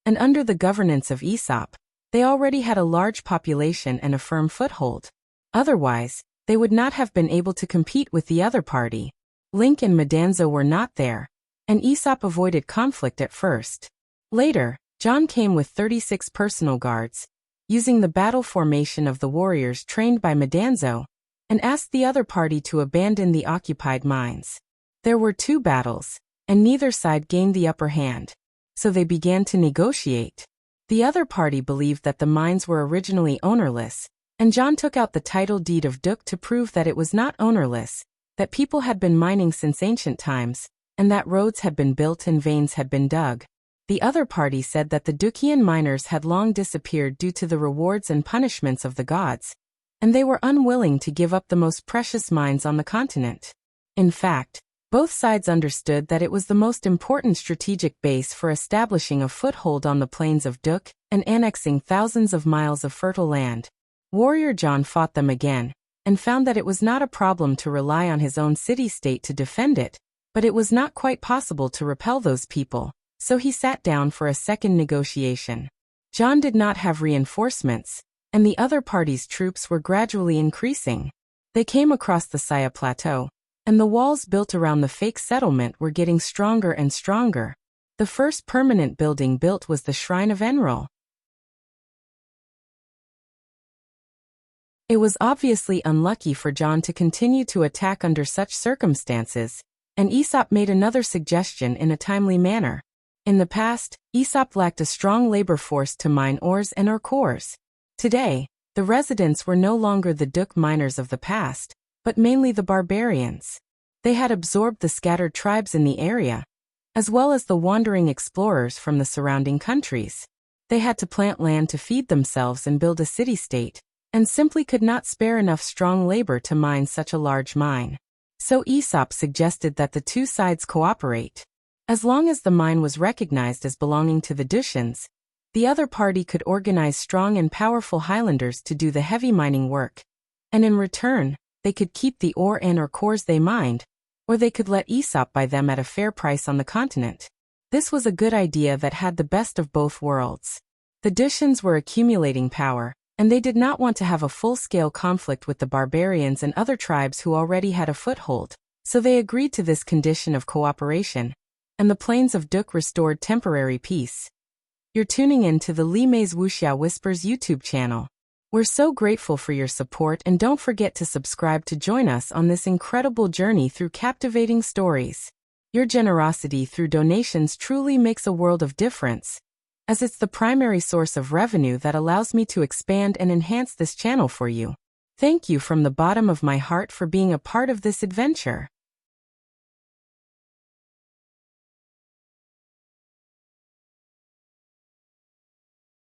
and under the governance of Aesop, they already had a large population and a firm foothold. Otherwise, they would not have been able to compete with the other party. Link and Medanzo were not there, and Aesop avoided conflict at first. Later, John came with 36 personal guards, using the battle formation of the warriors trained by Medanzo, and asked the other party to abandon the occupied mines. There were 2 battles, and neither side gained the upper hand, so they began to negotiate. The other party believed that the mines were originally ownerless, and John took out the title deed of Duk to prove that it was not ownerless, that people had been mining since ancient times, and that roads had been built and veins had been dug. The other party said that the Dukian miners had long disappeared due to the rewards and punishments of the gods, and they were unwilling to give up the most precious mines on the continent. In fact, both sides understood that it was the most important strategic base for establishing a foothold on the plains of Duk and annexing thousands of miles of fertile land. Warrior John fought them again, and found that it was not a problem to rely on his own city-state to defend it, but it was not quite possible to repel those people, so he sat down for a second negotiation. John did not have reinforcements, and the other party's troops were gradually increasing. They came across the Saya Plateau, and the walls built around the fake settlement were getting stronger and stronger. The first permanent building built was the Shrine of Enril. It was obviously unlucky for John to continue to attack under such circumstances, and Aesop made another suggestion in a timely manner. In the past, Aesop lacked a strong labor force to mine ores and or cores. Today, the residents were no longer the Duk miners of the past, but mainly the barbarians. They had absorbed the scattered tribes in the area, as well as the wandering explorers from the surrounding countries. They had to plant land to feed themselves and build a city-state, and simply could not spare enough strong labor to mine such a large mine. So Aesop suggested that the 2 sides cooperate. As long as the mine was recognized as belonging to the Dushians, the other party could organize strong and powerful Highlanders to do the heavy mining work, and in return, they could keep the ore and or cores they mined, or they could let Aesop buy them at a fair price on the continent. This was a good idea that had the best of both worlds. The Dushians were accumulating power, and they did not want to have a full-scale conflict with the barbarians and other tribes who already had a foothold, so they agreed to this condition of cooperation, and the plains of Duk restored temporary peace. You're tuning in to the Li Mei's Wuxia Whispers YouTube channel. We're so grateful for your support, and don't forget to subscribe to join us on this incredible journey through captivating stories. Your generosity through donations truly makes a world of difference, as it's the primary source of revenue that allows me to expand and enhance this channel for you. Thank you from the bottom of my heart for being a part of this adventure.